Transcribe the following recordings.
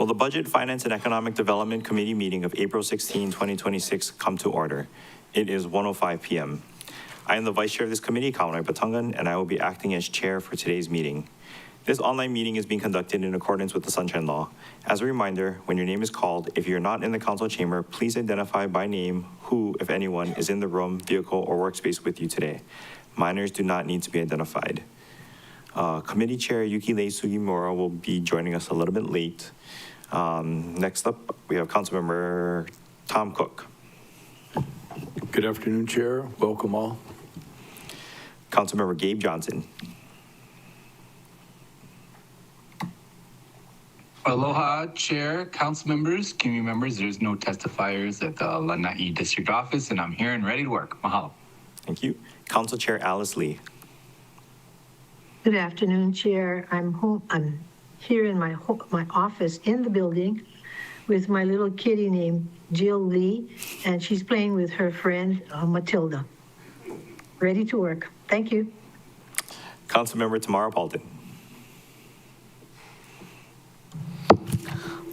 Will the Budget, Finance, and Economic Development Committee meeting of April 16, 2026 come to order? It is 1:05 p.m. I am the Vice Chair of this committee, Kaunai Batungan, and I will be acting as chair for today's meeting. This online meeting is being conducted in accordance with the Sunshine Law. As a reminder, when your name is called, if you're not in the council chamber, please identify by name who, if anyone, is in the room, vehicle, or workspace with you today. Minors do not need to be identified. Committee Chair Yukilei Sugimura will be joining us a little bit late. Next up, we have Councilmember Tom Cook. Good afternoon, Chair. Welcome all. Councilmember Gabe Johnson. Aloha, Chair, Council members, community members. There's no testifiers at the Lanai District Office, and I'm here and ready to work. Mahalo. Thank you. Council Chair Alice Lee. Good afternoon, Chair. I'm here in my office in the building with my little kitty named Jill Lee, and she's playing with her friend Matilda. Ready to work. Thank you. Councilmember Tamara Paulton.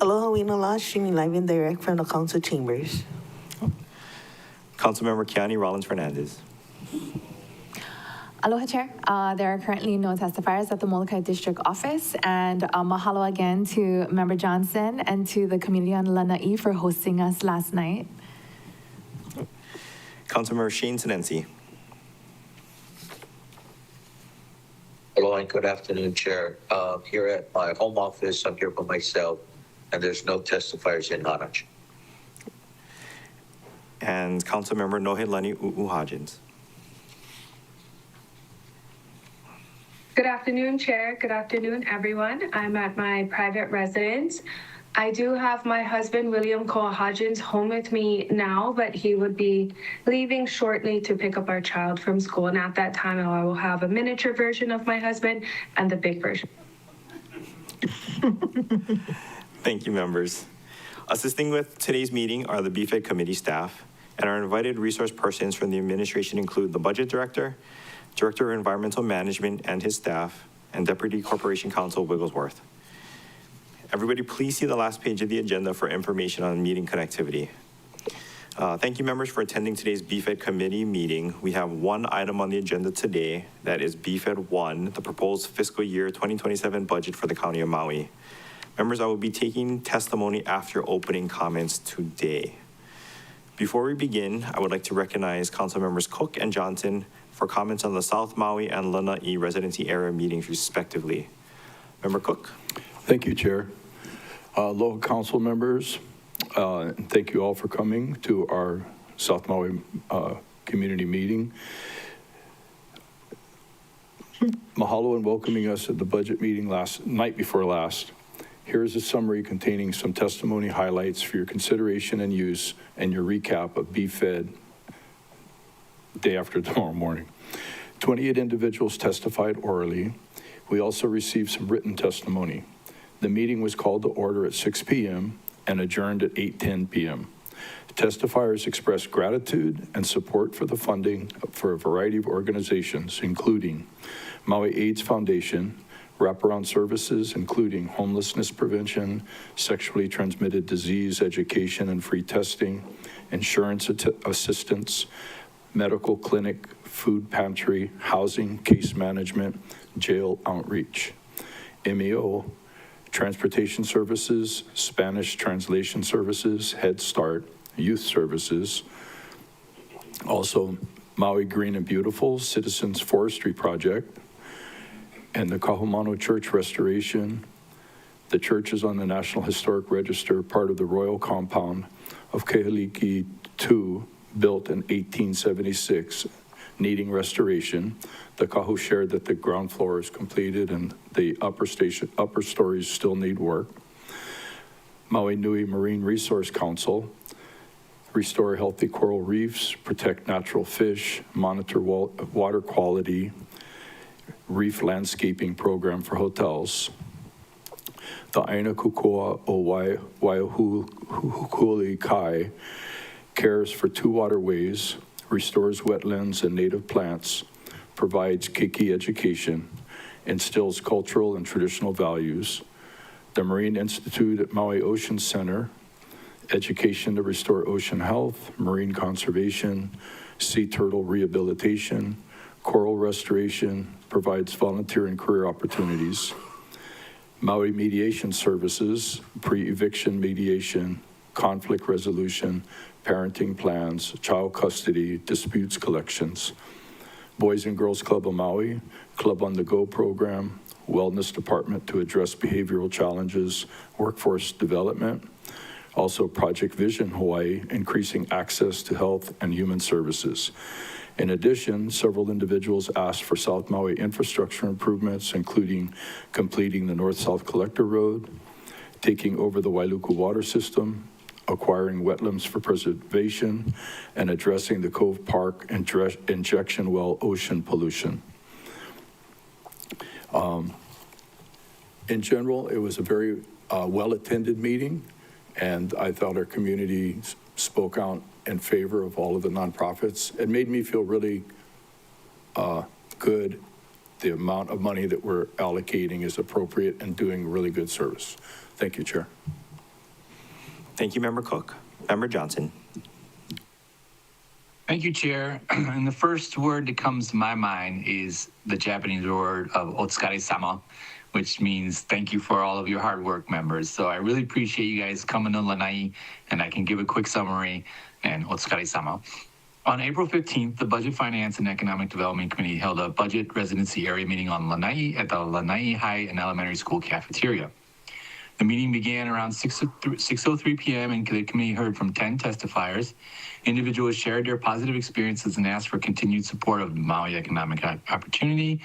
Aloha Winala, streaming live and direct from the council chambers. Councilmember Kiani Rollins Fernandez. Aloha, Chair. There are currently no testifiers at the Molokai District Office, and mahalo again to Member Johnson and to the community on Lanai for hosting us last night. Councilmember Shane Sinensi. Hello and good afternoon, Chair. Here at my home office, I'm here by myself, and there's no testifiers in Hanach. And Councilmember Nohelani U'uhajins. Good afternoon, Chair. Good afternoon, everyone. I'm at my private residence. I do have my husband, William Koa-Hodgins, home with me now, but he would be leaving shortly to pick up our child from school. And at that time, I will have a miniature version of my husband and the big version. Thank you, members. Assisting with today's meeting are the BFED committee staff, and our invited resource persons from the administration include the Budget Director, Director of Environmental Management and his staff, and Deputy Corporation Counsel Wigglesworth. Everybody, please see the last page of the agenda for information on meeting connectivity. Thank you, members, for attending today's BFED committee meeting. We have one item on the agenda today, that is BFED 1, the proposed fiscal year 2027 budget for the County of Maui. Members, I will be taking testimony after opening comments today. Before we begin, I would like to recognize Council Members Cook and Johnson for comments on the South Maui and Lanai residency area meetings respectively. Member Cook. Thank you, Chair. Local council members, thank you all for coming to our South Maui community meeting. Mahalo and welcoming us at the budget meeting night before last. Here is a summary containing some testimony highlights for your consideration and use, and your recap of BFED day after tomorrow morning. 28 individuals testified orally. We also received some written testimony. The meeting was called to order at 6 p.m. and adjourned at 8:10 p.m. Testifiers expressed gratitude and support for the funding for a variety of organizations, including Maui AIDS Foundation, wraparound services, including homelessness prevention, sexually transmitted disease education and free testing, insurance assistance, medical clinic, food pantry, housing, case management, jail outreach. MEO, transportation services, Spanish translation services, Head Start, youth services. Also, Maui Green and Beautiful, Citizens Forestry Project, and the Kahumanu Church Restoration. The church is on the National Historic Register, part of the Royal Compound of Kehaliki II, built in 1876, needing restoration. The Kahu shared that the ground floor is completed and the upper stories still need work. Maui Nui Marine Resource Council, restore healthy coral reefs, protect natural fish, monitor water quality, reef landscaping program for hotels. The Aina Kukua o Waiahuli Kai cares for 2 waterways, restores wetlands and native plants, provides keiki education, instills cultural and traditional values. the Marine Institute at Maui Ocean Center, education to restore ocean health, marine conservation, sea turtle rehabilitation, coral restoration, provides volunteer and career opportunities. Maui Mediation Services, pre-eviction mediation, conflict resolution, parenting plans, child custody, disputes collections. Boys and Girls Club of Maui, Club on the Go program, Wellness Department to address behavioral challenges, workforce development. Also Project Vision Hawaii, increasing access to health and human services. In addition, several individuals asked for South Maui infrastructure improvements, including completing the North-South Collector Road, taking over the Wailuku water system, acquiring wetlands for preservation, and addressing the Cove Park injection well ocean pollution. In general, it was a very well-attended meeting, and I thought our community spoke out in favor of all of the nonprofits. It made me feel really good. The amount of money that we're allocating is appropriate and doing really good service. Thank you, Chair. Thank you, Member Cook. Member Johnson. Thank you, Chair. And the first word that comes to my mind is the Japanese word of otsukare-sama, which means thank you for all of your hard work, members. So I really appreciate you guys coming to Lanai, and I can give a quick summary, and otsukare-sama. On April 15th, the Budget, Finance, and Economic Development Committee held a budget residency area meeting on Lanai at the Lanai High and Elementary School cafeteria. The meeting began around 6:03 p.m. and the committee heard from 10 testifiers. Individuals shared their positive experiences and asked for continued support of the Maui Economic Opportunity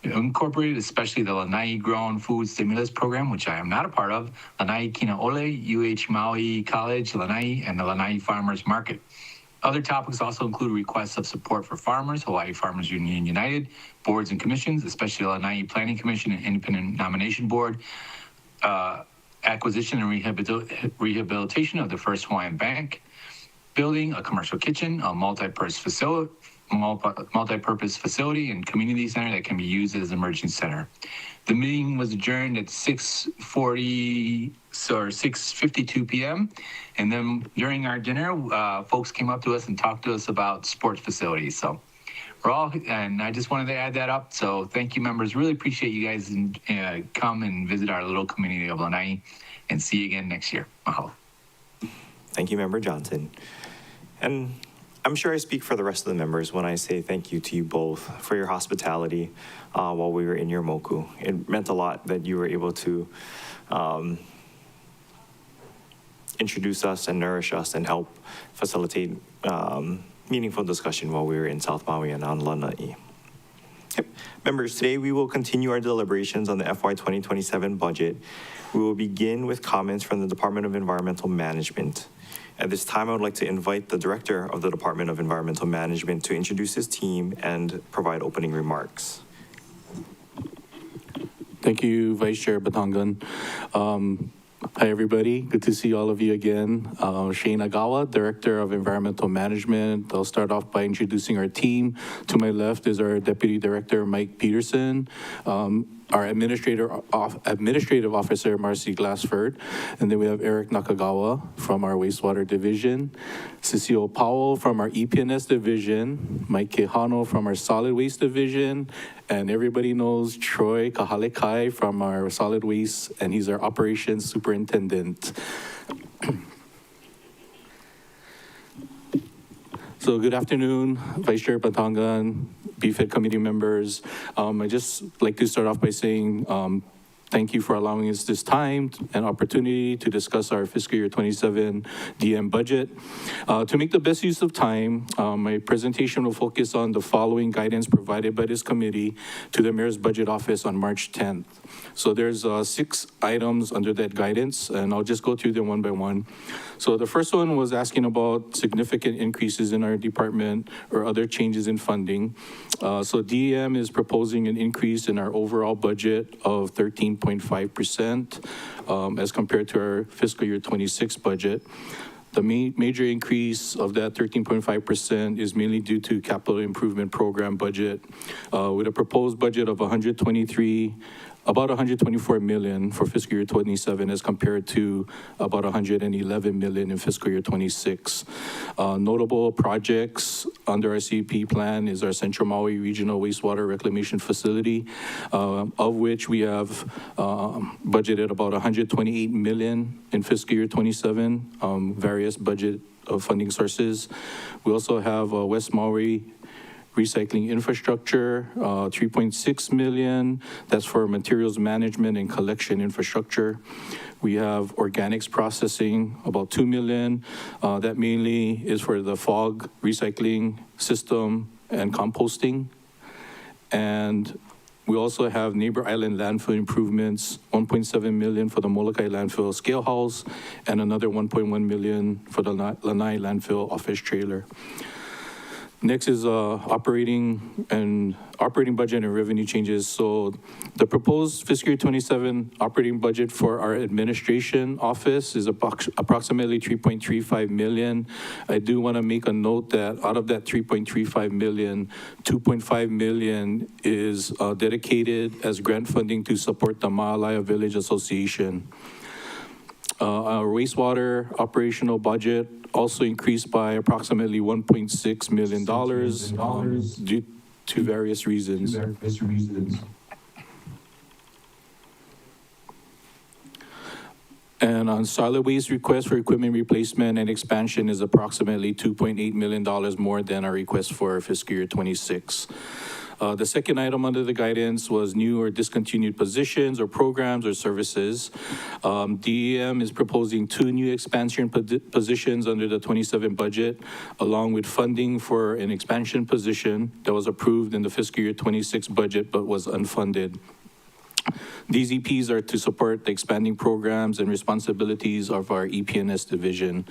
Incorporated, especially the Lanai Grown Food Stimulus Program, which I am not a part of, Lanai Kinaole, UH Maui College, Lanai, and the Lanai Farmers Market. Other topics also include requests of support for farmers, Hawaii Farmers Union United, boards and commissions, especially the Lanai Planning Commission and Independent Nomination Board, acquisition and rehabilitation of the First Hawaiian Bank, building a commercial kitchen, a multi-purpose facility and community center that can be used as an emergency center. The meeting was adjourned at 6:52 p.m. And then during our dinner, folks came up to us and talked to us about sports facilities. So and I just wanted to add that up. So thank you, members. Really appreciate you guys come and visit our little community of Lanai, and see you again next year. Mahalo. Thank you, Member Johnson. And I'm sure I speak for the rest of the members when I say thank you to you both for your hospitality while we were in your moku. It meant a lot that you were able to introduce us and nourish us and help facilitate meaningful discussion while we were in South Maui and on Lanai. Yep. Members, today we will continue our deliberations on the FY 2027 budget. We will begin with comments from the Department of Environmental Management. At this time, I would like to invite the Director of the Department of Environmental Management to introduce his team and provide opening remarks. Thank you, Vice Chair Batangan. Hi, everybody. Good to see all of you again. Shane Agawa, Director of Environmental Management. I'll start off by introducing our team. To my left is our Deputy Director, Mike Peterson. Our Administrative Officer, Marcy Glassford. And then we have Eric Nakagawa from our Wastewater Division, Cecile Powell from our EPNS Division, Mike Kehano from our Solid Waste Division, and everybody knows Troy Kahalekai from our Solid Waste, and he's our Operations Superintendent. So good afternoon, Vice Chair Batangan, BFED committee members. I just like to start off by saying thank you for allowing us this time and opportunity to discuss our fiscal year 27 DM budget. To make the best use of time, my presentation will focus on the following guidance provided by this committee to the Mayor's Budget Office on March 10th. So there's 6 items under that guidance, and I'll just go through them one by one. So the first one was asking about significant increases in our department or other changes in funding. So DEM is proposing an increase in our overall budget of 13.5% as compared to our fiscal year 26 budget. The major increase of that 13.5% is mainly due to capital improvement program budget with a proposed budget of $123 about 124 million for fiscal year 27 as compared to about 111 million in fiscal year 26. Notable projects under our CP plan is our Central Maui Regional Wastewater Reclamation Facility, of which we have budgeted about 128 million in fiscal year 27, various budget funding sources. We also have West Maui recycling infrastructure, 3.6 million. That's for materials management and collection infrastructure. We have organics processing, about 2 million. That mainly is for the fog recycling system and composting. And we also have Neighbor Island landfill improvements, 1.7 million for the Molokai landfill scale house, and another 1.1 million for the Lanai landfill office trailer. Next is operating budget and revenue changes. So the proposed fiscal year 27 operating budget for our administration office is approximately 3.35 million. I do want to make a note that out of that 3.35 million, 2.5 million is dedicated as grant funding to support the Ma'alaya Village Association. Our wastewater operational budget also increased by approximately $1.6 million due to various reasons. And on solid waste request for equipment replacement and expansion is approximately $2.8 million more than our request for fiscal year 26. The second item under the guidance was new or discontinued positions or programs or services. DEM is proposing 2 new expansion positions under the 27 budget, along with funding for an expansion position that was approved in the fiscal year 26 budget but was unfunded. These EPs are to support the expanding programs and responsibilities of our EPNS division.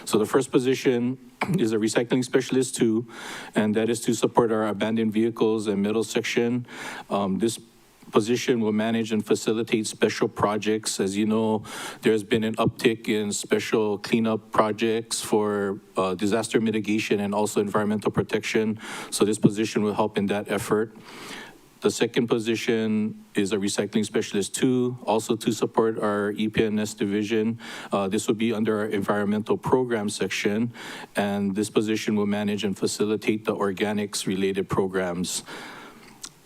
So the first position is a recycling specialist 2, and that is to support our abandoned vehicles and metal section. This position will manage and facilitate special projects. As you know, there's been an uptick in special cleanup projects for disaster mitigation and also environmental protection. So this position will help in that effort. The second position is a recycling specialist 2, also to support our EPNS division. This will be under our environmental program section, and this position will manage and facilitate the organics related programs.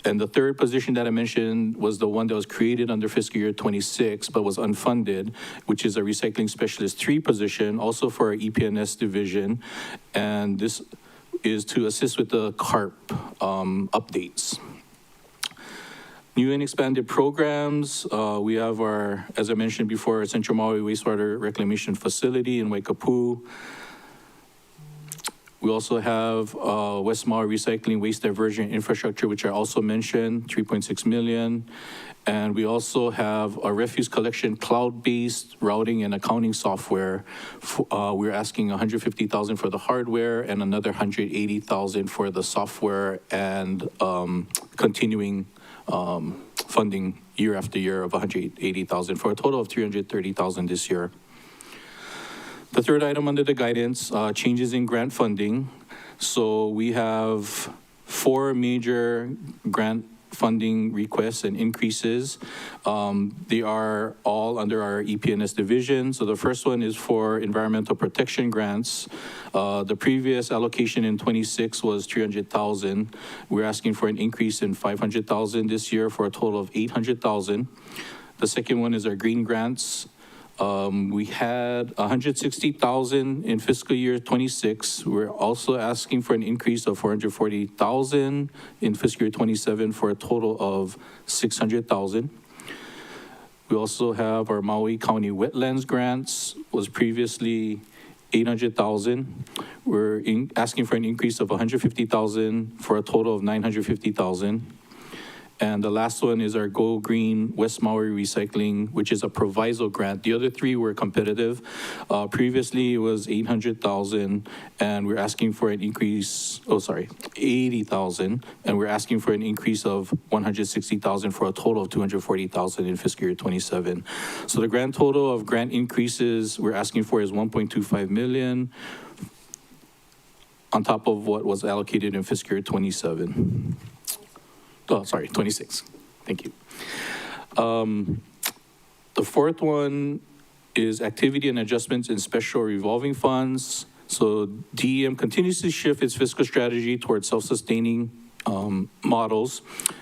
And the third position that I mentioned was the one that was created under fiscal year 26, but was unfunded, which is a recycling specialist 3 position, also for our EPNS division. And this is to assist with the CARP updates. New and expanded programs, we have our, as I mentioned before, our Central Maui Wastewater Reclamation Facility in Waikapu. We also have West Maui Recycling Waste Diversion Infrastructure, which I also mentioned, 3.6 million. And we also have a refuse collection cloud-based routing and accounting software. We're asking 150,000 for the hardware and another 180,000 for the software and continuing funding year after year of 180,000 for a total of 330,000 this year. The third item under the guidance, changes in grant funding. So we have 4 major grant funding requests and increases. They are all under our EPNS division. So the first one is for environmental protection grants. The previous allocation in 26 was 300,000. We're asking for an increase in 500,000 this year for a total of 800,000. The second one is our green grants. We had 160,000 in fiscal year 26. We're also asking for an increase of 440,000 in fiscal year 27 for a total of 600,000. We also have our Maui County Wetlands grants, was previously 800,000. We're asking for an increase of 150,000 for a total of 950,000. And the last one is our Go Green West Maui Recycling, which is a proviso grant. The other 3 were competitive. Previously, it was 800,000, and we're asking for an increase, 80,000, and we're asking for an increase of 160,000 for a total of 240,000 in fiscal year 27. So the grand total of grant increases we're asking for is 1.25 million on top of what was allocated in fiscal year 27. 26. Thank you. The fourth one is activity and adjustments in special revolving funds. So DEM continues to shift its fiscal strategy towards self-sustaining models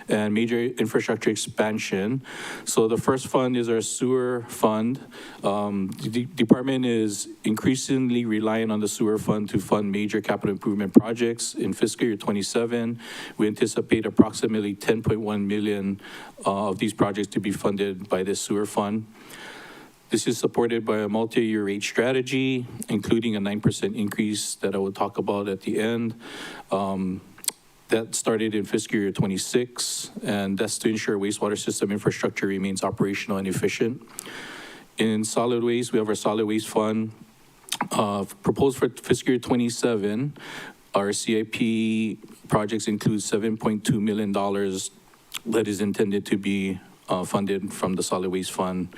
and major infrastructure expansion. So the first fund is our sewer fund. The department is increasingly relying on the sewer fund to fund major capital improvement projects. In fiscal year 27, we anticipate approximately 10.1 million of these projects to be funded by this sewer fund. This is supported by a multi-year rate strategy, including a 9% increase that I will talk about at the end. That started in fiscal year 26, and that's to ensure wastewater system infrastructure remains operational and efficient. In solid waste, we have our solid waste fund proposed for fiscal year 27. Our CIP projects include $7.2 million that is intended to be funded from the solid waste fund.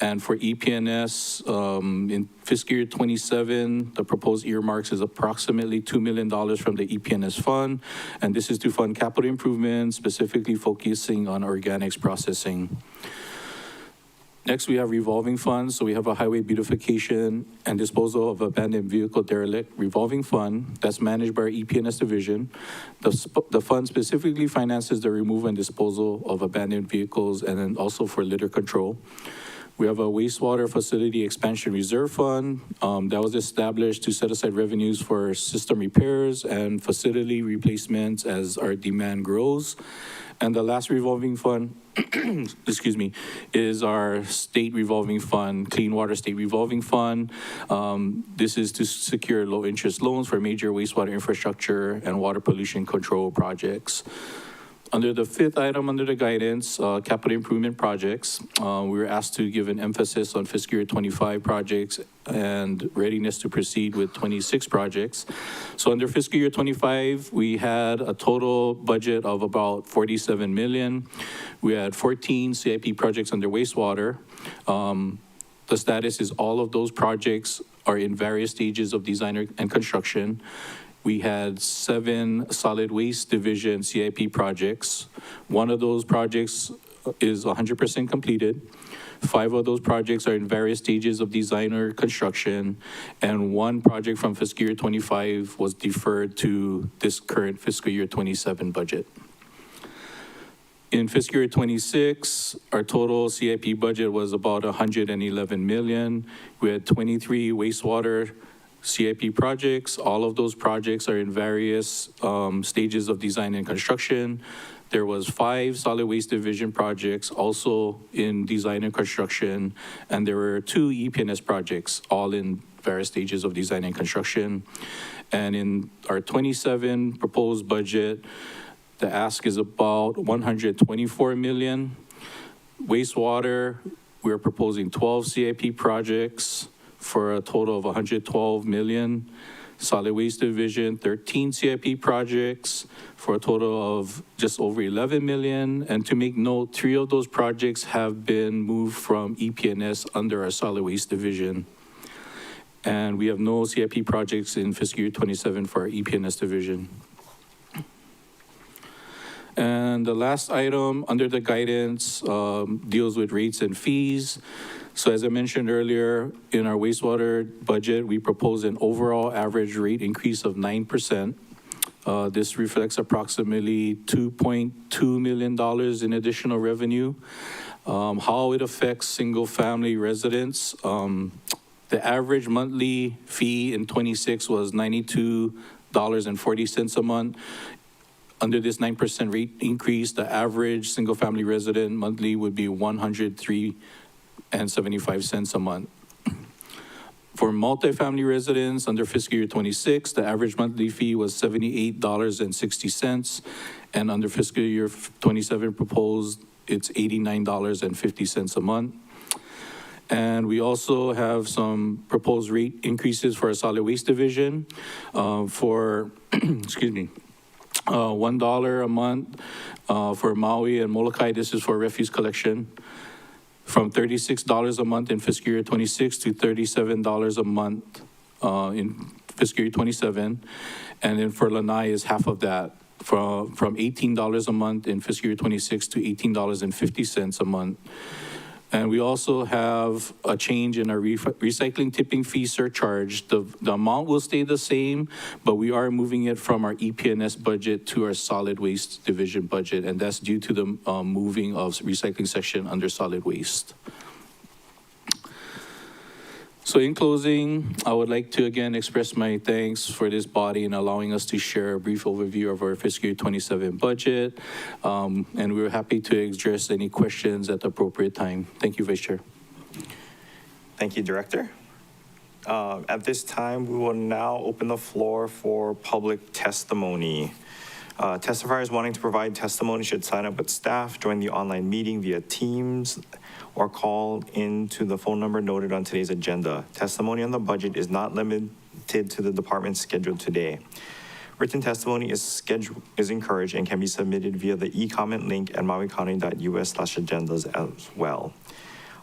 And for EPNS, in fiscal year 27, the proposed earmarks is approximately $2 million from the EPNS fund. And this is to fund capital improvements, specifically focusing on organics processing. Next, we have revolving funds. So we have a highway beautification and disposal of abandoned vehicle derelict revolving fund that's managed by our EPNS division. The fund specifically finances the removal and disposal of abandoned vehicles and then also for litter control. We have a wastewater facility expansion reserve fund that was established to set aside revenues for system repairs and facility replacements as our demand grows. And the last revolving fund, excuse me, is our state revolving fund, Clean Water State Revolving Fund. This is to secure low interest loans for major wastewater infrastructure and water pollution control projects. Under the fifth item under the guidance, capital improvement projects, we were asked to give an emphasis on fiscal year 25 projects and readiness to proceed with 26 projects. So under fiscal year 25, we had a total budget of about 47 million. We had 14 CIP projects under wastewater. The status is all of those projects are in various stages of design and construction. We had 7 solid waste division CIP projects. One of those projects is 100% completed. 5 of those projects are in various stages of design or construction, and 1 project from fiscal year 25 was deferred to this current fiscal year 27 budget. In fiscal year 26, our total CIP budget was about 111 million. We had 23 wastewater CIP projects. All of those projects are in various stages of design and construction. There was 5 solid waste division projects also in design and construction, and there were 2 EPNS projects, all in various stages of design and construction. And in our 27 proposed budget, the ask is about 124 million. Wastewater, we're proposing 12 CIP projects for a total of 112 million. Solid Waste Division, 13 CIP projects for a total of just over 11 million. And to make note, 3 of those projects have been moved from EPNS under our Solid Waste Division. And we have no CIP projects in fiscal year 27 for our EPNS division. And the last item under the guidance deals with rates and fees. So as I mentioned earlier, in our wastewater budget, we propose an overall average rate increase of 9%. This reflects approximately $2.2 million in additional revenue. How it affects single-family residents, the average monthly fee in 26 was $92.40 a month. Under this 9% rate increase, the average single-family resident monthly would be $103.75 a month. For multifamily residents under fiscal year 26, the average monthly fee was $78.60, and under fiscal year 27 proposed, it's $89.50 a month. And we also have some proposed rate increases for our solid waste division for, excuse me, $1 a month for Maui and Molokai. This is for refuse collection. From $36 a month in fiscal year 26 to $37 a month in fiscal year 27. And then for Lanai is half of that from $18 a month in fiscal year 26 to $18.50 a month. And we also have a change in our recycling tipping fee surcharge. The amount will stay the same, but we are moving it from our EP&S budget to our solid waste division budget, and that's due to the moving of recycling section under solid waste. So in closing, I would like to again express my thanks for this body in allowing us to share a brief overview of our fiscal year 27 budget. And we're happy to address any questions at the appropriate time. Thank you, Vice Chair. Thank you, Director. At this time, we will now open the floor for public testimony. Testifiers wanting to provide testimony should sign up with staff, join the online meeting via Teams, or call in to the phone number noted on today's agenda. Testimony on the budget is not limited to the department scheduled today. Written testimony is encouraged and can be submitted via the e-comment link at mauicounty.us/agendas as well.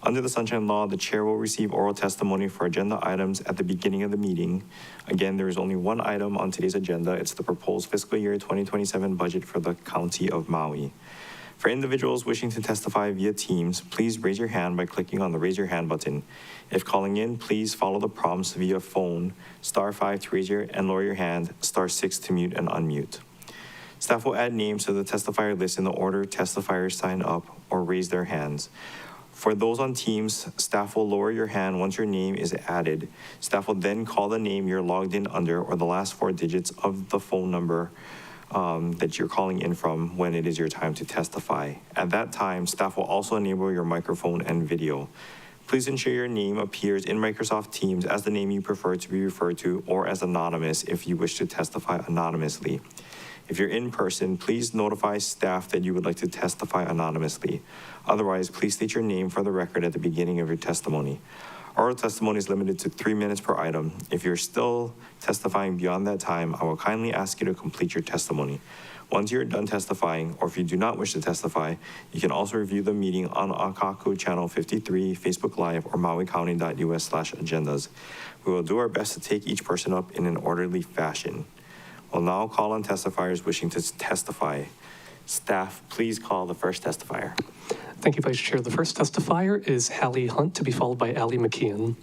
Under the Sunshine Law, the chair will receive oral testimony for agenda items at the beginning of the meeting. Again, there is only one item on today's agenda. It's the proposed fiscal year 2027 budget for the County of Maui. For individuals wishing to testify via Teams, please raise your hand by clicking on the Raise Your Hand button. If calling in, please follow the prompts via phone, *5 to raise your and lower your hand, *6 to mute and unmute. Staff will add names to the testifier list in the order testifiers sign up or raise their hands. For those on Teams, staff will lower your hand once your name is added. Staff will then call the name you're logged in under or the last 4 digits of the phone number that you're calling in from when it is your time to testify. At that time, staff will also enable your microphone and video. Please ensure your name appears in Microsoft Teams as the name you prefer to be referred to or as anonymous if you wish to testify anonymously. If you're in person, please notify staff that you would like to testify anonymously. Otherwise, please state your name for the record at the beginning of your testimony. Oral testimony is limited to 3 minutes per item. If you're still testifying beyond that time, I will kindly ask you to complete your testimony. Once you're done testifying, or if you do not wish to testify, you can also review the meeting on Akaku Channel 53, Facebook Live, or mauicounty.us/agendas. We will do our best to take each person up in an orderly fashion. We'll now call on testifiers wishing to testify. Staff, please call the first testifier. Thank you, Vice Chair. The first testifier is Hallie Hunt, to be followed by Allie McKeon.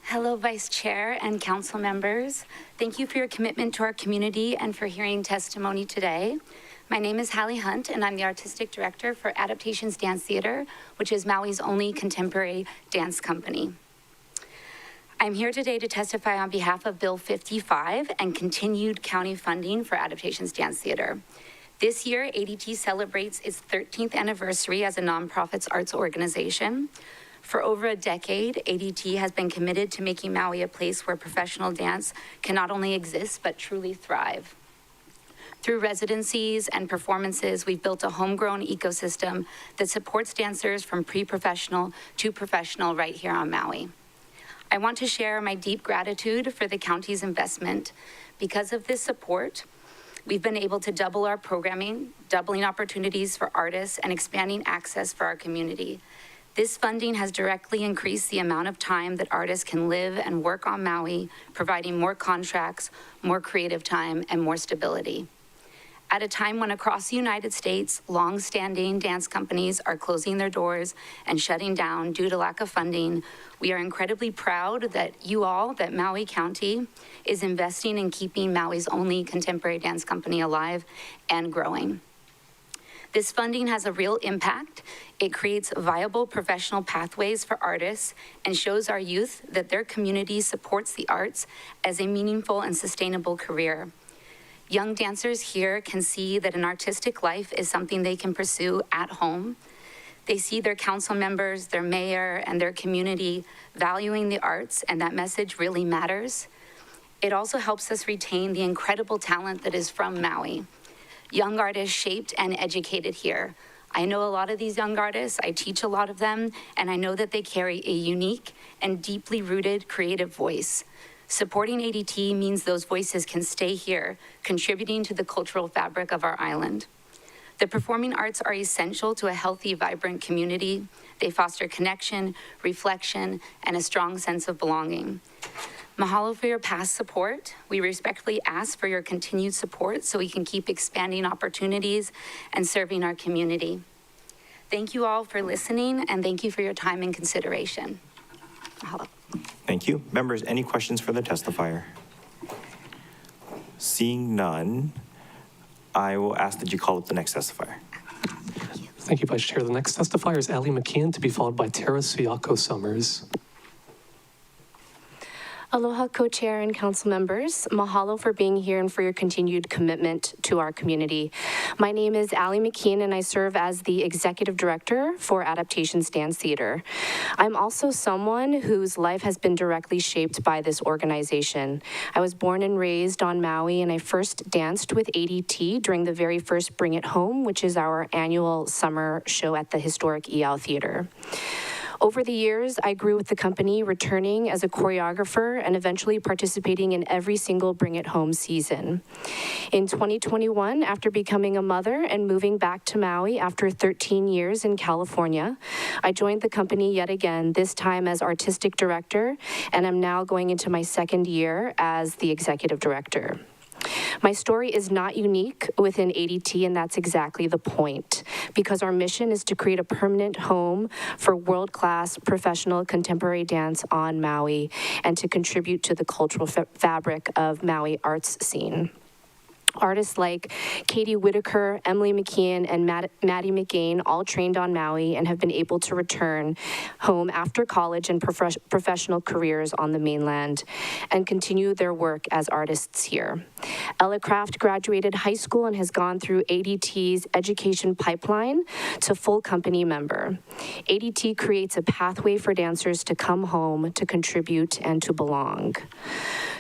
Hello, Vice Chair and council members. Thank you for your commitment to our community and for hearing testimony today. My name is Hallie Hunt, and I'm the Artistic Director for Adaptations Dance Theater, which is Maui's only contemporary dance company. I'm here today to testify on behalf of Bill 55 and continued county funding for Adaptations Dance Theater. This year, ADT celebrates its 13th anniversary as a nonprofit arts organization. For over a decade, ADT has been committed to making Maui a place where professional dance can not only exist, but truly thrive. Through residencies and performances, we've built a homegrown ecosystem that supports dancers from pre-professional to professional right here on Maui. I want to share my deep gratitude for the county's investment. Because of this support, we've been able to double our programming, doubling opportunities for artists, and expanding access for our community. This funding has directly increased the amount of time that artists can live and work on Maui, providing more contracts, more creative time, and more stability. At a time when across the United States, long-standing dance companies are closing their doors and shutting down due to lack of funding, we are incredibly proud that that Maui County is investing in keeping Maui's only contemporary dance company alive and growing. This funding has a real impact. It creates viable professional pathways for artists and shows our youth that their community supports the arts as a meaningful and sustainable career. Young dancers here can see that an artistic life is something they can pursue at home. They see their council members, their mayor, and their community valuing the arts, and that message really matters. It also helps us retain the incredible talent that is from Maui. Young artists shaped and educated here. I know a lot of these young artists, I teach a lot of them, and I know that they carry a unique and deeply rooted creative voice. Supporting ADT means those voices can stay here, contributing to the cultural fabric of our island. The performing arts are essential to a healthy, vibrant community. They foster connection, reflection, and a strong sense of belonging. Mahalo for your past support. We respectfully ask for your continued support so we can keep expanding opportunities and serving our community. Thank you all for listening, and thank you for your time and consideration. Mahalo. Thank you. Members, any questions for the testifier? Seeing none, I will ask that you call up the next testifier. Thank you, Vice Chair. The next testifier is Ali McKeon, to be followed by Tara Suyako Summers. Aloha, co-chair and council members. Mahalo for being here and for your continued commitment to our community. My name is Ali McKeon, and I serve as the executive director for Adaptations Dance Theater. I'm also someone whose life has been directly shaped by this organization. I was born and raised on Maui, and I first danced with ADT during the very first Bring It Home, which is our annual summer show at the historic Iao Theater. Over the years, I grew with the company, returning as a choreographer and eventually participating in every single Bring It Home season. In 2021, after becoming a mother and moving back to Maui after 13 years in California, I joined the company yet again, this time as artistic director, and I'm now going into my second year as the executive director. My story is not unique within ADT, and that's exactly the point, because our mission is to create a permanent home for world-class professional contemporary dance on Maui and to contribute to the cultural fabric of Maui arts scene. Artists like Katie Whitaker, Emily McKeon, and Maddie McGain all trained on Maui and have been able to return home after college and professional careers on the mainland and continue their work as artists here. Ella Craft graduated high school and has gone through ADT's education pipeline to full company member. ADT creates a pathway for dancers to come home, to contribute, and to belong.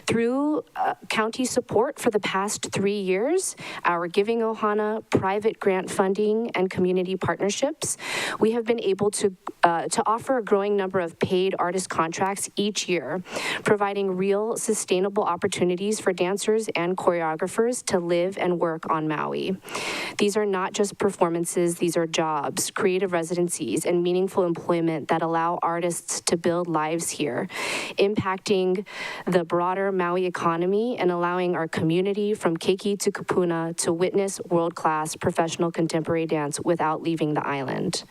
Through county support for the past 3 years, our Giving Ohana, private grant funding, and community partnerships, we have been able to offer a growing number of paid artist contracts each year, providing real sustainable opportunities for dancers and choreographers to live and work on Maui. These are not just performances, these are jobs, creative residencies, and meaningful employment that allow artists to build lives here, impacting the broader Maui economy and allowing our community from Keiki to Kupuna to witness world-class professional contemporary dance without leaving the island.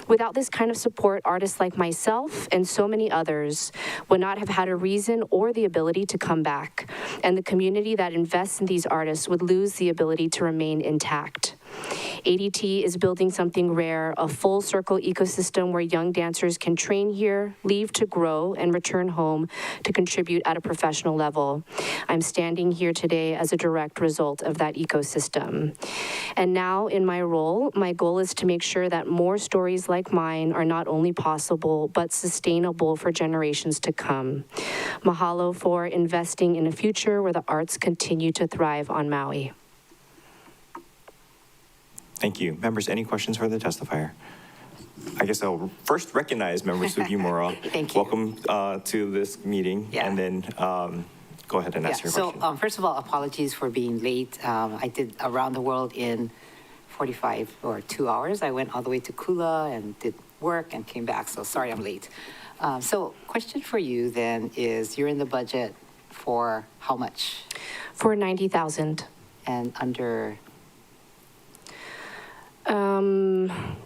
Without this kind of support, artists like myself and so many others would not have had a reason or the ability to come back, and the community that invests in these artists would lose the ability to remain intact. ADT is building something rare, a full circle ecosystem where young dancers can train here, leave to grow, and return home to contribute at a professional level. I'm standing here today as a direct result of that ecosystem. And now in my role, my goal is to make sure that more stories like mine are not only possible, but sustainable for generations to come. Mahalo for investing in a future where the arts continue to thrive on Maui. Thank you. Members, any questions for the testifier? I guess I'll first recognize Member Sugimura. Thank you. Welcome to this meeting. Yeah. And then go ahead and ask your question. So first of all, apologies for being late. I did around the world in 45 or 2 hours. I went all the way to Kula and did work and came back. So sorry I'm late. So question for you then is, you're in the budget for how much? For $90,000. And under?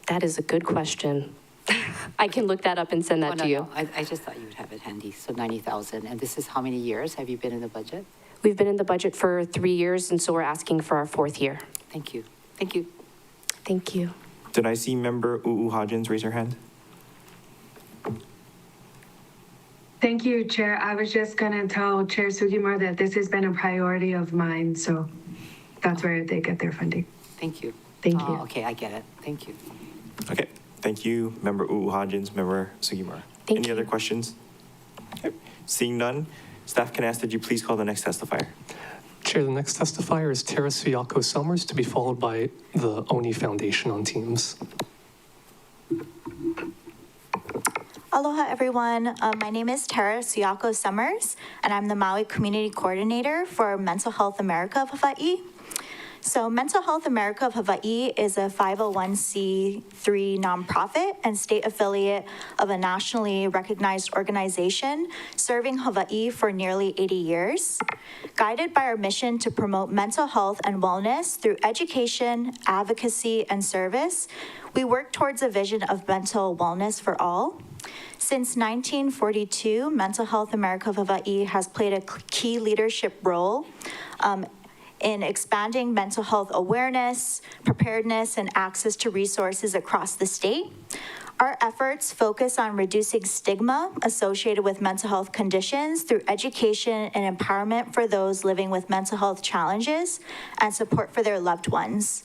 That is a good question. I can look that up and send that to you. No. I just thought you would have it handy. So 90,000. And this is how many years have you been in the budget? We've been in the budget for 3 years, and so we're asking for our 4th year. Thank you. Thank you. Thank you. Did I see Member U'u Hodgins raise her hand? Thank you, Chair. I was just going to tell Chair Sugimura that this has been a priority of mine, so that's where they get their funding. Thank you. Thank you. Okay, I get it. Thank you. Okay. Thank you, Member U'u Hodgins, Member Sugimura. Any other questions? Okay. Seeing none, staff can ask that you please call the next testifier. Chair, the next testifier is Tara Suyako Summers, to be followed by the Oni Foundation on Teams. Aloha, everyone. My name is Tara Suyako Summers, and I'm the Maui Community Coordinator for Mental Health America of Hawaii. So Mental Health America of Hawaii is a 501c3 nonprofit and state affiliate of a nationally recognized organization serving Hawaii for nearly 80 years. Guided by our mission to promote mental health and wellness through education, advocacy, and service, we work towards a vision of mental wellness for all. Since 1942, Mental Health America of Hawaii has played a key leadership role in expanding mental health awareness, preparedness, and access to resources across the state. Our efforts focus on reducing stigma associated with mental health conditions through education and empowerment for those living with mental health challenges and support for their loved ones.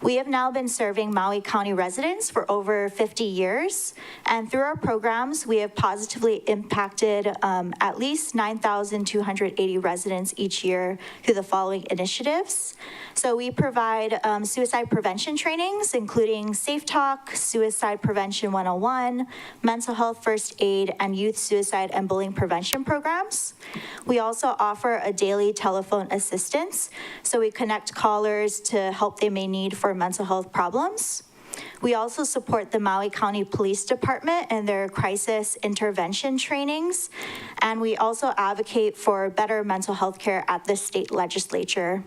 We have now been serving Maui County residents for over 50 years, and through our programs, we have positively impacted at least 9,280 residents each year through the following initiatives. So we provide suicide prevention trainings, including Safe Talk, Suicide Prevention 101, Mental Health First Aid, and Youth Suicide and Bullying Prevention programs. We also offer a daily telephone assistance, so we connect callers to help they may need for mental health problems. We also support the Maui County Police Department and their crisis intervention trainings, and we also advocate for better mental health care at the state legislature.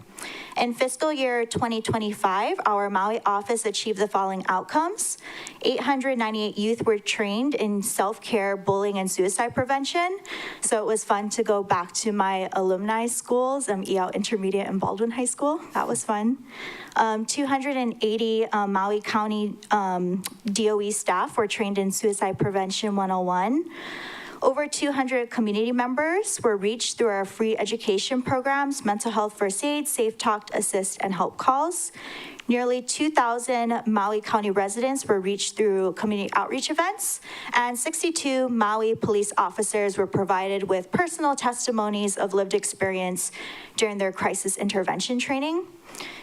In fiscal year 2025, our Maui office achieved the following outcomes. 898 youth were trained in self-care, bullying, and suicide prevention. So it was fun to go back to my alumni schools, EL Intermediate and Baldwin High School. That was fun. 280 Maui County DOE staff were trained in Suicide Prevention 101. Over 200 community members were reached through our free education programs, Mental Health First Aid, Safe Talk, Assist, and Help calls. Nearly 2,000 Maui County residents were reached through community outreach events, and 62 Maui police officers were provided with personal testimonies of lived experience during their crisis intervention training.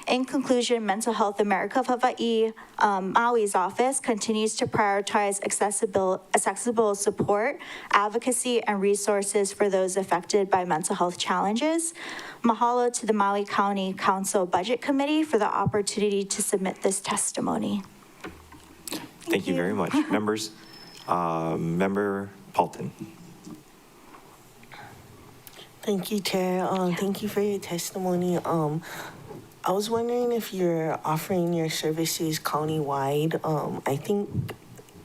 In conclusion, Mental Health America of Hawaii, Maui's office continues to prioritize accessible support, advocacy, and resources for those affected by mental health challenges. Mahalo to the Maui County Council Budget Committee for the opportunity to submit this testimony. Thank you very much. Members, Member Paulton. Thank you, Chair. Thank you for your testimony. I was wondering if you're offering your services countywide. I think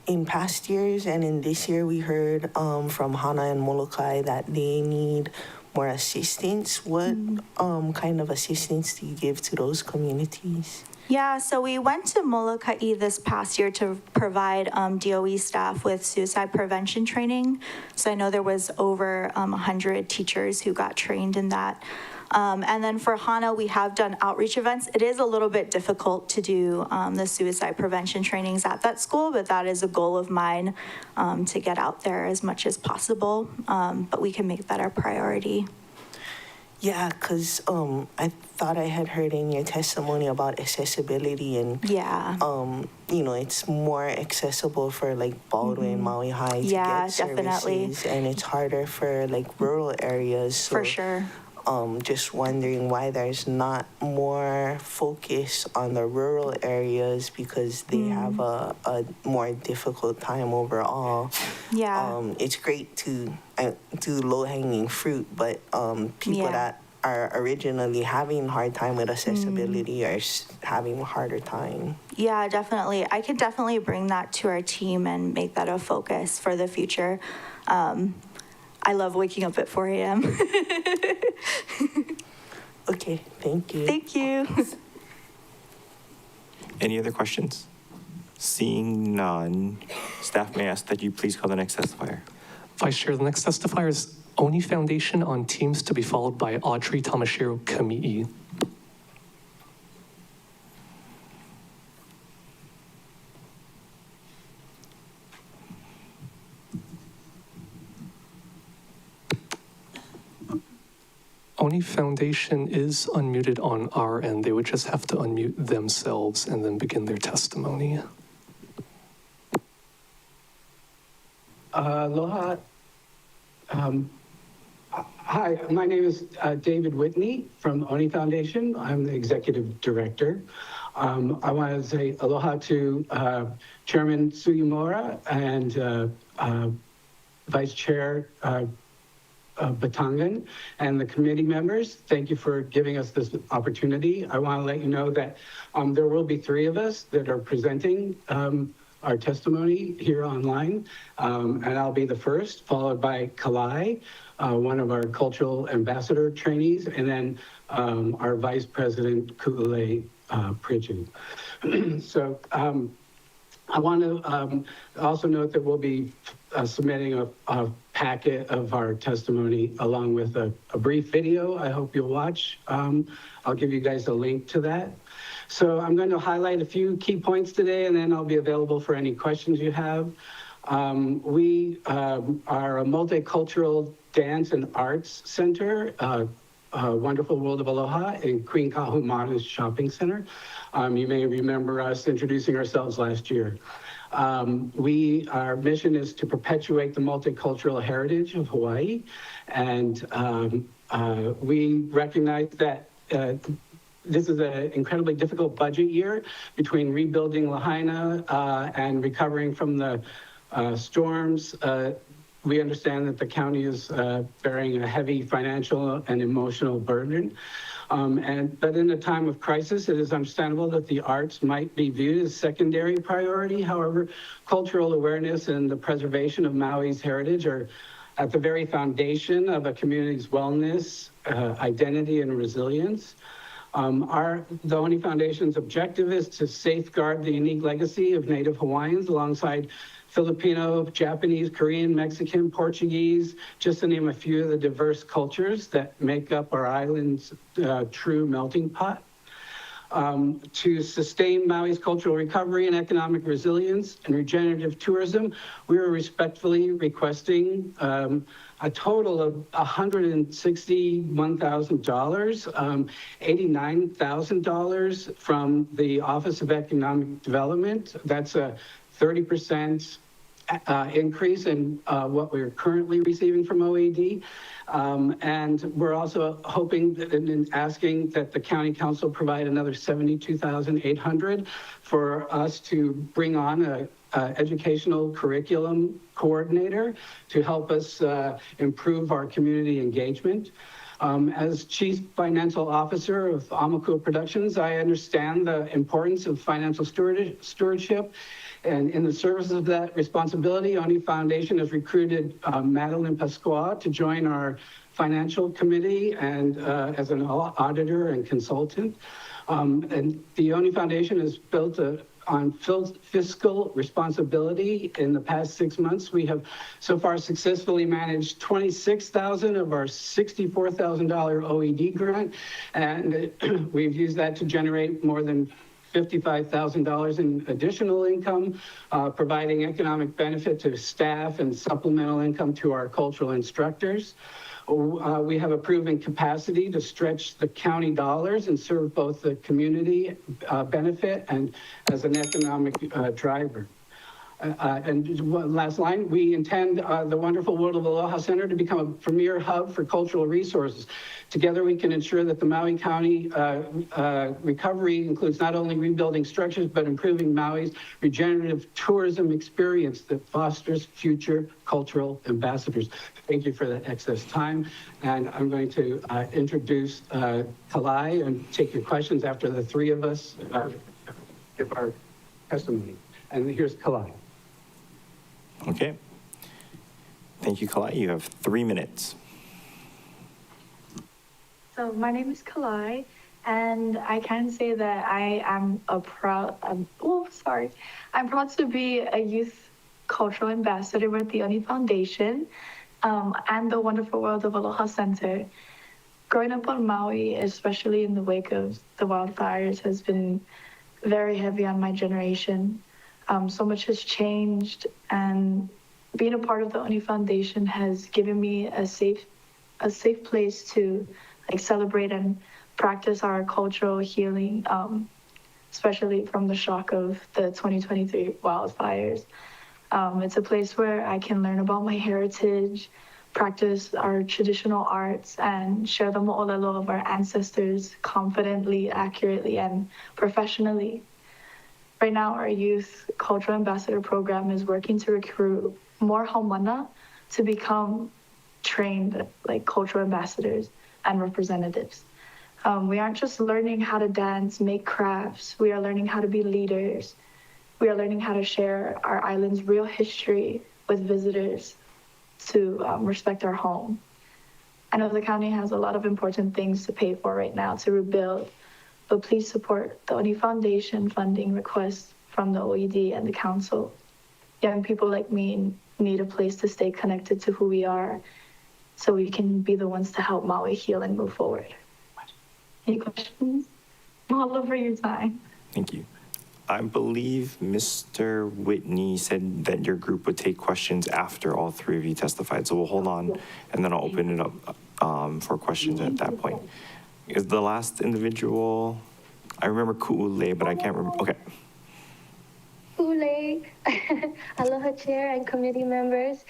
in past years and in this year, we heard from Hana and Molokai that they need more assistance. What kind of assistance do you give to those communities? Yeah, so we went to Molokai this past year to provide DOE staff with suicide prevention training. So I know there was over 100 teachers who got trained in that. And then for Hana, we have done outreach events. It is a little bit difficult to do the suicide prevention trainings at that school, but that is a goal of mine to get out there as much as possible. But we can make that our priority. Yeah, because I thought I had heard in your testimony about accessibility and, you know, it's more accessible for like Baldwin, Maui High to get services. Definitely. And it's harder for like rural areas. So, for sure. Just wondering why there's not more focus on the rural areas because they have a more difficult time overall. Yeah. It's great to do low-hanging fruit, but people that are originally having a hard time with accessibility are having a harder time. Yeah, definitely. I can definitely bring that to our team and make that a focus for the future. I love waking up at 4 a.m. Okay, thank you. Thank you. Any other questions? Seeing none, staff may ask that you please call the next testifier. Vice Chair, the next testifier is Oni Foundation on Teams, to be followed by Audrey Tamashiro Kami'i. Oni Foundation is unmuted on our end. They would just have to unmute themselves and then begin their testimony. Aloha. Hi, my name is David Whitney from Oni Foundation. I'm the executive director. I want to say aloha to Chairman Suyamura and Vice Chair Batangan and the committee members. Thank you for giving us this opportunity. I want to let you know that there will be 3 of us that are presenting our testimony here online, and I'll be the first, followed by Kalai, one of our cultural ambassador trainees, and then our Vice President, Ku'ulei Pridgen. So I want to also note that we'll be submitting a packet of our testimony along with a brief video I hope you'll watch. I'll give you guys a link to that. So I'm going to highlight a few key points today, and then I'll be available for any questions you have. We are a multicultural dance and arts center, Wonderful World of Aloha in Queen Kahumana's shopping center. You may remember us introducing ourselves last year. Our mission is to perpetuate the multicultural heritage of Hawaii, and we recognize that this is an incredibly difficult budget year between rebuilding Lahaina and recovering from the storms. We understand that the county is bearing a heavy financial and emotional burden. But in a time of crisis, it is understandable that the arts might be viewed as secondary priority. However, cultural awareness and the preservation of Maui's heritage are at the very foundation of a community's wellness, identity, and resilience. The Oni Foundation's objective is to safeguard the unique legacy of Native Hawaiians alongside Filipino, Japanese, Korean, Mexican, Portuguese, just to name a few of the diverse cultures that make up our island's true melting pot. To sustain Maui's cultural recovery and economic resilience and regenerative tourism, we are respectfully requesting a total of $161,000, $89,000 from the Office of Economic Development. That's a 30% increase in what we're currently receiving from OED. And we're also hoping and asking that the County Council provide another $72,800 for us to bring on a educational curriculum coordinator to help us improve our community engagement. As Chief Financial Officer of Amakua Productions, I understand the importance of financial stewardship. And in the service of that responsibility, Oni Foundation has recruited Madeline Pasqua to join our financial committee and as an auditor and consultant. And the Oni Foundation has built on fiscal responsibility. In the past 6 months, we have so far successfully managed $26,000 of our $64,000 OED grant, and we've used that to generate more than $55,000 in additional income, providing economic benefit to staff and supplemental income to our cultural instructors. We have a proven capacity to stretch the county dollars and serve both the community benefit and as an economic driver. And one last line, we intend the Wonderful World of Aloha Center to become a premier hub for cultural resources. Together, we can ensure that the Maui County recovery includes not only rebuilding structures, but improving Maui's regenerative tourism experience that fosters future cultural ambassadors. Thank you for that excess time. And I'm going to introduce Kalai and take your questions after the 3 of us give our testimony. And here's Kalai. Okay. Thank you, Kalai. You have 3 minutes. So my name is Kalai, and I can say that I am I'm proud to be a youth cultural ambassador with the Oni Foundation and the Wonderful World of Aloha Center. Growing up on Maui, especially in the wake of the wildfires, has been very heavy on my generation. So much has changed, and being a part of the Oni Foundation has given me a safe place to celebrate and practice our cultural healing, especially from the shock of the 2023 wildfires. It's a place where I can learn about my heritage, practice our traditional arts and share the mo'olelo of our ancestors confidently, accurately, and professionally. Right now, our youth cultural ambassador program is working to recruit more haumana to become trained like cultural ambassadors and representatives. We aren't just learning how to dance, make crafts. We are learning how to be leaders. We are learning how to share our island's real history with visitors to respect our home. I know the county has a lot of important things to pay for right now to rebuild, but please support the Oni Foundation funding request from the OED and the council. Young people like me need a place to stay connected to who we are so we can be the ones to help Maui heal and move forward. Any questions? All over your time. Thank you. I believe Mr. Whitney said that your group would take questions after all three of you testified. So we'll hold on and then I'll open it up for questions at that point. Is the last individual, I remember Ku'ule, but I can't remember. Okay. Ule, aloha chair and committee members.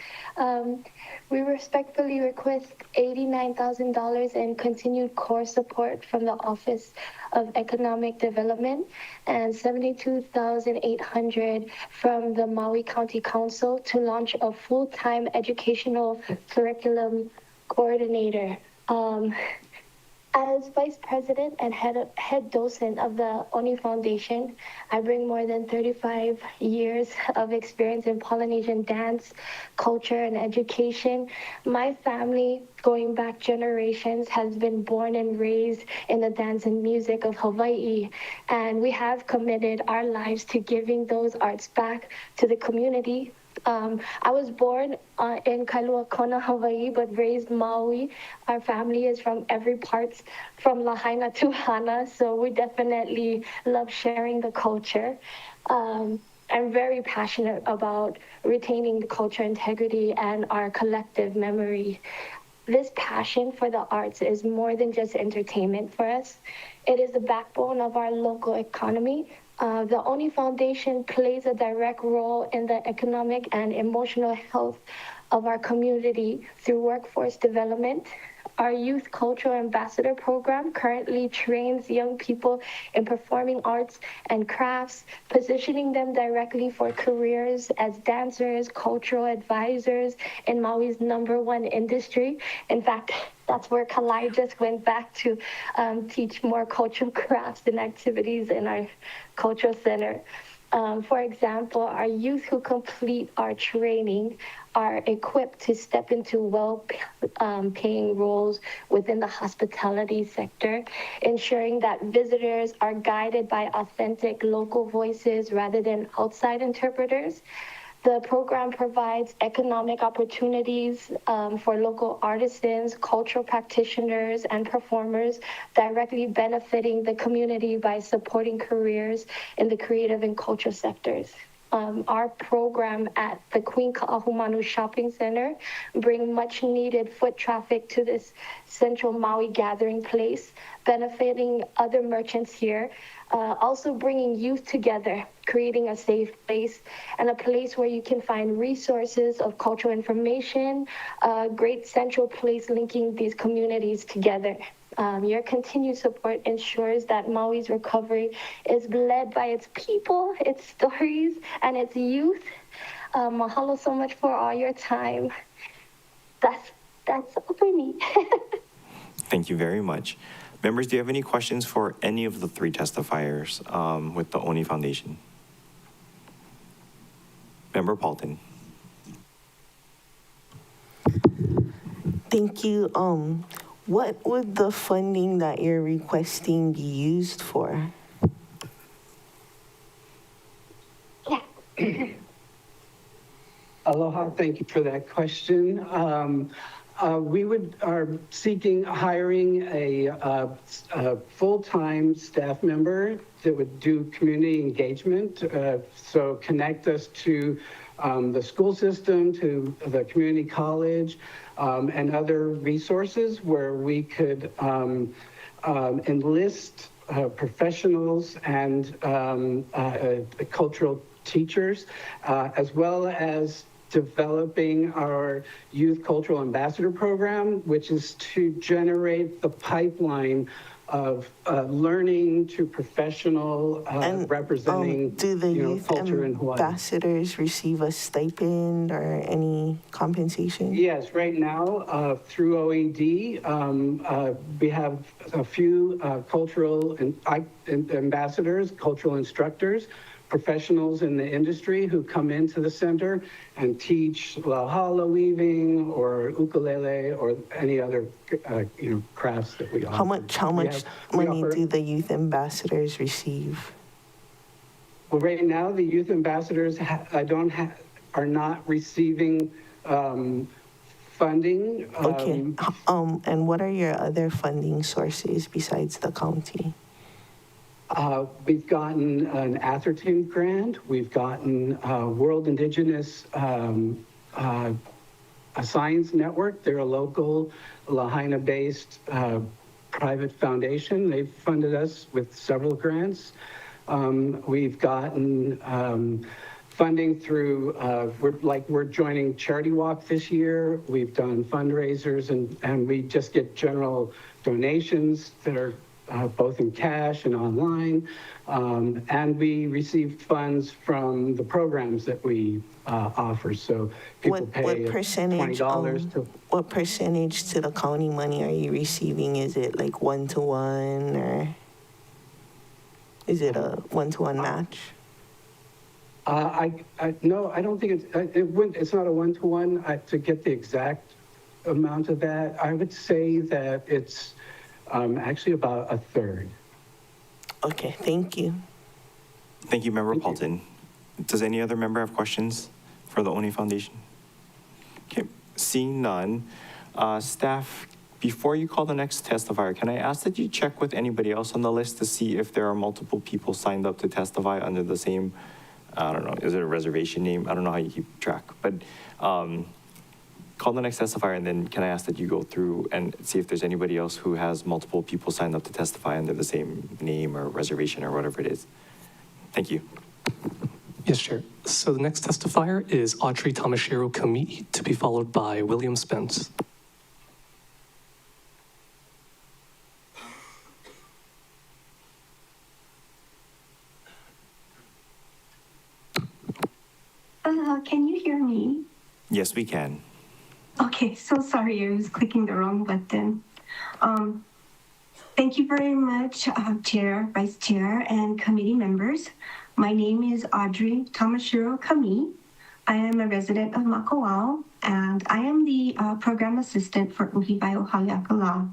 We respectfully request $89,000 in continued core support from the Office of Economic Development and $72,800 from the Maui County Council to launch a full-time educational curriculum coordinator. As Vice President and head docent of the Oni Foundation, I bring more than 35 years of experience in Polynesian dance, culture, and education. My family, going back generations, has been born and raised in the dance and music of Hawaii, and we have committed our lives to giving those arts back to the community. I was born in Kailua Kona, Hawaii, but raised Maui. Our family is from every part, from Lahaina to Hana, so we definitely love sharing the culture. I'm very passionate about retaining the culture integrity and our collective memory. This passion for the arts is more than just entertainment for us. It is the backbone of our local economy. The Oni Foundation plays a direct role in the economic and emotional health of our community through workforce development. Our Youth Cultural Ambassador Program currently trains young people in performing arts and crafts, positioning them directly for careers as dancers, cultural advisors in Maui's #1 industry. In fact, that's where Kalai just went back to teach more cultural crafts and activities in our cultural center. For example, our youth who complete our training are equipped to step into well-paying roles within the hospitality sector, ensuring that visitors are guided by authentic local voices rather than outside interpreters. The program provides economic opportunities for local artisans, cultural practitioners, and performers, directly benefiting the community by supporting careers in the creative and cultural sectors. Our program at the Queen Ka'ahumanu Shopping Center bring much needed foot traffic to this central Maui gathering place, benefiting other merchants here, also bringing youth together, creating a safe place and a place where you can find resources of cultural information, a great central place linking these communities together. Your continued support ensures that Maui's recovery is led by its people, its stories, and its youth. Mahalo so much for all your time. That's all for me. Thank you very much. Members, do you have any questions for any of the three testifiers with the Oni Foundation? Member Paulton. Thank you. What would the funding that you're requesting be used for? Aloha, thank you for that question. We are seeking hiring a full-time staff member that would do community engagement, so connect us to the school system, to the community college, and other resources where we could enlist professionals and cultural teachers, as well as developing our Youth Cultural Ambassador Program, which is to generate the pipeline of learning to professional representing do the youth culture in Hawaii. ambassadors receive a stipend or any compensation? Yes, right now through OED, we have a few cultural ambassadors, cultural instructors, professionals in the industry who come into the center and teach lauhala weaving or ukulele or any other crafts that we offer. How much money do the youth ambassadors receive? Well, right now the youth ambassadors are not receiving funding. Okay. And what are your other funding sources besides the county? We've gotten an Atherton grant. We've gotten World Indigenous Science Network. They're a local Lahaina-based private foundation. They've funded us with several grants. We've gotten funding through, we're joining Charity Walk this year. We've done fundraisers and we just get general donations that are both in cash and online. And we received funds from the programs that we offer. So people pay $20 to... What percentage to the county money are you receiving? Is it like 1-to-1 or is it a 1-to-1 match? No, I don't think it's not a 1-to-1. To get the exact amount of that, I would say that it's actually about a third. Okay, thank you. Thank you, Member Paulton. Does any other member have questions for the Oni Foundation? Okay, seeing none. Staff, before you call the next testifier, can I ask that you check with anybody else on the list to see if there are multiple people signed up to testify under the same, I don't know, is it a reservation name? I don't know how you keep track, but call the next testifier, and then can I ask that you go through and see if there's anybody else who has multiple people signed up to testify under the same name or reservation or whatever it is. Thank you. Yes, Chair. So the next testifier is Audrey Tamashiro Kami'i, to be followed by William Spence. Can you hear me? Yes, we can. Okay, so sorry, I was clicking the wrong button. Thank you very much, Chair, Vice Chair, and committee members. My name is Audrey Tamashiro Kami'i. I am a resident of Makawao, and I am the program assistant for Uhibai Haleakala.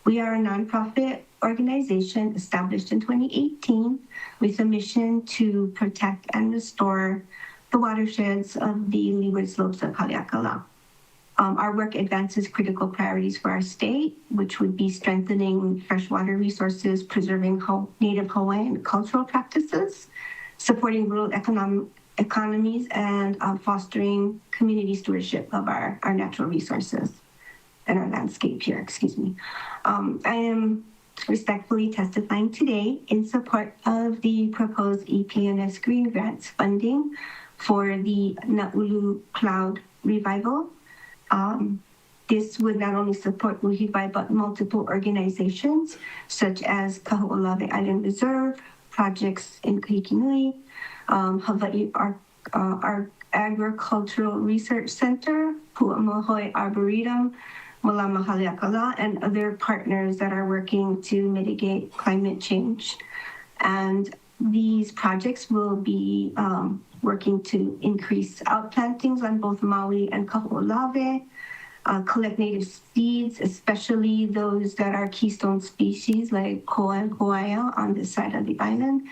We are a nonprofit organization established in 2018 with a mission to protect and restore the watersheds of the leeward slopes of Haleakala. Our work advances critical priorities for our state, which would be strengthening freshwater resources, preserving Native Hawaiian cultural practices, supporting rural economies, and fostering community stewardship of our natural resources and our landscape here, excuse me. I am respectfully testifying today in support of the proposed EPNS Green Grants funding for the Na'ulu Cloud Revival. This would not only support Uhibai, but multiple organizations such as Kaho'olawe Island Reserve, projects in Kahikinui, Hawaii our Agricultural Research Center, Pu'amohoi Arboretum, Malama Haleakala, and other partners that are working to mitigate climate change. And these projects will be working to increase outplantings on both Maui and Kaho'olawe, collect native seeds, especially those that are keystone species like koa and koaia on this side of the island,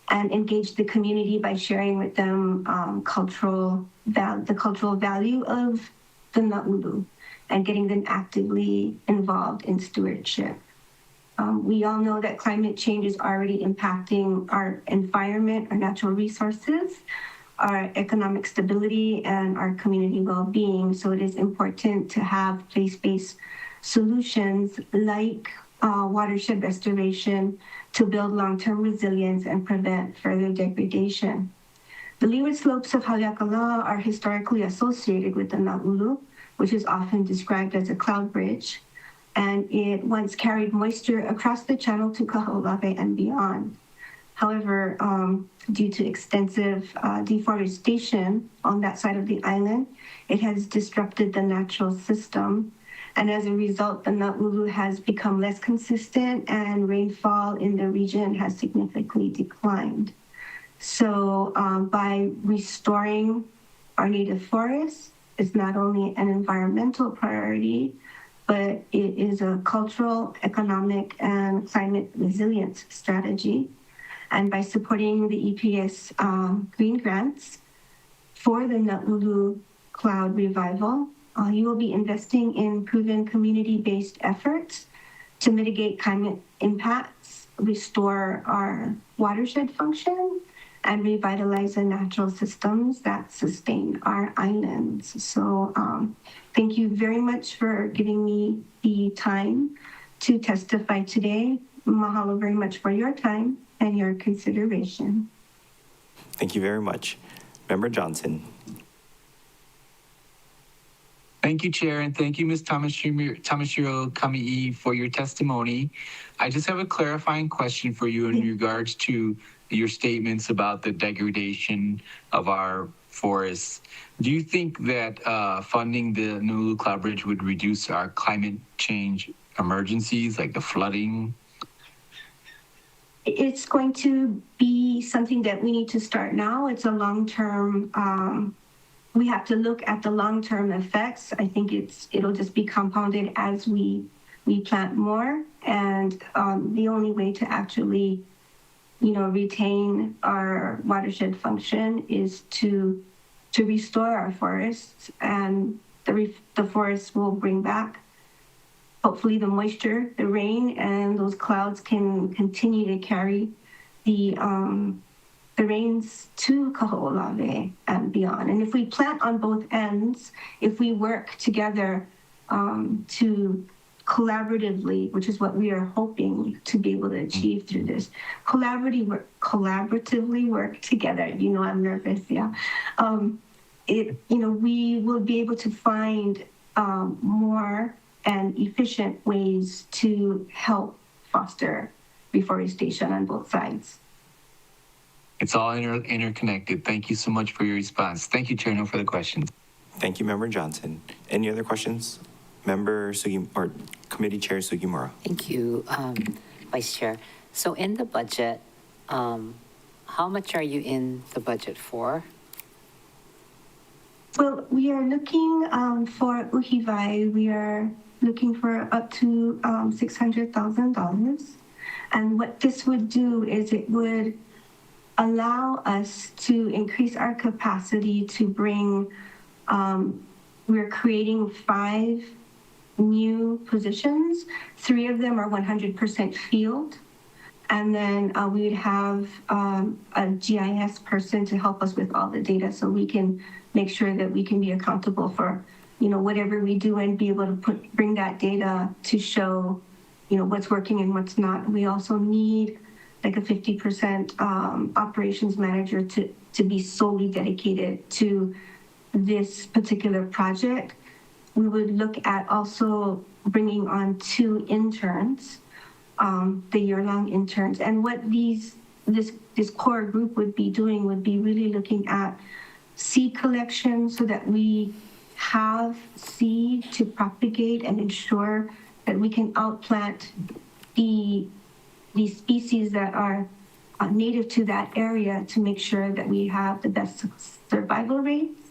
and engage the community by sharing with them the cultural value of the Na'ulu and getting them actively involved in stewardship. We all know that climate change is already impacting our environment, our natural resources, our economic stability, and our community well-being. So it is important to have place-based solutions like watershed restoration to build long-term resilience and prevent further degradation. The leeward slopes of Haleakala are historically associated with the Na'ulu, which is often described as a cloud bridge, and it once carried moisture across the channel to Kaho'olawe and beyond. However, due to extensive deforestation on that side of the island, it has disrupted the natural system. And as a result, the Na'ulu has become less consistent and rainfall in the region has significantly declined. So by restoring our native forests, it's not only an environmental priority, but it is a cultural, economic, and climate resilience strategy. And by supporting the EPS green grants for the Na'ulu Cloud Revival, you will be investing in proven community-based efforts to mitigate climate impacts, restore our watershed function, and revitalize the natural systems that sustain our islands. So thank you very much for giving me the time to testify today. Mahalo very much for your time and your consideration. Thank you very much. Member Johnson. Thank you, Chair, and thank you, Ms. Tamashiro Kami'i, for your testimony. I just have a clarifying question for you in regards to your statements about the degradation of our forests. Do you think that funding the Na'ulu Cloud Bridge would reduce our climate change emergencies, like the flooding? It's going to be something that we need to start now. It's a long-term, we have to look at the long-term effects. I think it'll just be compounded as we plant more. And the only way to actually, retain our watershed function is to restore our forests, and the forests will bring back hopefully the moisture, the rain, and those clouds can continue to carry the rains to Kaho'olawe and beyond. And if we plant on both ends, if we work together to collaboratively, which is what we are hoping to be able to achieve through this, collaboratively work together. I'm nervous, yeah. We will be able to find more and efficient ways to help foster reforestation on both sides. It's all interconnected. Thank you so much for your response. Thank you, Chair. No further questions. Thank you, Member Johnson. Any other questions? Member Committee Chair Sugimura. Thank you, Vice Chair. So in the budget, how much are you in the budget for? Well, we are looking for Uhivai. We are looking for up to $600,000. And what this would do is it would allow us to increase our capacity to bring, we're creating 5 new positions. 3 of them are 100% field. And then we would have a GIS person to help us with all the data so we can make sure that we can be accountable for, whatever we do and be able to bring that data to show, what's working and what's not. We also need like a 50% operations manager to be solely dedicated to this particular project. We would look at also bringing on 2 interns, the year-long interns. And what this core group would be doing would be really looking at seed collection so that we have seed to propagate and ensure that we can outplant the species that are native to that area to make sure that we have the best survival rates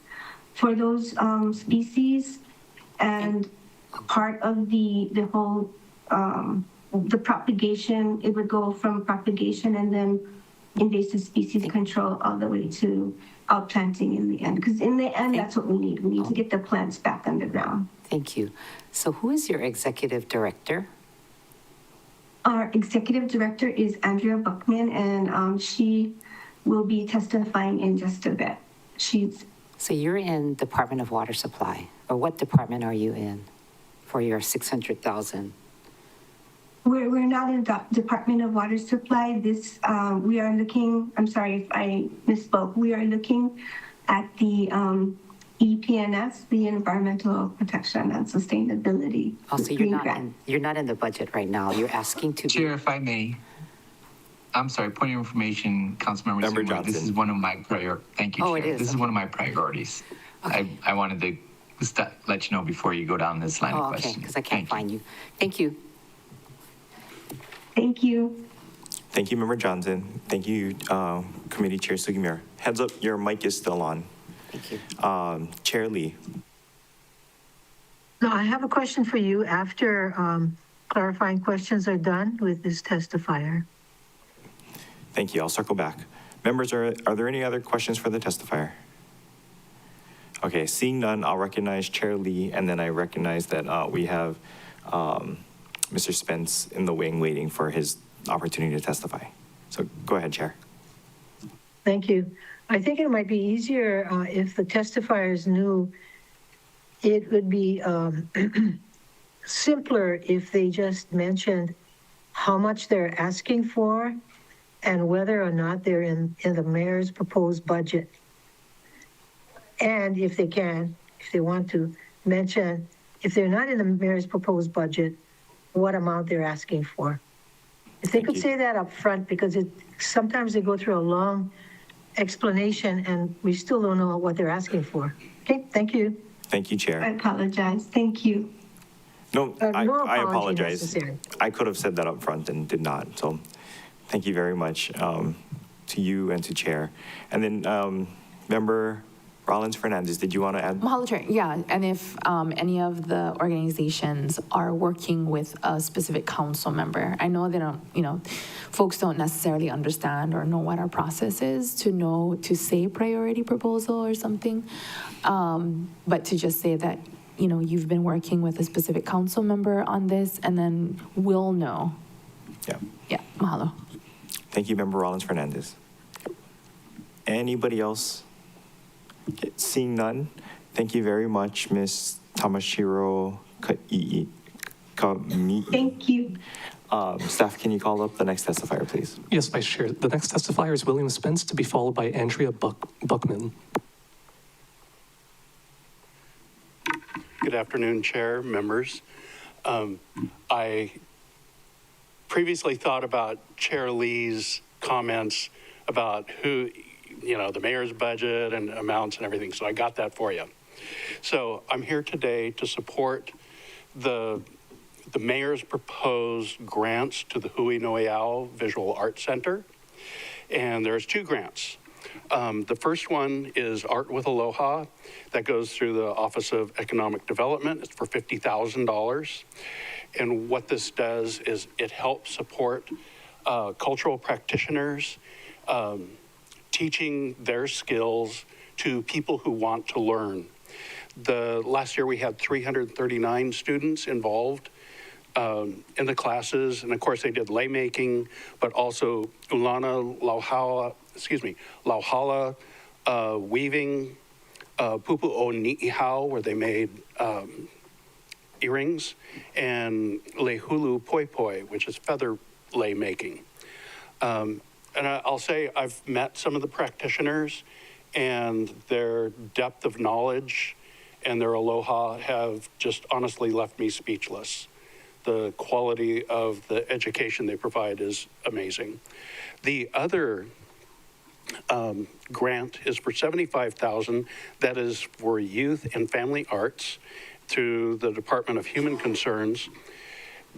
for those species. And part of the whole, the propagation, it would go from propagation and then invasive species control all the way to outplanting in the end. Because in the end, that's what we need. We need to get the plants back underground. Thank you. So who is your executive director? Our executive director is Andrea Buckman, and she will be testifying in just a bit. So you're in Department of Water Supply, or what department are you in for your 600,000? We're not in the Department of Water Supply. This, we are looking, I'm sorry if I misspoke. We are looking at the EPNS, the Environmental Protection and Sustainability. Also, you're not in the budget right now. You're asking to Chair, if I may. I'm sorry, point of information, Councilmember Member Seymour, this Johnson. is one of my thank you, Oh, Chair. it is, This is okay. one of my priorities. I wanted to let you know before you go down this line of Oh, okay, questioning. because I can't find you. Thank you. Thank you. Thank you, Member Johnson. Thank you, Committee Chair Sugimura. Heads up, your mic is still on. Thank you. Chair Lee. Now, I have a question for you after clarifying questions are done with this testifier. Thank you. I'll circle back. Members, are there any other questions for the testifier? Okay, seeing none, I'll recognize Chair Lee, and then I recognize that we have Mr. Spence in the wing waiting for his opportunity to testify. So go ahead, Chair. Thank you. I think it might be easier if the testifiers knew. It would be simpler if they just mentioned how much they're asking for and whether or not they're in the mayor's proposed budget. And if they can, if they want to, mention, if they're not in the mayor's proposed budget, what amount they're asking for. If they could say that up front, because sometimes they go through a long explanation and we still don't know what they're asking for. Okay, thank you. Thank you, Chair. I apologize. Thank you. No, No I apology apologize. necessary. I could have said that up front and did not. So thank you very much to you and to Chair. And then Member Rollins Fernandez, did you want to add? Mahalo, Chair. Yeah, and if any of the organizations are working with a specific council member, I know they don't, folks don't necessarily understand or know what our process is to say priority proposal or something, but to just say that, you've been working with a specific council member on this, and then we'll know. Yeah. Yeah, mahalo. Thank you, Member Rollins Fernandez. Anybody else? Okay, seeing none, thank you very much, Ms. Tamashiro Kami'i. Thank you. Staff, can you call up the next testifier, please? Yes, Vice Chair. The next testifier is William Spence, to be followed by Andrea Buckman. Good afternoon, Chair, members. I previously thought about Chair Lee's comments about who, the mayor's budget and amounts and everything, so I got that for you. So I'm here today to support the mayor's proposed grants to the Hui Noeau Visual Arts Center, and there's two grants. The first one is Art with Aloha, that goes through the Office of Economic Development. It's for $50,000. And what this does is it helps support cultural practitioners teaching their skills to people who want to learn. Last year we had 339 students involved in the classes, and of course they did lei making, but also ulana, lauhala, weaving, pupu o ni'ihau, where they made earrings, and lehulu poi poi, which is feather lei making. And I'll say I've met some of the practitioners, and their depth of knowledge and their aloha have just honestly left me speechless. The quality of the education they provide is amazing. The other grant is for $75,000. That is for youth and family arts through the Department of Human Concerns.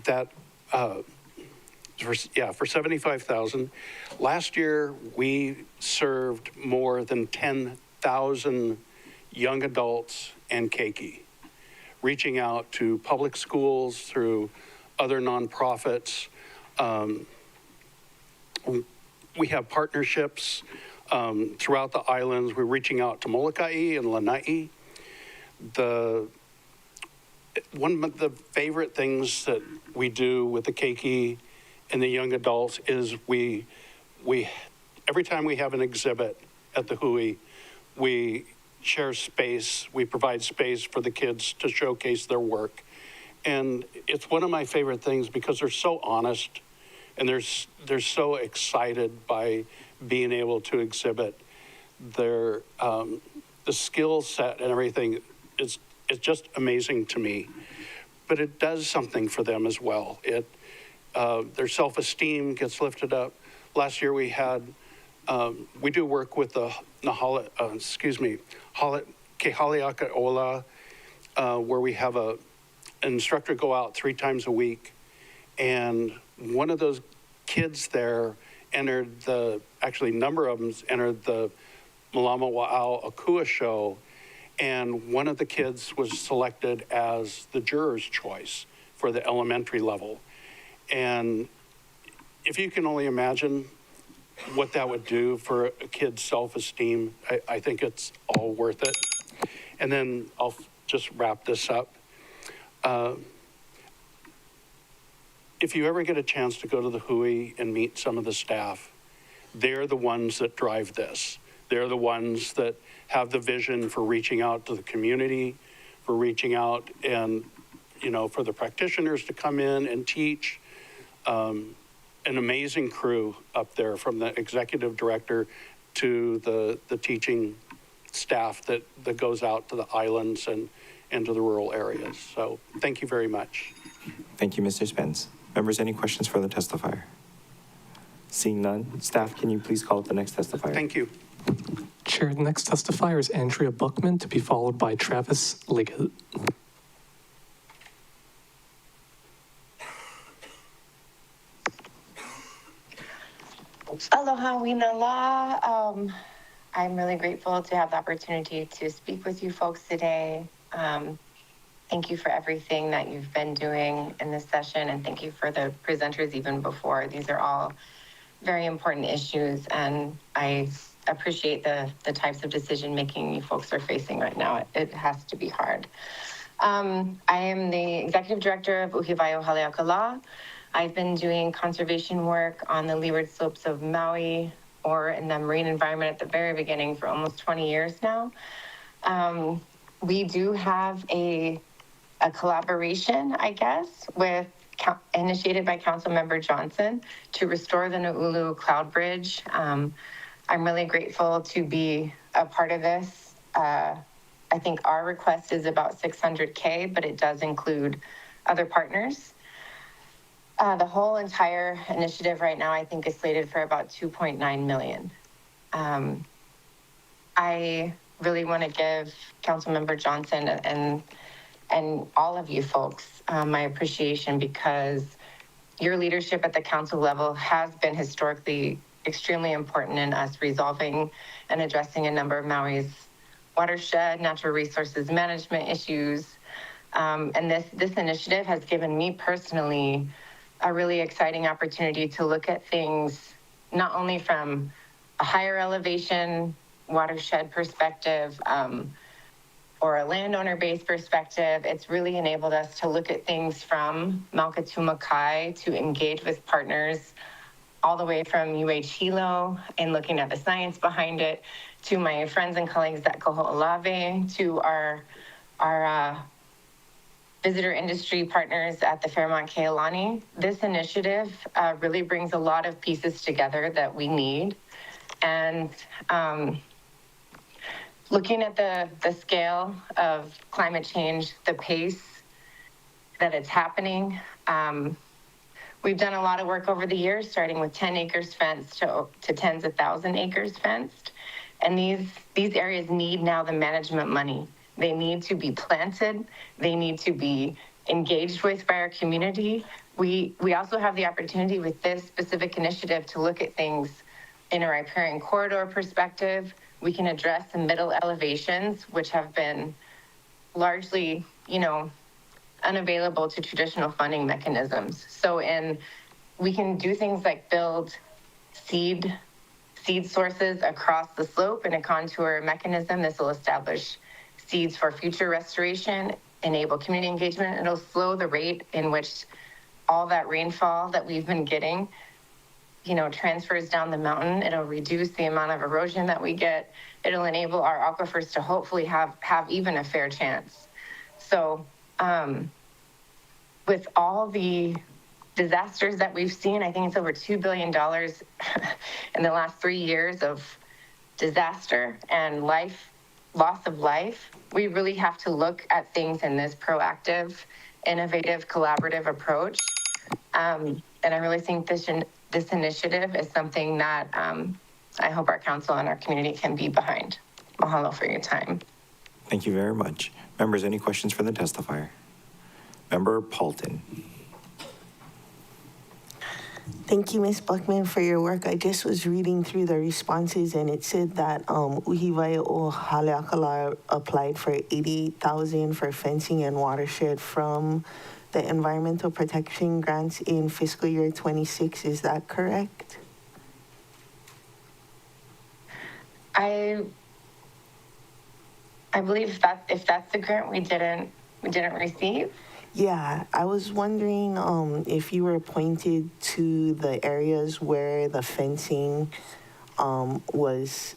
That for $75,000. Last year we served more than 10,000 young adults and keiki, reaching out to public schools through other nonprofits. We have partnerships throughout the islands. We're reaching out to Molokai and Lanai. One of the favorite things that we do with the keiki and the young adults is we every time we have an exhibit at the Hui, we share space. We provide space for the kids to showcase their work. And it's one of my favorite things because they're so honest and they're so excited by being able to exhibit their, the skill set and everything is just amazing to me. But it does something for them as well. Their self-esteem gets lifted up. Last year we had, we do work with the Kehaliaka Ola, where we have an instructor go out 3 times a week. And one of those kids there entered actually a number of them entered the Malama Wa'au Akua show. And one of the kids was selected as the juror's choice for the elementary level. And if you can only imagine what that would do for a kid's self-esteem, I think it's all worth it. And then I'll just wrap this up. If you ever get a chance to go to the Hui and meet some of the staff, they're the ones that drive this. They're the ones that have the vision for reaching out to the community, for reaching out and, you know, for the practitioners to come in and teach. An amazing crew up there, from the executive director to the teaching staff that goes out to the islands and into the rural areas. So thank you very much. Thank you, Mr. Spence. Members, any questions for the testifier? Seeing none, staff, can you please call up the next testifier? Thank you. Chair, the next testifier is Andrea Buckman, to be followed by Travis Liggett. Aloha Winala. I'm really grateful to have the opportunity to speak with you folks today. Thank you for everything that you've been doing in this session, and thank you for the presenters even before. These are all very important issues, and I appreciate the types of decision-making you folks are facing right now. It has to be hard. I am the executive director of Uhiwaiʻo Haleakala. I've been doing conservation work on the leeward slopes of Maui, or in the marine environment at the very beginning, for almost 20 years now. We do have a collaboration, I guess, initiated by Councilmember Johnson to restore the Naulu Cloud Bridge. I'm really grateful to be a part of this. I think our request is about $600K, but it does include other partners. The whole entire initiative right now, I think, is slated for about $2.9 million. I really want to give Councilmember Johnson and all of you folks my appreciation, because your leadership at the council level has been historically extremely important in us resolving and addressing a number of Maui's watershed, natural resources management issues. And this initiative has given me personally a really exciting opportunity to look at things not only from a higher elevation watershed perspective, or a landowner-based perspective. It's really enabled us to look at things from Malkatuma Kai, to engage with partners all the way from UH Hilo and looking at the science behind it, to my friends and colleagues at Koho'olave, to our visitor industry partners at the Fairmont Kealani. This initiative really brings a lot of pieces together that we need. And looking at the scale of climate change, the pace that it's happening, we've done a lot of work over the years, starting with 10 acres fenced to tens of thousand acres fenced. And these areas need now the management money. They need to be planted. They need to be engaged with by our community. We also have the opportunity with this specific initiative to look at things in a riparian corridor perspective. We can address the middle elevations, which have been largely, unavailable to traditional funding mechanisms. So we can do things like build seed sources across the slope in a contour mechanism. This will establish seeds for future restoration, enable community engagement. It'll slow the rate in which all that rainfall that we've been getting, transfers down the mountain. It'll reduce the amount of erosion that we get. It'll enable our aquifers to hopefully have even a fair chance. So with all the disasters that we've seen, I think it's over $2 billion in the last 3 years of disaster and loss of life. We really have to look at things in this proactive, innovative, collaborative approach. And I really think this initiative is something that I hope our council and our community can be behind. Mahalo for your time. Thank you very much. Members, any questions for the testifier? Member Paulton. Thank you, Ms. Buckman, for your work. I just was reading through the responses, and it said that Uhiwai o Haleakala applied for $88,000 for fencing and watershed from the environmental protection grants in fiscal year 26. Is that correct? I believe that if that's the grant we didn't receive. Yeah, I was wondering if you were pointed to the areas where the fencing was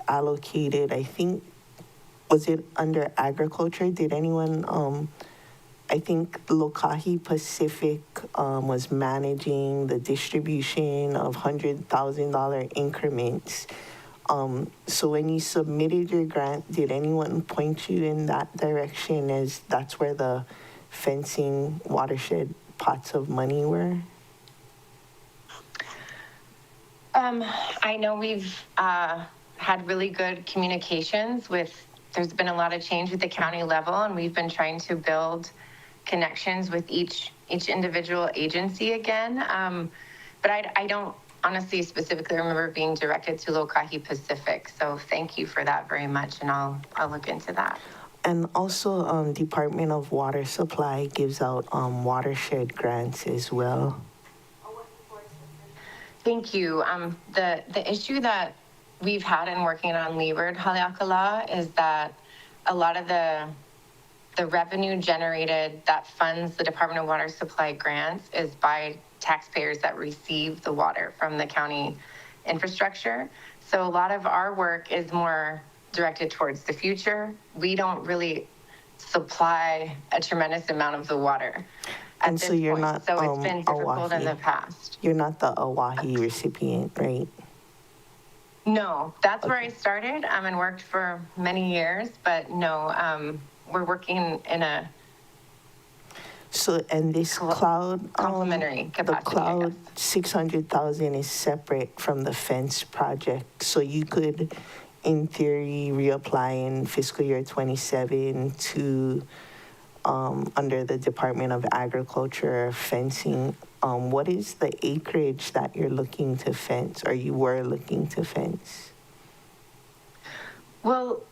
allocated. I think, was it under agriculture? Did anyone, I think Lokahi Pacific was managing the distribution of $100,000 increments. So when you submitted your grant, did anyone point you in that direction, as that's where the fencing watershed pots of money were? I know we've had really good communications with, there's been a lot of change at the county level, and we've been trying to build connections with each individual agency again. But I don't honestly specifically remember being directed to Lokahi Pacific. So thank you for that very much, and I'll look into that. And also, Department of Water Supply gives out watershed grants as well. Thank you. The issue that we've had in working on Leeward Haleakala is that a lot of the revenue generated that funds the Department of Water Supply grants is by taxpayers that receive the water from the county infrastructure. So a lot of our work is more directed towards the future. We don't really supply a tremendous amount of the water at this point. Not, so it's been difficult Oahe. in the past. You're not the Oahe recipient, right? No, that's where I started and worked for many years, but no, we're working in a and this cloud complementary capacity. The cloud 600,000 is separate from the fence project, so you could, in theory, reapply in fiscal year 27 to under the Department of Agriculture fencing. What is the acreage that you're looking to fence, or you were looking to fence? Well,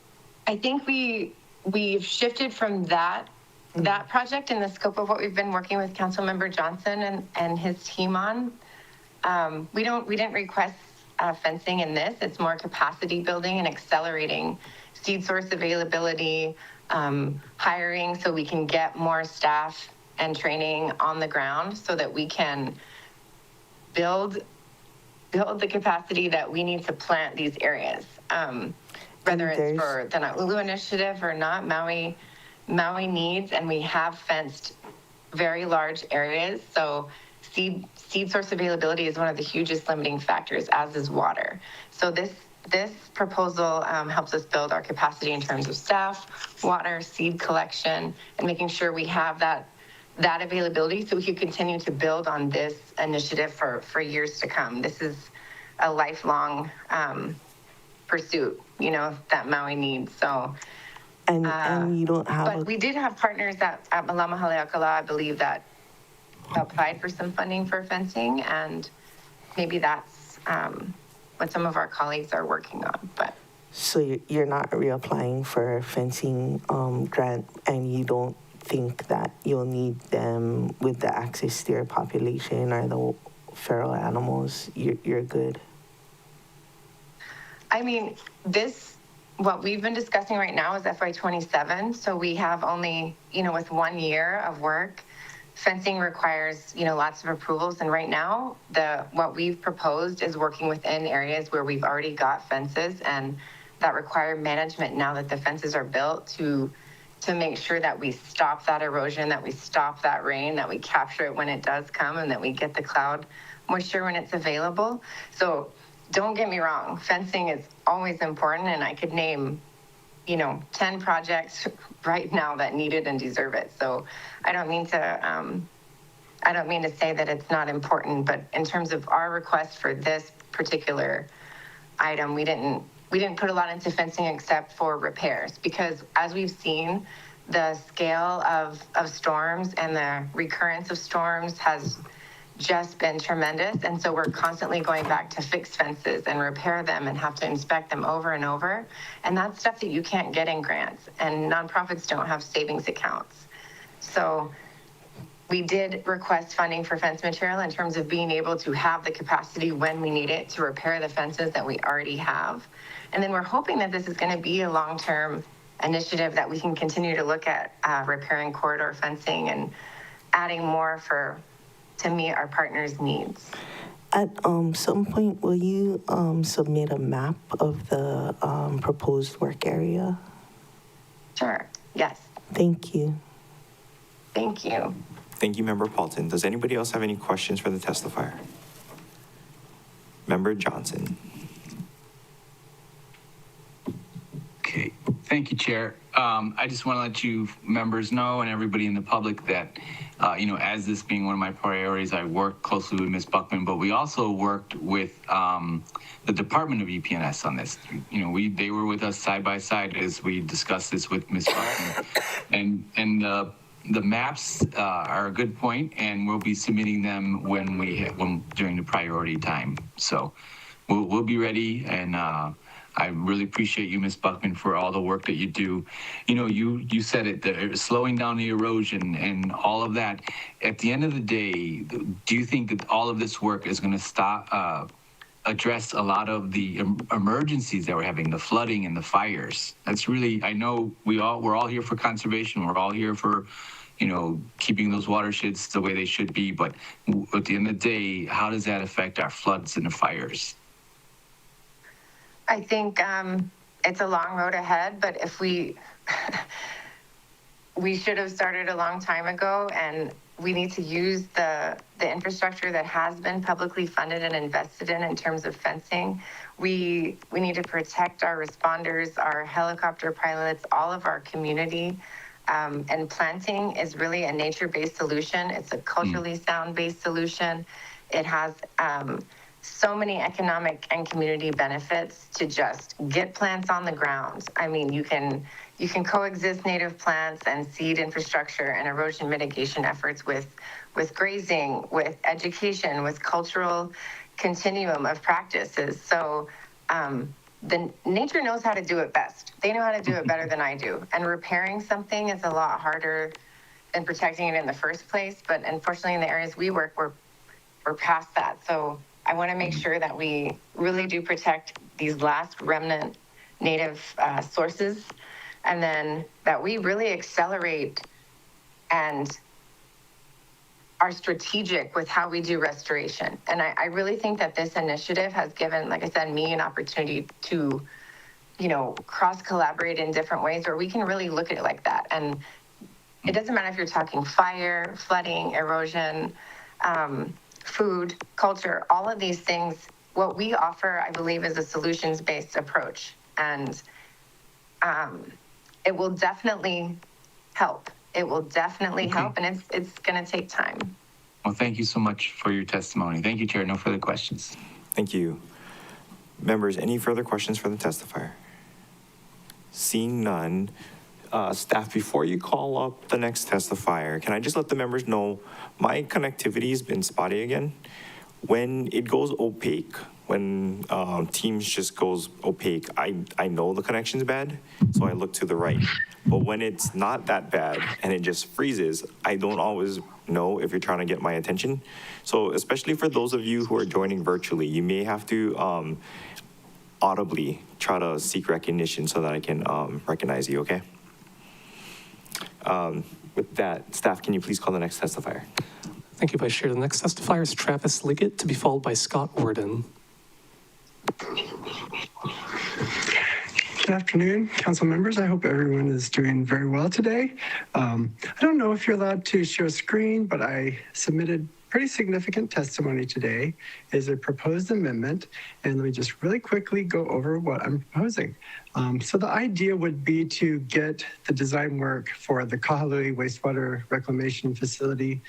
I think we've shifted from that project in the scope of what we've been working with Councilmember Johnson and his team on. We didn't request fencing in this. It's more capacity building and accelerating seed source availability, hiring so we can get more staff and training on the ground so that we can build the capacity that we need to plant these areas. Whether it's for the Na'ulu initiative or not, Maui needs, and we have fenced very large areas. So seed source availability is one of the hugest limiting factors, as is water. So this proposal helps us build our capacity in terms of staff, water, seed collection, and making sure we have that availability so we can continue to build on this initiative for years to come. This is a lifelong pursuit, that Maui needs. So. And you don't have. But we did have partners at Malama Haleakala, I believe, that applied for some funding for fencing, and maybe that's what some of our colleagues are working on. But so you're not reapplying for a fencing grant, and you don't think that you'll need them with the access to your population or the feral animals? You're good. I mean, what we've been discussing right now is FY27, so we have only, with 1 year of work. Fencing requires, lots of approvals, and right now, what we've proposed is working within areas where we've already got fences, and that require management now that the fences are built to to make sure that we stop that erosion, that we stop that rain, that we capture it when it does come, and that we get the cloud moisture when it's available. So don't get me wrong, fencing is always important, and I could name 10 projects right now that need it and deserve it. So I don't mean to say that it's not important, but in terms of our request for this particular item, we didn't put a lot into fencing except for repairs, because as we've seen, the scale of storms and the recurrence of storms has just been tremendous. And so we're constantly going back to fix fences and repair them and have to inspect them over and over. And that's stuff that you can't get in grants, and nonprofits don't have savings accounts. So we did request funding for fence material in terms of being able to have the capacity when we need it to repair the fences that we already have. And then we're hoping that this is going to be a long-term initiative that we can continue to look at repairing corridor fencing and adding more to meet our partners' needs. At some point, will you submit a map of the proposed work area? Sure, yes. Thank you. Thank you. Thank you, Member Paulton. Does anybody else have any questions for the testifier? Member Johnson. Okay, thank you, Chair. I just want to let you members know and everybody in the public that, as this being one of my priorities, I worked closely with Ms. Buckman, but we also worked with the Department of EPNS on this. They were with us side by side as we discussed this with Ms. Buckman, and the maps are a good point, and we'll be submitting them when during the priority time. So we'll be ready, and I really appreciate you, Ms. Buckman, for all the work that you do. You said it, slowing down the erosion and all of that. At the end of the day, do you think that all of this work is going to address a lot of the emergencies that we're having, the flooding and the fires? That's really, I know we're all here for conservation. We're all here for, keeping those watersheds the way they should be. But at the end of the day, how does that affect our floods and the fires? I think it's a long road ahead, but if we should have started a long time ago, and we need to use the infrastructure that has been publicly funded and invested in terms of fencing. We need to protect our responders, our helicopter pilots, all of our community. And planting is really a nature-based solution. It's a culturally sound-based solution. It has so many economic and community benefits to just get plants on the ground. I mean, you can coexist native plants and seed infrastructure and erosion mitigation efforts with grazing, with education, with cultural continuum of practices. So the nature knows how to do it best. They know how to do it better than I do. And repairing something is a lot harder than protecting it in the first place. But unfortunately, in the areas we work, we're past that. So I want to make sure that we really do protect these last remnant native sources, and then that we really accelerate and are strategic with how we do restoration. And I really think that this initiative has given, like I said, me an opportunity to, cross-collaborate in different ways where we can really look at it like that. And it doesn't matter if you're talking fire, flooding, erosion, food, culture, all of these things. What we offer, I believe, is a solutions-based approach. And it will definitely help. It will definitely help, and it's going to take time. Well, thank you so much for your testimony. Thank you, Chair. No further questions. Thank you. Members, any further questions for the testifier? Seeing none, staff, before you call up the next testifier, can I just let the members know my connectivity has been spotty again? When it goes opaque, when Teams just goes opaque, I know the connection's bad, so I look to the right. But when it's not that bad and it just freezes, I don't always know if you're trying to get my attention. So especially for those of you who are joining virtually, you may have to audibly try to seek recognition so that I can recognize you, okay? With that, staff, can you please call the next testifier? Thank you, Vice Chair. The next testifier is Travis Liggett, to be followed by Scott Worden. Good afternoon, council members. I hope everyone is doing very well today. I don't know if you're allowed to share a screen, but I submitted pretty significant testimony today is a proposed amendment. And let me just really quickly go over what I'm proposing. So the idea would be to get the design work for the Kahului wastewater reclamation facility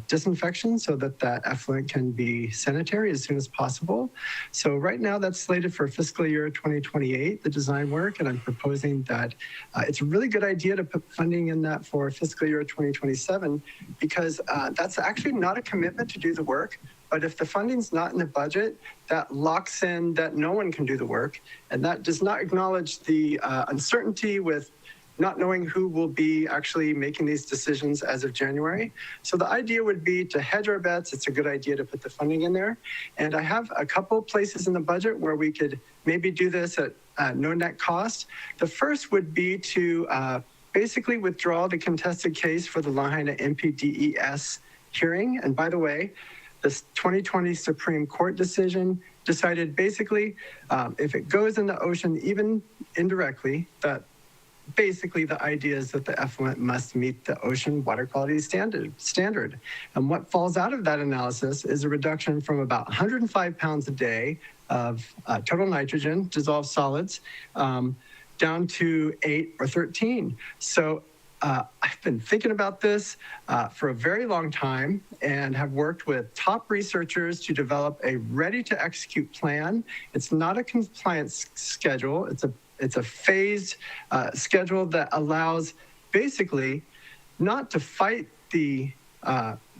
disinfection so that that effluent can be sanitary as soon as possible. So right now that's slated for fiscal year 2028, the design work, and I'm proposing that it's a really good idea to put funding in that for fiscal year 2027 because that's actually not a commitment to do the work. But if the funding's not in the budget, that locks in that no one can do the work. And that does not acknowledge the uncertainty with not knowing who will be actually making these decisions as of January. So the idea would be to hedge our bets. It's a good idea to put the funding in there. And I have a couple places in the budget where we could maybe do this at no net cost. The first would be to basically withdraw the contested case for the Lahaina MPDES hearing. And by the way, this 2020 Supreme Court decision decided basically if it goes in the ocean, even indirectly, that basically the idea is that the effluent must meet the ocean water quality standard. And what falls out of that analysis is a reduction from about 105 pounds a day of total nitrogen, dissolved solids, down to 8 or 13. So I've been thinking about this for a very long time and have worked with top researchers to develop a ready-to-execute plan. It's not a compliance schedule. It's a phased schedule that allows basically not to fight the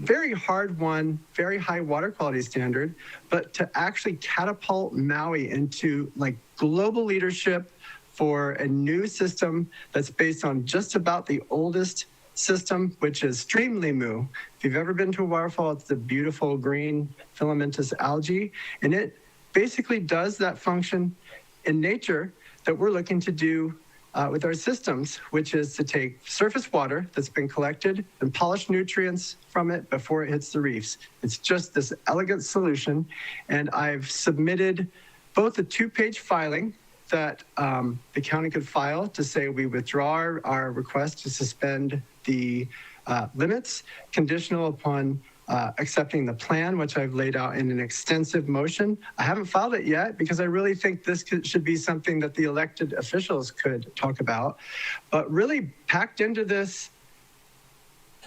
very hard-won, very high water quality standard, but to actually catapult Maui into like global leadership for a new system that's based on just about the oldest system, which is stream limu. If you've ever been to a waterfall, it's the beautiful green filamentous algae, and it basically does that function in nature that we're looking to do with our systems, which is to take surface water that's been collected and polish nutrients from it before it hits the reefs. It's just this elegant solution, and I've submitted both a 2-page filing that the county could file to say we withdraw our request to suspend the limits, conditional upon accepting the plan, which I've laid out in an extensive motion. I haven't filed it yet because I really think this should be something that the elected officials could talk about. But really packed into this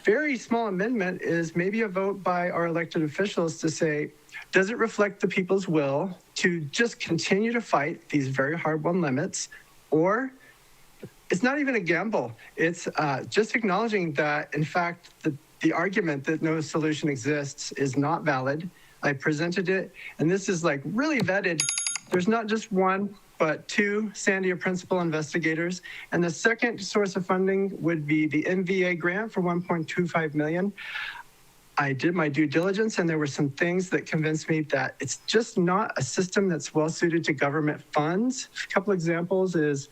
very small amendment is maybe a vote by our elected officials to say, does it reflect the people's will to just continue to fight these very hard-won limits? Or it's not even a gamble. It's just acknowledging that, in fact, the argument that no solution exists is not valid. I presented it, and this is like really vetted. There's not just one, but 2 Sandia principal investigators. And the second source of funding would be the MVA grant for $1.25 million. I did my due diligence, and there were some things that convinced me that it's just not a system that's well suited to government funds. A couple examples is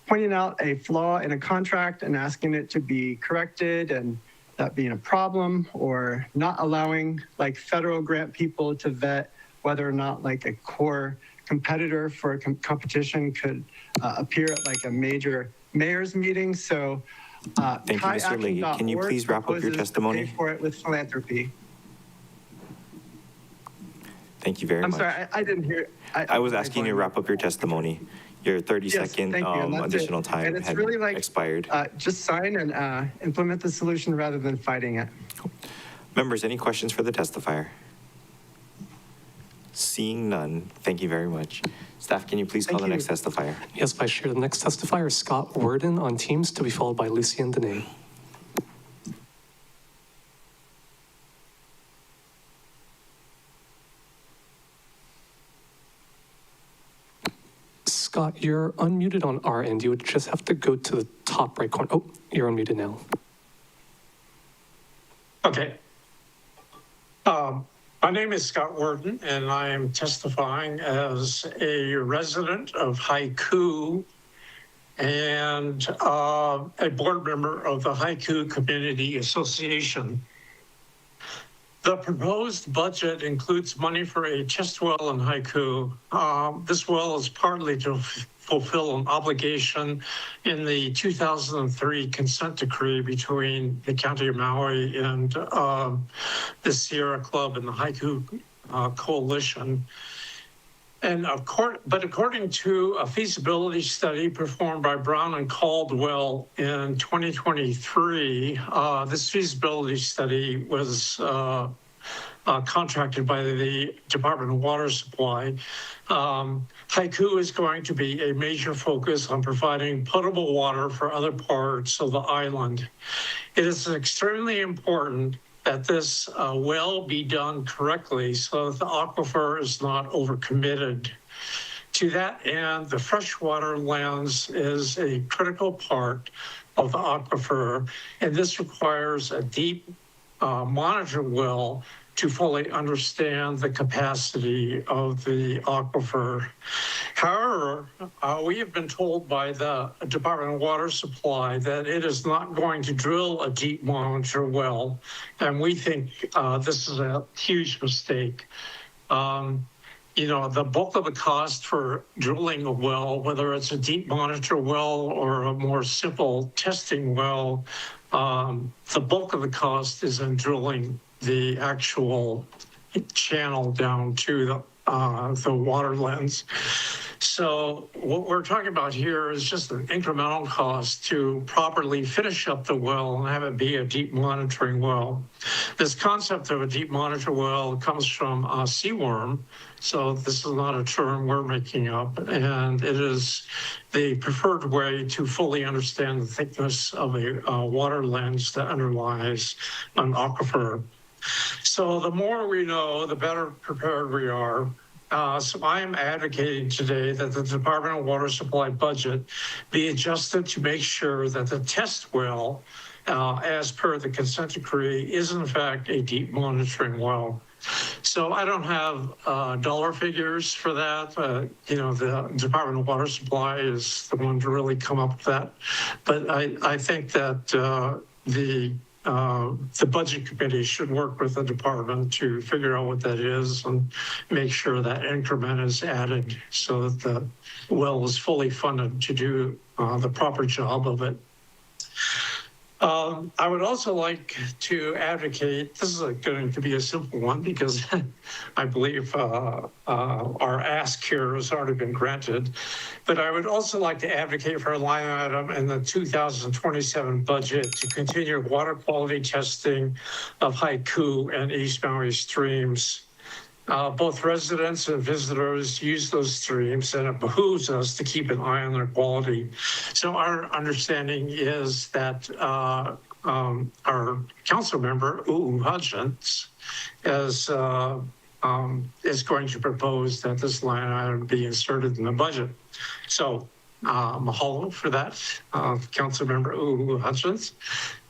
pointing out a flaw in a contract and asking it to be corrected and that being a problem, or not allowing like federal grant people to vet whether or not like a core competitor for a competition could appear at like a major mayor's meeting. So thank you, Mr. Lee. Can you please wrap up your testimony? Pay for it with philanthropy. Thank you very much. I'm sorry, I didn't hear. I was asking you to wrap up your testimony. Your 30-second additional time and it's had really like, expired. Just sign and implement the solution rather than fighting it. Members, any questions for the testifier? Seeing none, thank you very much. Staff, can you please call the next testifier? Yes, Vice Chair. The next testifier is Scott Worden on Teams, to be followed by Lucian Dene. Scott, you're unmuted on our end. You would just have to go to the top right corner. Oh, you're unmuted now. Okay. My name is Scott Worden, and I am testifying as a resident of Haiku and a board member of the Haiku Community Association. The proposed budget includes money for a chest well in Haiku. This well is partly to fulfill an obligation in the 2003 consent decree between the County of Maui and the Sierra Club and the Haiku Coalition. But according to a feasibility study performed by Brown and Caldwell in 2023, this feasibility study was contracted by the Department of Water Supply. Haiku is going to be a major focus on providing potable water for other parts of the island. It is extremely important that this well be done correctly so that the aquifer is not overcommitted. To that end, the freshwater lens is a critical part of the aquifer, and this requires a deep monitor well to fully understand the capacity of the aquifer. However, we have been told by the Department of Water Supply that it is not going to drill a deep monitor well, and we think this is a huge mistake. You know, the bulk of the cost for drilling a well, whether it's a deep monitor well or a more simple testing well, the bulk of the cost is in drilling the actual channel down to the water lens. So what we're talking about here is just an incremental cost to properly finish up the well and have it be a deep monitoring well. This concept of a deep monitor well comes from seaworm. So this is not a term we're making up, and it is the preferred way to fully understand the thickness of a water lens that underlies an aquifer. So the more we know, the better prepared we are. So I am advocating today that the Department of Water Supply budget be adjusted to make sure that the test well, as per the consent decree, is in fact a deep monitoring well. So I don't have dollar figures for that. You know, the Department of Water Supply is the one to really come up with that. But I think that the budget committee should work with the department to figure out what that is and make sure that increment is added so that the well is fully funded to do the proper job of it. I would also like to advocate, this is going to be a simple one because I believe our ask here has already been granted, but I would also like to advocate for a line item in the 2027 budget to continue water quality testing of Haiku and East Maui streams. Both residents and visitors use those streams, and it behooves us to keep an eye on their quality. So our understanding is that our council member, Hutchins, is going to propose that this line item be inserted in the budget. So mahalo for that, council member Hutchins.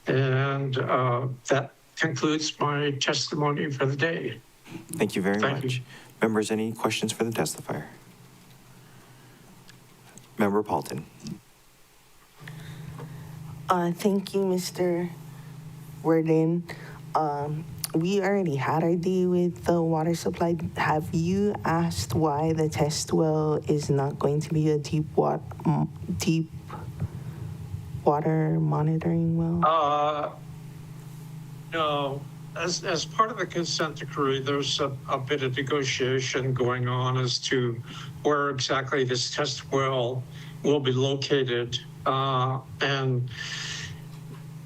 And that concludes my testimony for the day. Thank you very much. Members, any questions for the testifier? Member Paulton. Thank you, Mr. Worden. We already had our day with the water supply. Have you asked why the test well is not going to be a deep water monitoring well? No. As part of the consent decree, there's a bit of negotiation going on as to where exactly this test well will be located. And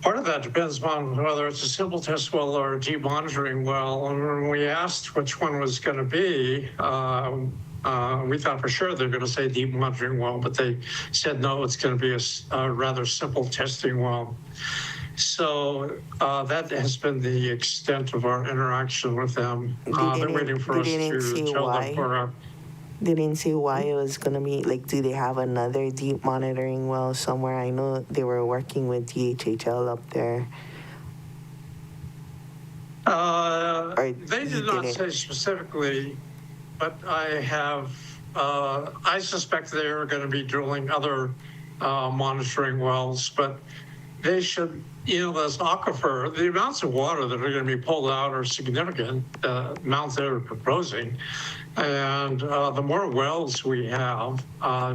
part of that depends on whether it's a simple test well or a deep monitoring well. And when we asked which one was going to be, we thought for sure they're going to say deep monitoring well, but they said no, it's going to be a rather simple testing well. So that has been the extent of our interaction with them. They're waiting for us to tell them. They didn't say why it was going to be, like, do they have another deep monitoring well somewhere? I know they were working with DHHL up there. They did not say specifically, but I suspect they are going to be drilling other monitoring wells, but they should, this aquifer, the amounts of water that are going to be pulled out are significant, amounts that are proposing. And the more wells we have,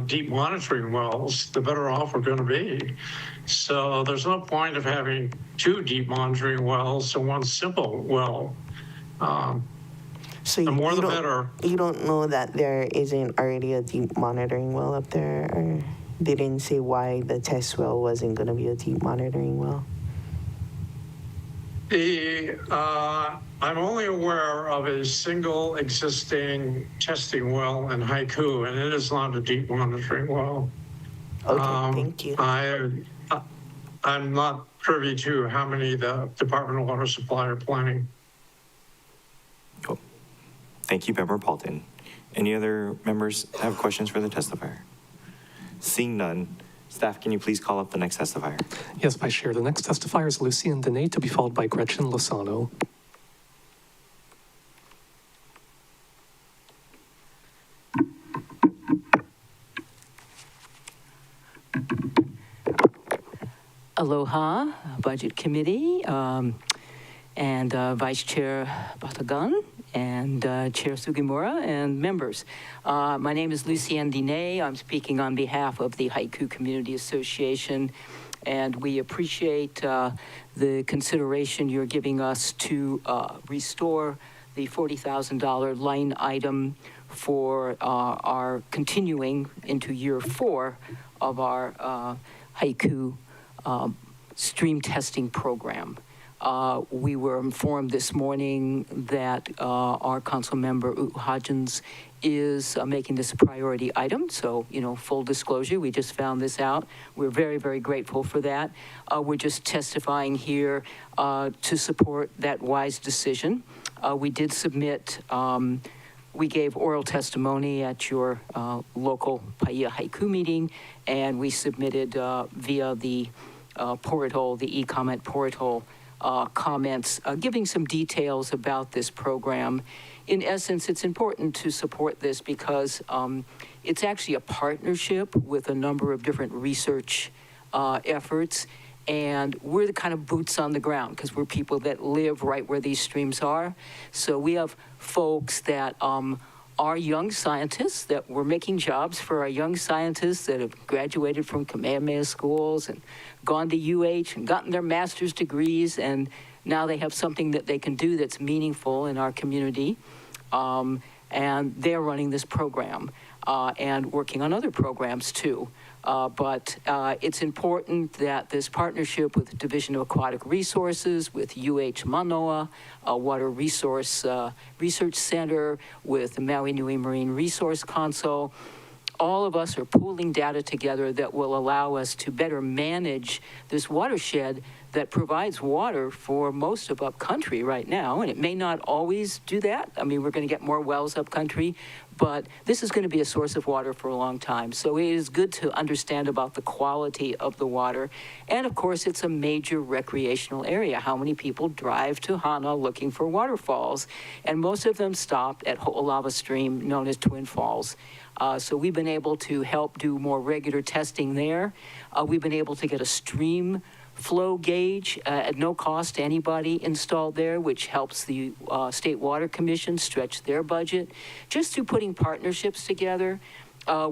deep monitoring wells, the better off we're going to be. So there's no point of having 2 deep monitoring wells and 1 simple well. So the more the don't, better. You don't know that there isn't already a deep monitoring well up there, or they didn't say why the test well wasn't going to be a deep monitoring well? I'm only aware of a single existing testing well in Haiku, and it is not a deep monitoring well. Okay, thank you. I'm not privy to how many the Department of Water Supply are planning. Cool. Thank you, Member Paulton. Any other members have questions for the testifier? Seeing none, staff, can you please call up the next testifier? Yes, Vice Chair. The next testifier is Lucien Dene, to be followed by Gretchen Lozano. Aloha, Budget Committee, and Vice Chair Batagan, and Chair Sugimura, and members. My name is Lucien Dene. I'm speaking on behalf of the Haiku Community Association, and we appreciate the consideration you're giving us to restore the $40,000 line item for our continuing into year 4 of our Haiku stream testing program. We were informed this morning that our council member, Hodgins, is making this a priority item. So, full disclosure, we just found this out. We're very, very grateful for that. We're just testifying here to support that wise decision. We did submit, we gave oral testimony at your local Paia Haiku meeting, and we submitted via the portal, the e-comment portal, comments giving some details about this program. In essence, it's important to support this because it's actually a partnership with a number of different research efforts, and we're the kind of boots on the ground because we're people that live right where these streams are. So we have folks that are young scientists, that we're making jobs for our young scientists that have graduated from Kamehameha schools and gone to UH and gotten their master's degrees, and now they have something that they can do that's meaningful in our community. And they're running this program and working on other programs too. But it's important that this partnership with the Division of Aquatic Resources, with UH Manoa, Water Resource Research Center, with the Maui Nui Marine Resource Council, all of us are pooling data together that will allow us to better manage this watershed that provides water for most of upcountry right now. And it may not always do that. I mean, we're going to get more wells upcountry, but this is going to be a source of water for a long time. So it is good to understand about the quality of the water. And of course, it's a major recreational area. How many people drive to Hana looking for waterfalls? And most of them stop at Ho'olava Stream, known as Twin Falls. So we've been able to help do more regular testing there. We've been able to get a stream flow gauge at no cost to anybody installed there, which helps the State Water Commission stretch their budget. Just through putting partnerships together,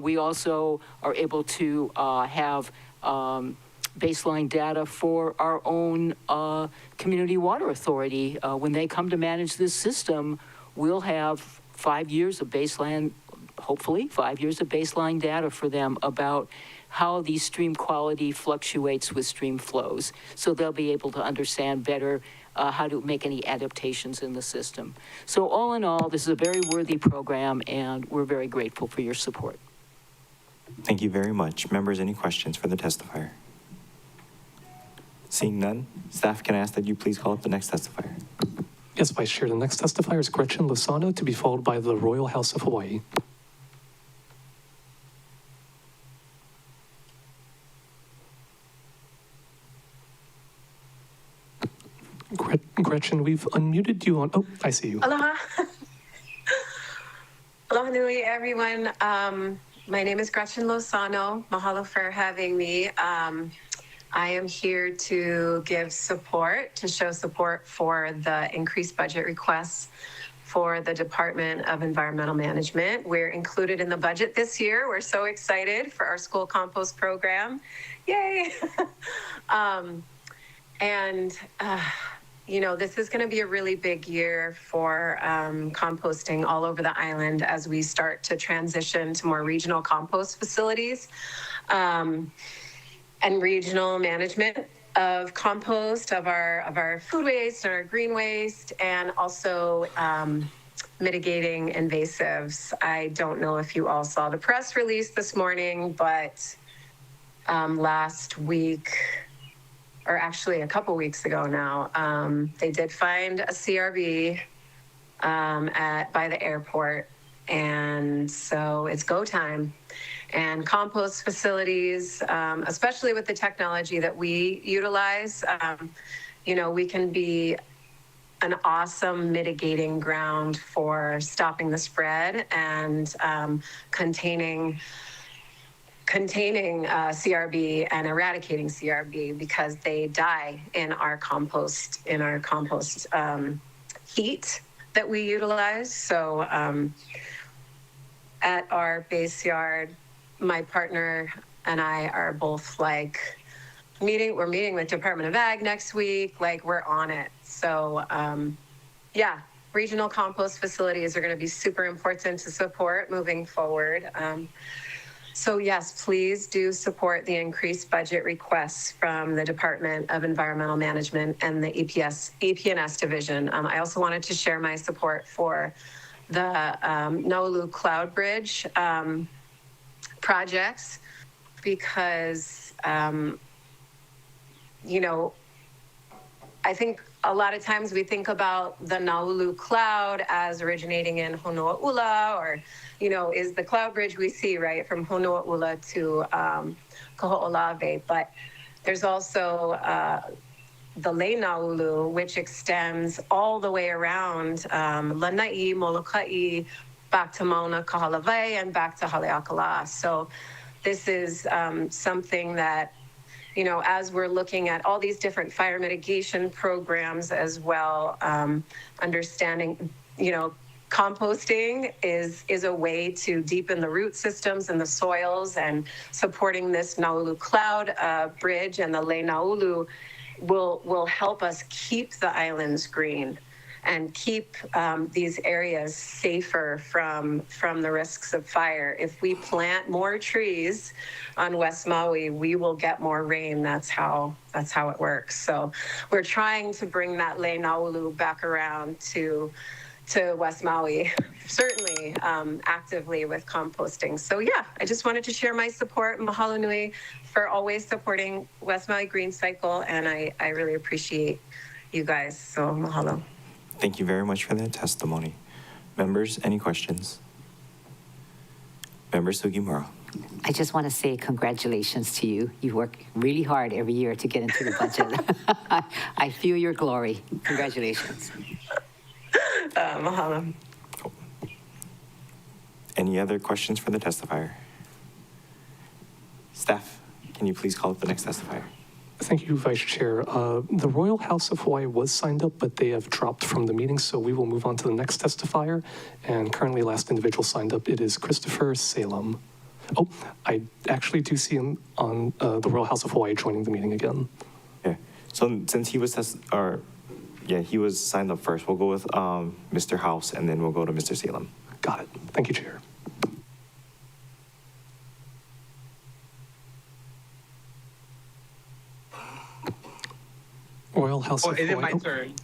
we also are able to have baseline data for our own community water authority. When they come to manage this system, we'll have 5 years of baseline, hopefully 5 years of baseline data for them about how the stream quality fluctuates with stream flows. So they'll be able to understand better how to make any adaptations in the system. So all in all, this is a very worthy program, and we're very grateful for your support. Thank you very much. Members, any questions for the testifier? Seeing none, staff, can I ask that you please call up the next testifier? Yes, Vice Chair. The next testifier is Gretchen Lozano, to be followed by the Royal House of Hawaii. Gretchen, we've unmuted you on, oh, I see you. Aloha. Aloha nui, everyone. My name is Gretchen Lozano. Mahalo for having me. I am here to give support, to show support for the increased budget requests for the Department of Environmental Management. We're included in the budget this year. We're so excited for our school compost program. Yay! You know, this is going to be a really big year for composting all over the island as we start to transition to more regional compost facilities and regional management of compost, of our food waste and our green waste, and also mitigating invasives. I don't know if you all saw the press release this morning, but last week, or actually a couple weeks ago now, they did find a CRB by the airport. And so it's go time. And compost facilities, especially with the technology that we utilize, you know, we can be an awesome mitigating ground for stopping the spread and containing CRB and eradicating CRB, because they die in our compost heat that we utilize. So at our base yard, my partner and I are both like we're meeting with Department of Ag next week, like we're on it. So yeah, regional compost facilities are going to be super important to support moving forward. So yes, please do support the increased budget requests from the Department of Environmental Management and the EP&S division. I also wanted to share my support for the Naulu Cloud Bridge projects, because, you know, I think a lot of times we think about the Naulu Cloud as originating in Honua'ula, or, you know, is the cloud bridge we see, right, from Honua'ula to Kaho'olawe. But there's also the Lei Naulu, which extends all the way around Lanai, Molokai, back to Mauna Kahalawai, and back to Haleakala. So this is something that, you know, as we're looking at all these different fire mitigation programs as well, understanding, you know, composting is a way to deepen the root systems in the soils, and supporting this Naulu Cloud Bridge and the Lei Naulu will help us keep the islands green and keep these areas safer from the risks of fire. If we plant more trees on West Maui, we will get more rain. That's how it works. So we're trying to bring that Lei Naulu back around to West Maui, certainly actively with composting. So yeah, I just wanted to share my support. Mahalo nui for always supporting West Maui Green Cycle, and I really appreciate you guys. So mahalo. Thank you very much for that testimony. Members, any questions? Member Sugimura. I just want to say congratulations to you. You work really hard every year to get into the budget. I feel your glory. Congratulations. Mahalo. Any other questions for the testifier? Staff, can you please call up the next testifier? Thank you, Vice Chair. The Royal House of Hawaii was signed up, but they have dropped from the meeting, so we will move on to the next testifier. And currently, last individual signed up, it is Christopher Salem. Oh, I actually do see him on the Royal House of Hawaii joining the meeting again. Yeah. So since he was he was signed up first, we'll go with Mr. House, and then we'll go to Mr. Salem. Got it. Thank you, Chair. Royal House of Hawaii. Is it my turn?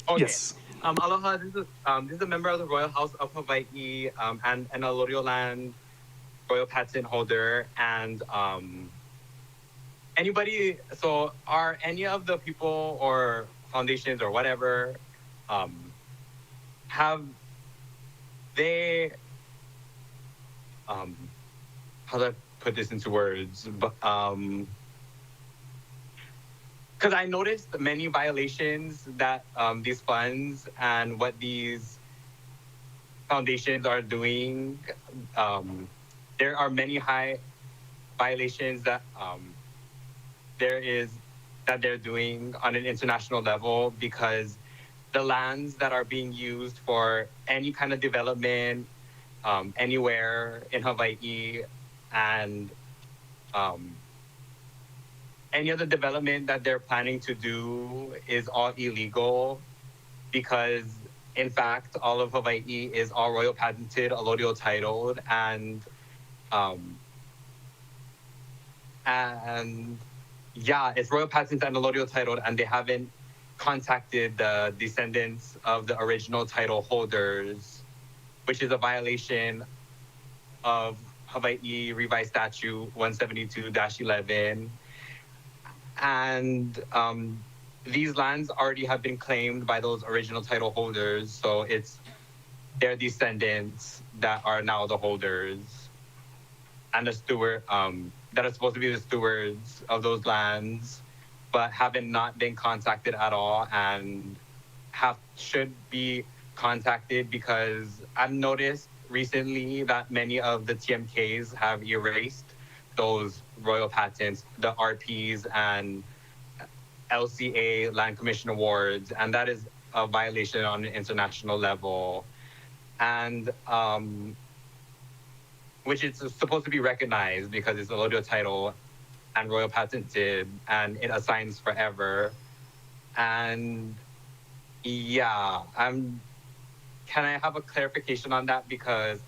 Okay. Yes. Aloha, this is a member of the Royal House of Hawaii and a Lorioland Royal Patent holder. And anybody, so are any of the people or foundations or whatever, have they, how do I put this into words? But, because I noticed many violations that these funds and what these foundations are doing. There are many high violations that they're doing on an international level, because the lands that are being used for any kind of development anywhere in Hawaii, and any other development that they're planning to do is all illegal, because in fact all of Hawaii is all royal patented, allodial titled, and yeah, it's royal patented and allodial titled, and they haven't contacted the descendants of the original title holders, which is a violation of Hawaii Revised Statute 172-11. And these lands already have been claimed by those original title holders, so it's their descendants that are now the holders, and the steward that are supposed to be the stewards of those lands, but haven't not been contacted at all, and should be contacted, because I've noticed recently that many of the TMKs have erased those royal patents, the RPs and LCA Land Commission Awards, and that is a violation on an international level, and which is supposed to be recognized because it's a allodial title and royal patented, and it assigns forever. And yeah, can I have a clarification on that? Because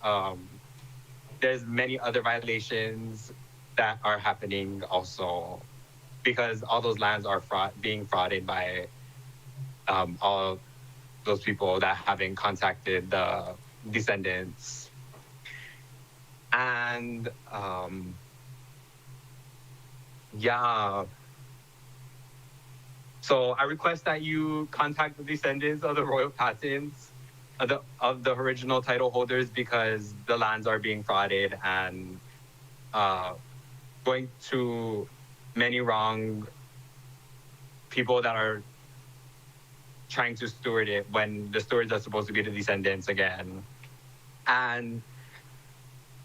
there's many other violations that are happening also, because all those lands are being frauded by all those people that haven't contacted the descendants. And yeah, so I request that you contact the descendants of the royal patents of the original title holders, because the lands are being frauded and going to many wrong people that are trying to steward it, when the stewards are supposed to be the descendants again. And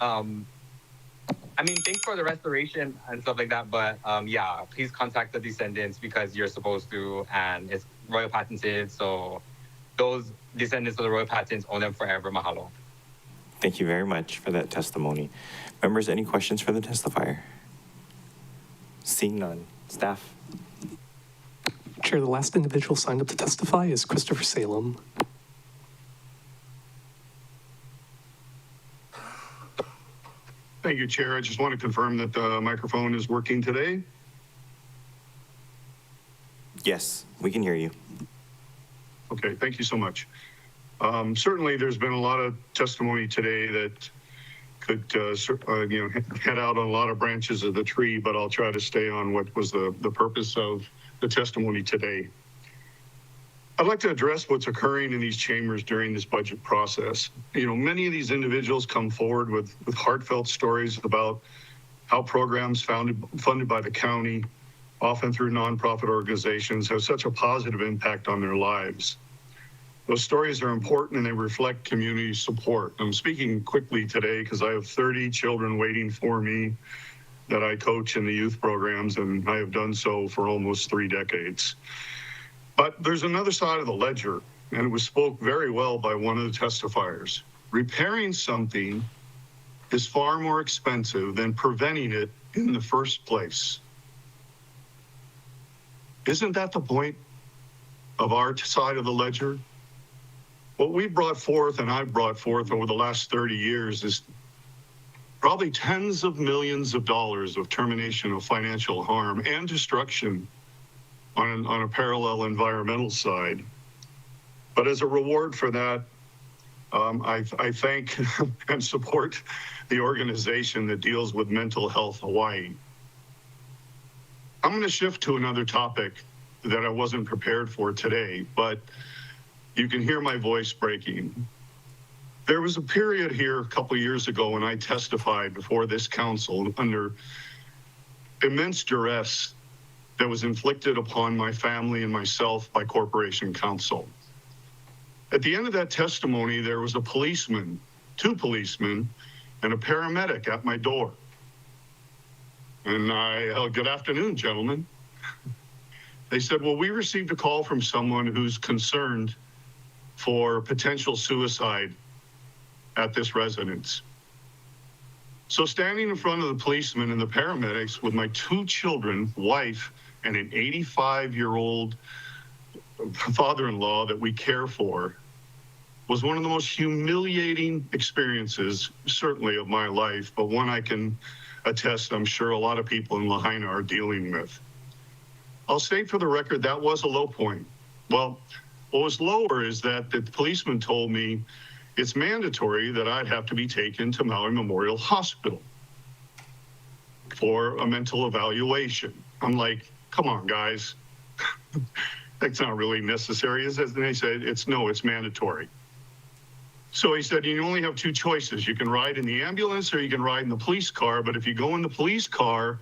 I mean, thanks for the restoration and stuff like that, but yeah, please contact the descendants, because you're supposed to, and it's royal patented, so those descendants of the royal patents own them forever. Mahalo. Thank you very much for that testimony. Members, any questions for the testifier? Seeing none. Staff? Chair, the last individual signed up to testify is Christopher Salem. Thank you, Chair. I just want to confirm that the microphone is working today. Yes, we can hear you. Okay, thank you so much. Certainly, there's been a lot of testimony today that could head out on a lot of branches of the tree, but I'll try to stay on what was the purpose of the testimony today. I'd like to address what's occurring in these chambers during this budget process. You know, many of these individuals come forward with heartfelt stories about how programs funded by the county, often through nonprofit organizations, have such a positive impact on their lives. Those stories are important, and they reflect community support. I'm speaking quickly today because I have 30 children waiting for me that I coach in the youth programs, and I have done so for almost 3 decades. But there's another side of the ledger, and it was spoke very well by one of the testifiers. Repairing something is far more expensive than preventing it in the first place. Isn't that the point of our side of the ledger? What we brought forth, and I've brought forth over the last 30 years, is probably tens of millions of dollars of termination of financial harm and destruction on a parallel environmental side. But as a reward for that, I thank and support the organization that deals with mental health Hawaii. I'm going to shift to another topic that I wasn't prepared for today, but you can hear my voice breaking. There was a period here a couple of years ago when I testified before this council under immense duress that was inflicted upon my family and myself by Corporation Counsel. At the end of that testimony, there was a policeman, 2 policemen, and a paramedic at my door. And good afternoon, gentlemen. They said, well, we received a call from someone who's concerned for potential suicide at this residence. So standing in front of the policeman and the paramedics with my 2 children, wife, and an 85-year-old father-in-law that we care for was one of the most humiliating experiences, certainly of my life, but one I can attest I'm sure a lot of people in Lahaina are dealing with. I'll state for the record that was a low point. Well, what was lower is that the policeman told me it's mandatory that I'd have to be taken to Maui Memorial Hospital for a mental evaluation. I'm like, come on, guys. That's not really necessary, is it? And they said, it's mandatory. So he said, you only have 2 choices. You can ride in the ambulance or you can ride in the police car. But if you go in the police car,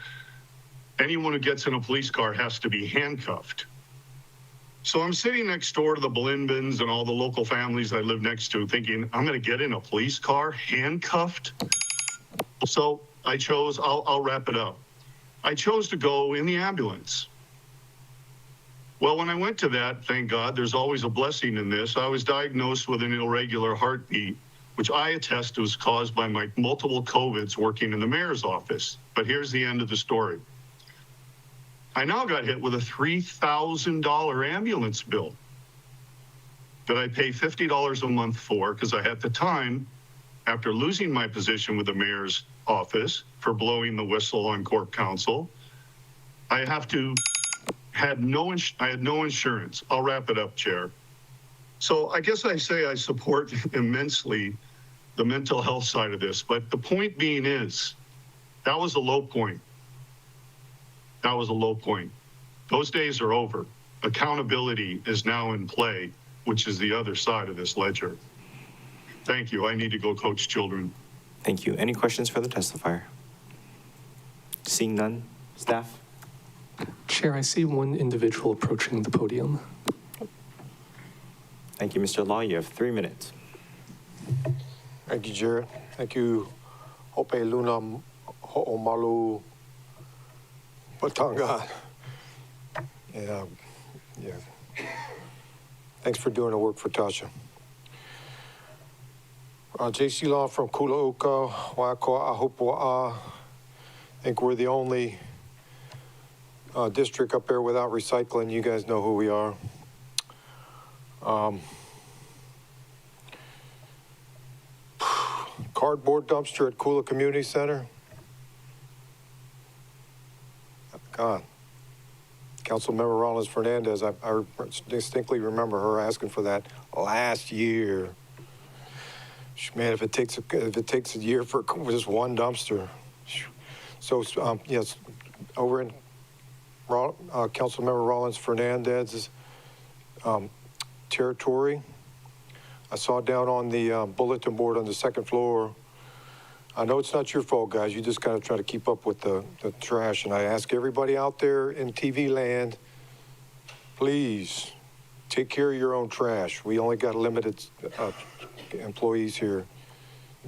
anyone who gets in a police car has to be handcuffed. So I'm sitting next door to the Blinbins and all the local families I live next to thinking, I'm going to get in a police car handcuffed. So I chose, I'll wrap it up. I chose to go in the ambulance. Well, when I went to that, thank God, there's always a blessing in this. I was diagnosed with an irregular heartbeat, which I attest was caused by my multiple COVIDs working in the mayor's office. But here's the end of the story. I now got hit with a $3,000 ambulance bill that I pay $50 a month for because I had the time, after losing my position with the mayor's office for blowing the whistle on Corp Council, I had no insurance. I'll wrap it up, Chair. So I guess I say I support immensely the mental health side of this, but the point being is that was a low point. That was a low point. Those days are over. Accountability is now in play, which is the other side of this ledger. Thank you. I need to go coach children. Thank you. Any questions for the testifier? Seeing none, staff? Chair, I see one individual approaching the podium. Thank you, Mr. Law. You have 3 minutes. Thank you, Jared. Thank you, Hope Luna Ho'omalu Batanga. Yeah. Thanks for doing the work for Tasha. JC Law from Kulauka, Waiakoa, Ahupua'a. I think we're the only district up there without recycling. You guys know who we are. Cardboard dumpster at Kula Community Center. God. Councilmember Rollins Fernandez, I distinctly remember her asking for that last year. Man, if it takes a year for just one dumpster. So yes, over in Councilmember Rollins Fernandez's territory, I saw down on the bulletin board on the second floor. I know it's not your fault, guys. You just got to try to keep up with the trash. And I ask everybody out there in TV land, please take care of your own trash. We only got limited employees here.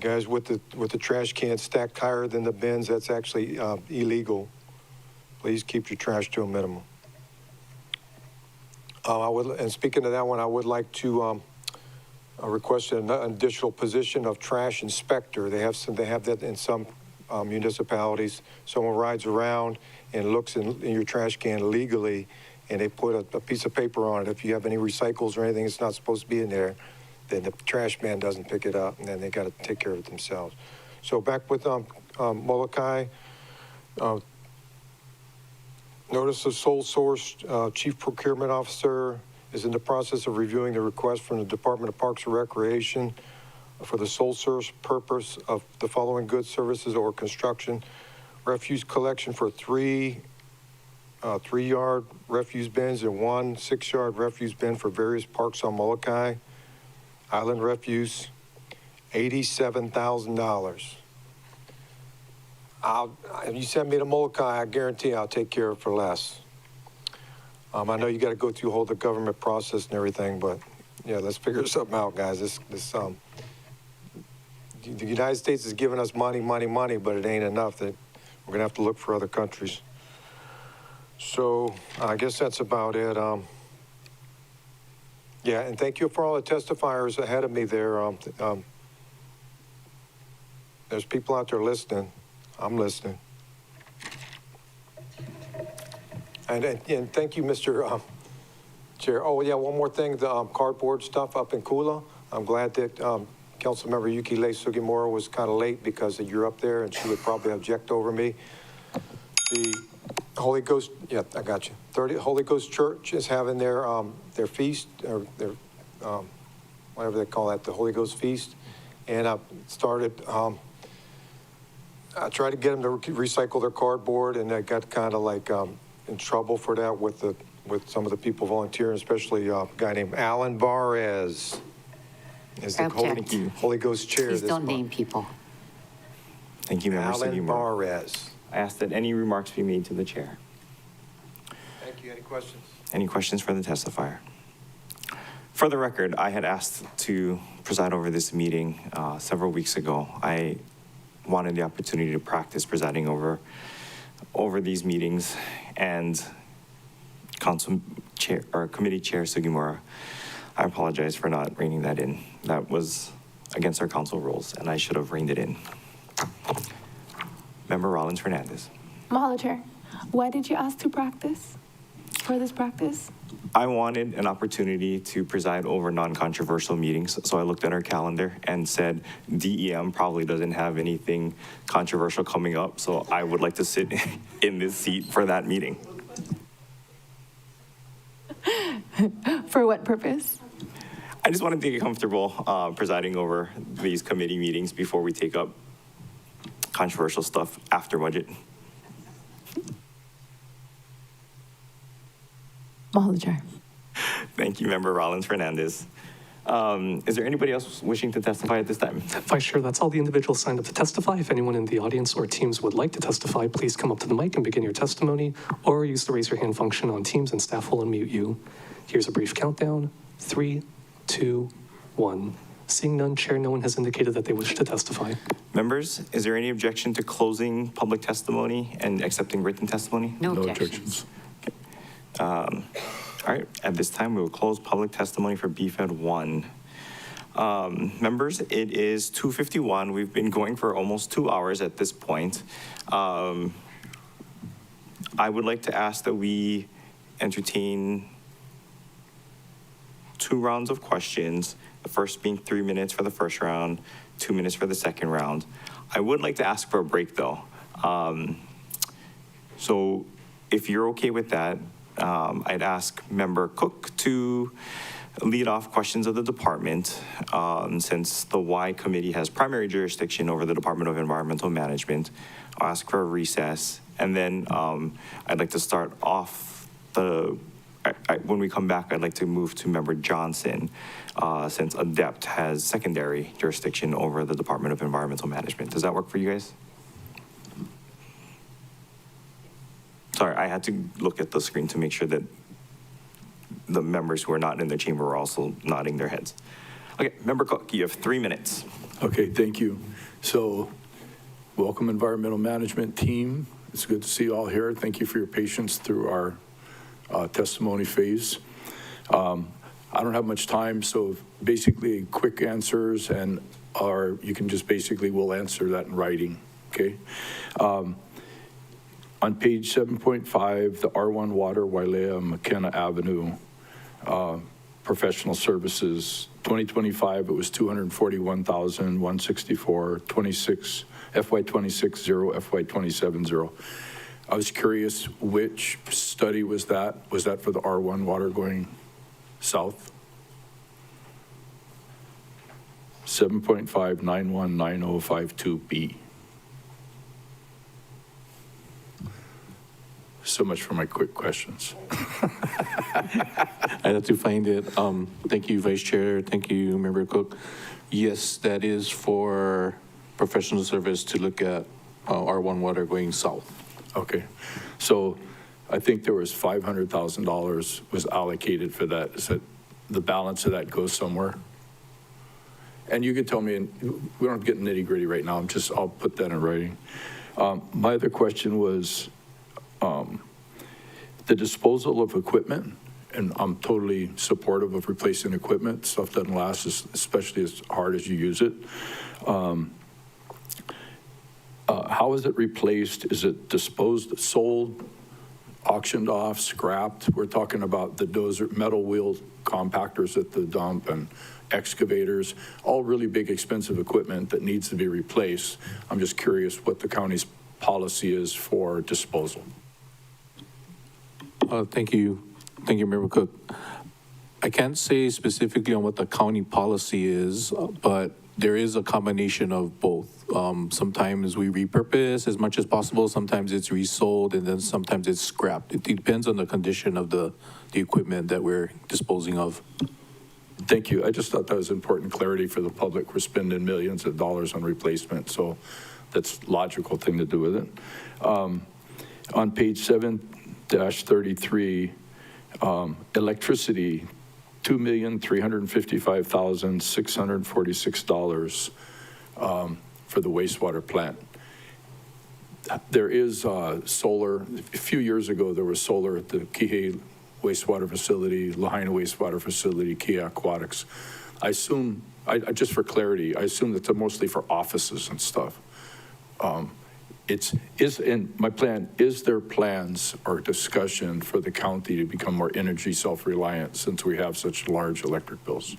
Guys, with the trash cans stacked higher than the bins, that's actually illegal. Please keep your trash to a minimum. And speaking of that one, I would like to request an additional position of trash inspector. They have that in some municipalities. Someone rides around and looks in your trash can legally, and they put a piece of paper on it. If you have any recycles or anything that's not supposed to be in there, then the trash man doesn't pick it up, and then they got to take care of it themselves. So back with Molokai. Notice of sole source, Chief Procurement Officer is in the process of reviewing the request from the Department of Parks and Recreation for the sole source purpose of the following goods, services, or construction. Refuse collection for three 3-yard refuse bins and 1 6-yard refuse bin for various parks on Molokai. Island refuse, $87,000. If you send me to Molokai, I guarantee I'll take care of it for less. I know you got to go through the whole government process and everything, but yeah, let's figure something out, guys. The United States is giving us money, but it ain't enough. That we're gonna have to look for other countries. So I guess that's about it. Yeah, and thank you for all the testifiers ahead of me there. There's people out there listening. I'm listening. And thank you, Mr. Chair. Oh, yeah, one more thing, the cardboard stuff up in Kula. I'm glad that Councilmember Yukile Sugimura was kind of late because you're up there and she would probably object over me. The Holy Ghost, yeah, I got you. Holy Ghost Church is having their feast, or their, whatever they call that, the Holy Ghost feast. And I started, I tried to get them to recycle their cardboard, and I got kind of like in trouble for that with some of the people volunteering, especially a guy named Alan Barres is the Holy Ghost chair. Please this don't month. name people. Thank you, Member Alan Sugimura. Barres. I ask that any remarks be made to the chair. Thank you. Any questions? Any questions for the testifier? For the record, I had asked to preside over this meeting several weeks ago. I wanted the opportunity to practice presiding over these meetings, and Council Chair or Committee Chair Sugimura, I apologize for not reining that in. That was against our council rules, and I should have reined it in. Member Rollins Fernandez. Mahalo Chair, why did you ask to practice for this practice? I wanted an opportunity to preside over non-controversial meetings, so I looked at our calendar and said DEM probably doesn't have anything controversial coming up, so I would like to sit in this seat for that meeting. For what purpose? I just wanted to get comfortable presiding over these committee meetings before we take up controversial stuff after budget. Mahalo Chair. Thank you, Member Rollins Fernandez. Is there anybody else wishing to testify at this time? Vice Chair, that's all the individuals signed up to testify. If anyone in the audience or Teams would like to testify, please come up to the mic and begin your testimony, or use the raise your hand function on Teams and staff will unmute you. Here's a brief countdown. 3, 2, 1. Seeing none, Chair, no one has indicated that they wish to testify. Members, is there any objection to closing public testimony and accepting written testimony? No objections. Okay. All right, at this time, we will close public testimony for BFED 1. Members, it is 2:51. We've been going for almost 2 hours at this point. I would like to ask that we entertain 2 rounds of questions, the first being 3 minutes for the first round, 2 minutes for the second round. I would like to ask for a break, though. So if you're okay with that, I'd ask Member Cook to lead off questions of the department, since the Y committee has primary jurisdiction over the Department of Environmental Management. I'll ask for a recess, and then I'd like to start off when we come back, I'd like to move to Member Johnson, since ADEPT has secondary jurisdiction over the Department of Environmental Management. Does that work for you guys? Sorry, I had to look at the screen to make sure that the members who are not in the chamber are also nodding their heads. Okay, Member Cook, you have 3 minutes. Okay, thank you. So, welcome environmental management team. It's good to see you all here. Thank you for your patience through our testimony phase. I don't have much time, so basically quick answers, or you can just basically, we'll answer that in writing, okay? On page 7.5, the R1 Water, Wailea, McKenna Avenue, professional services, 2025, it was $241,164, FY26 0, FY27 0. I was curious, which study was that? Was that for the R1 water going south? 7.5919052B. So much for my quick questions. I had to find it. Thank you, Vice Chair. Thank you, Member Cook. Yes, that is for professional service to look at R1 water going south. Okay. So I think there was $500,000 was allocated for that. Is that the balance of that goes somewhere? And you could tell me, and we don't get nitty gritty right now. I'll put that in writing. My other question was, The disposal of equipment, and I'm totally supportive of replacing equipment. Stuff doesn't last, especially as hard as you use it. How is it replaced? Is it disposed, sold, auctioned off, scrapped? We're talking about the dozer, metal wheel compactors at the dump and excavators, all really big, expensive equipment that needs to be replaced. I'm just curious what the county's policy is for disposal. Thank you. Thank you, Member Cook. I can't say specifically on what the county policy is, but there is a combination of both. Sometimes we repurpose as much as possible. Sometimes it's resold, and then sometimes it's scrapped. It depends on the condition of the equipment that we're disposing of. Thank you. I just thought that was important clarity for the public. We're spending millions of dollars on replacement, so that's a logical thing to do with it. On page 7-33, electricity, $2,355,646 for the wastewater plant. There is solar. A few years ago, there was solar at the Kihei wastewater facility, Lahaina wastewater facility, Kia Aquatics. I assume, just for clarity, I assume that's mostly for offices and stuff. In my plan, is there plans or discussion for the county to become more energy self-reliant since we have such large electric bills?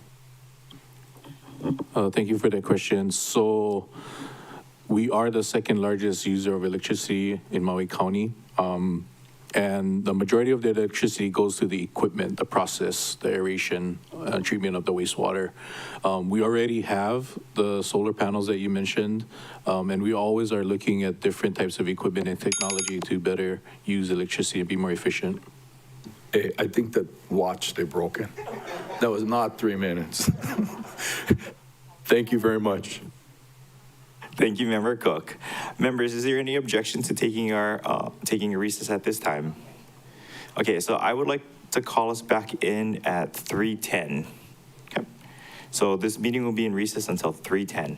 Thank you for that question. So we are the second largest user of electricity in Maui County. And the majority of the electricity goes to the equipment, the process, the aeration, treatment of the wastewater. We already have the solar panels that you mentioned, and we always are looking at different types of equipment and technology to better use electricity and be more efficient. Hey, I think that watch they broken. That was not 3 minutes. Thank you very much. Thank you, Member Cook. Members, is there any objection to taking a recess at this time? Okay, so I would like to call us back in at 3:10. Okay, so this meeting will be in recess until 3:10.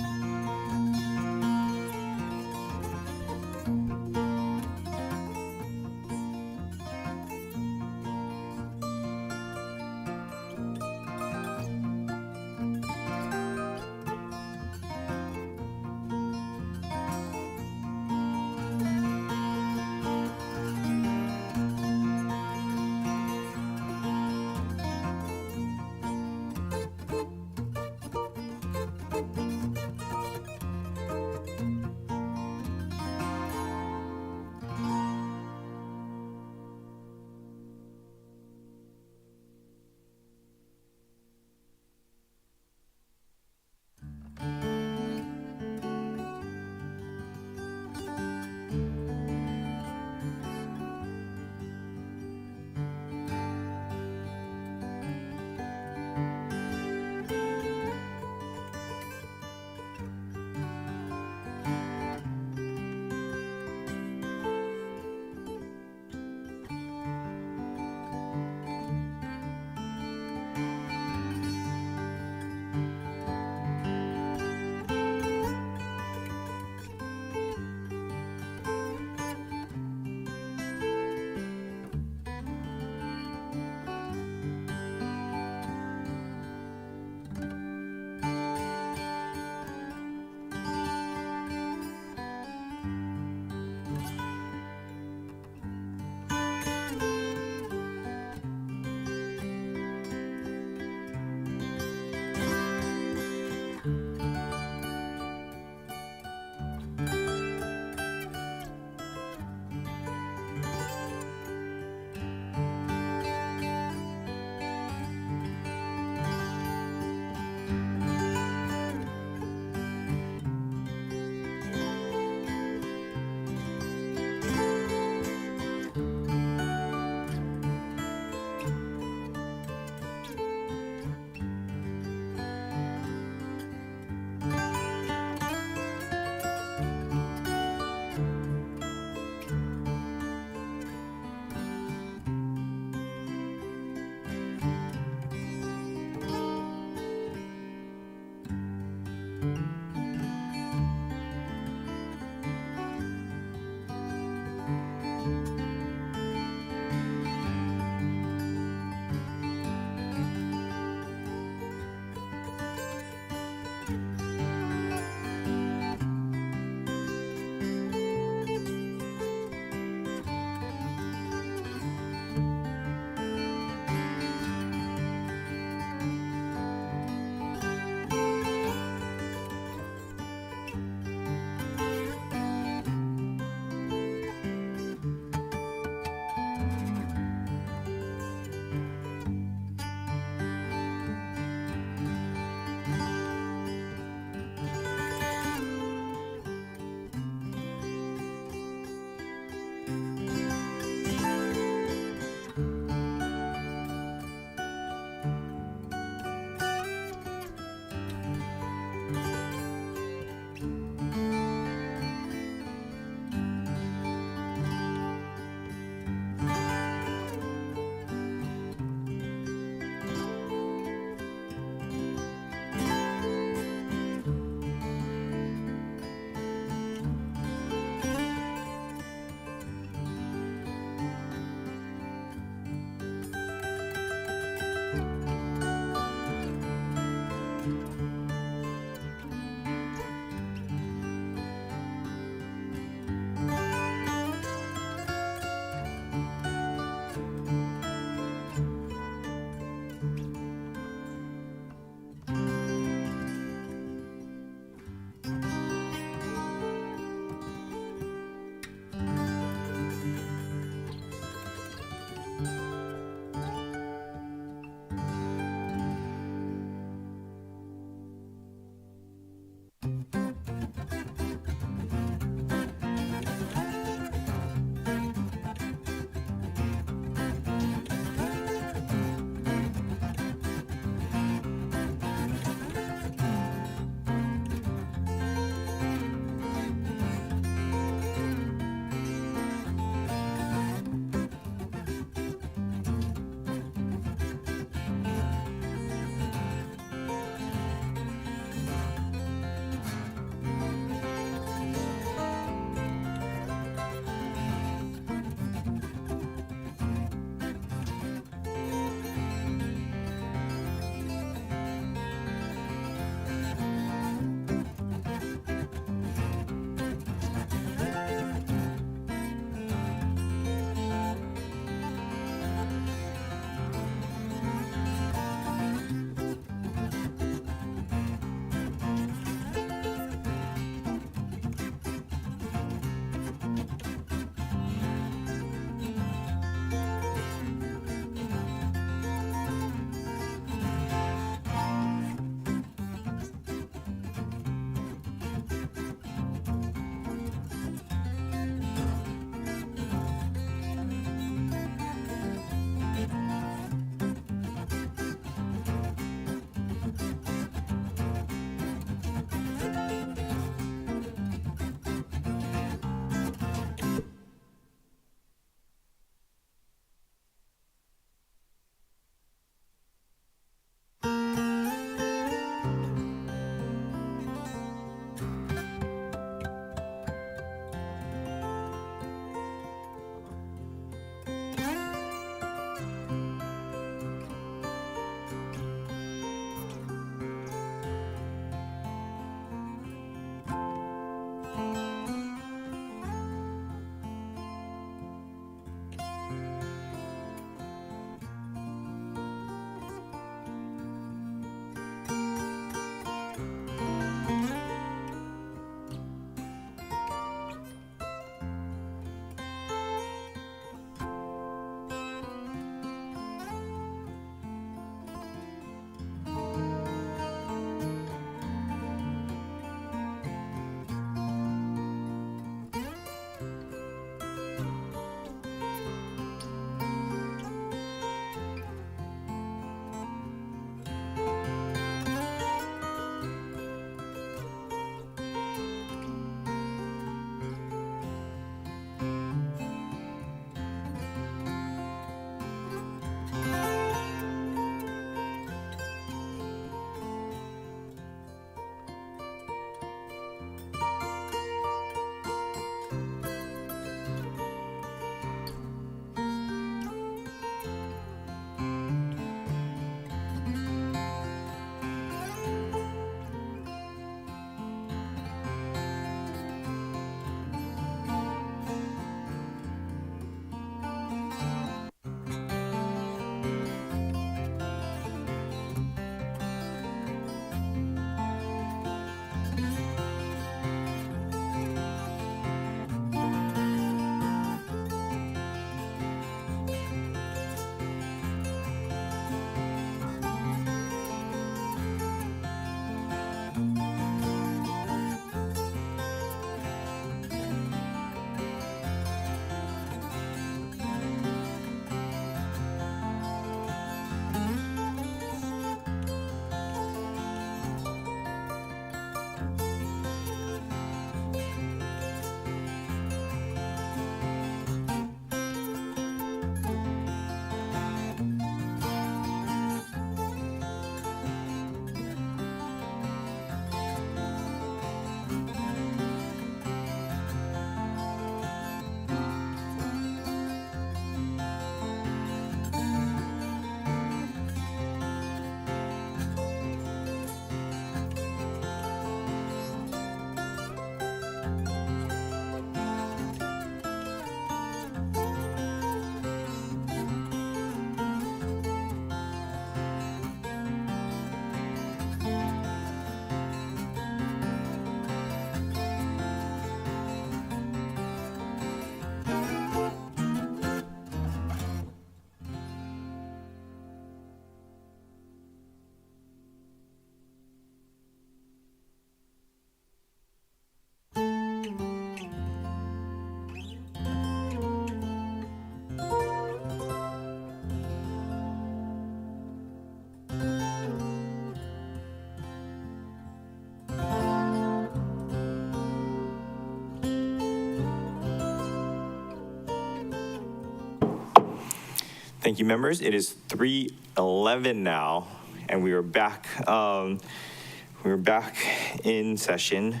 Thank you, members. It is 3:11 now, and we are back. We're back in session.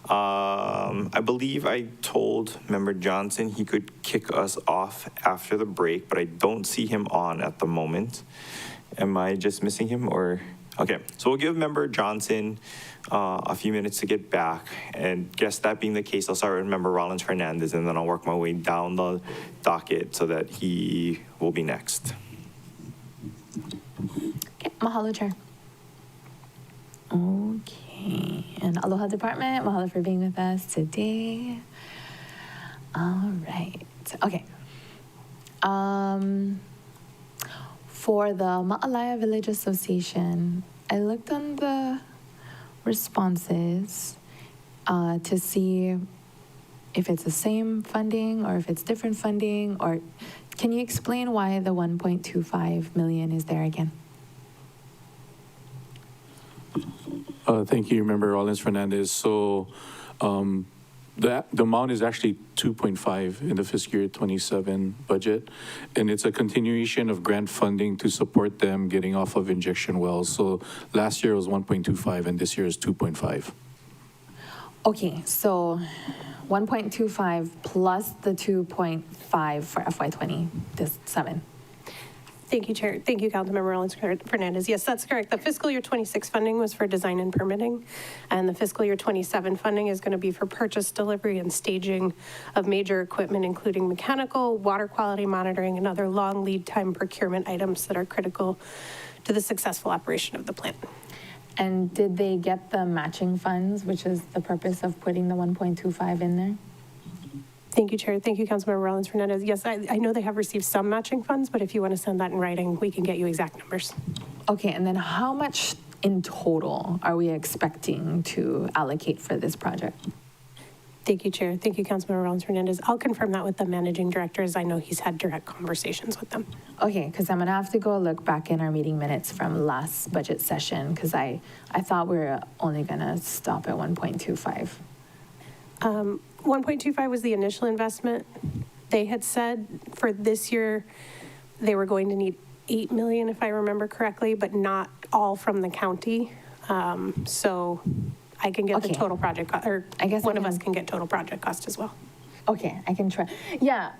I believe I told Member Johnson he could kick us off after the break, but I don't see him on at the moment. Am I just missing him or? Okay, so we'll give Member Johnson a few minutes to get back. And guess that being the case, I'll start with Member Rollins Fernandez, and then I'll work my way down the docket so that he will be next. Okay, mahalo, Chair. Okay, and aloha department, mahalo for being with us today. All right, okay. For the Ma'alaya Village Association, I looked on the responses to see if it's the same funding or if it's different funding, or can you explain why the 1.25 million is there again? Thank you, Member Rollins Fernandez. So the amount is actually 2.5 in the fiscal year 27 budget, and it's a continuation of grant funding to support them getting off of injection wells. So last year was 1.25 and this year is 2.5. Okay, so 1.25 plus the 2.5 for FY27. Thank you, Chair. Thank you, Councilmember Rollins Fernandez. Yes, that's correct. The fiscal year 26 funding was for design and permitting, and the fiscal year 27 funding is going to be for purchase, delivery, and staging of major equipment, including mechanical, water quality monitoring, and other long lead time procurement items that are critical to the successful operation of the plant. And did they get the matching funds, which is the purpose of putting the 1.25 in there? Thank you, Chair. Thank you, Councilmember Rollins Fernandez. Yes, I know they have received some matching funds, but if you want to send that in writing, we can get you exact numbers. Okay, and then how much in total are we expecting to allocate for this project? Thank you, Chair. Thank you, Councilmember Rollins Fernandez. I'll confirm that with the managing director, as I know he's had direct conversations with them. Okay, because I'm going to have to go look back in our meeting minutes from last budget session, because I thought we were only going to stop at 1.25. 1.25 was the initial investment. They had said for this year they were going to need 8 million, if I remember correctly, but not all from the county. So I can get the total project cost, or I guess one of us can get total project cost as well. Okay, I can try. Yeah,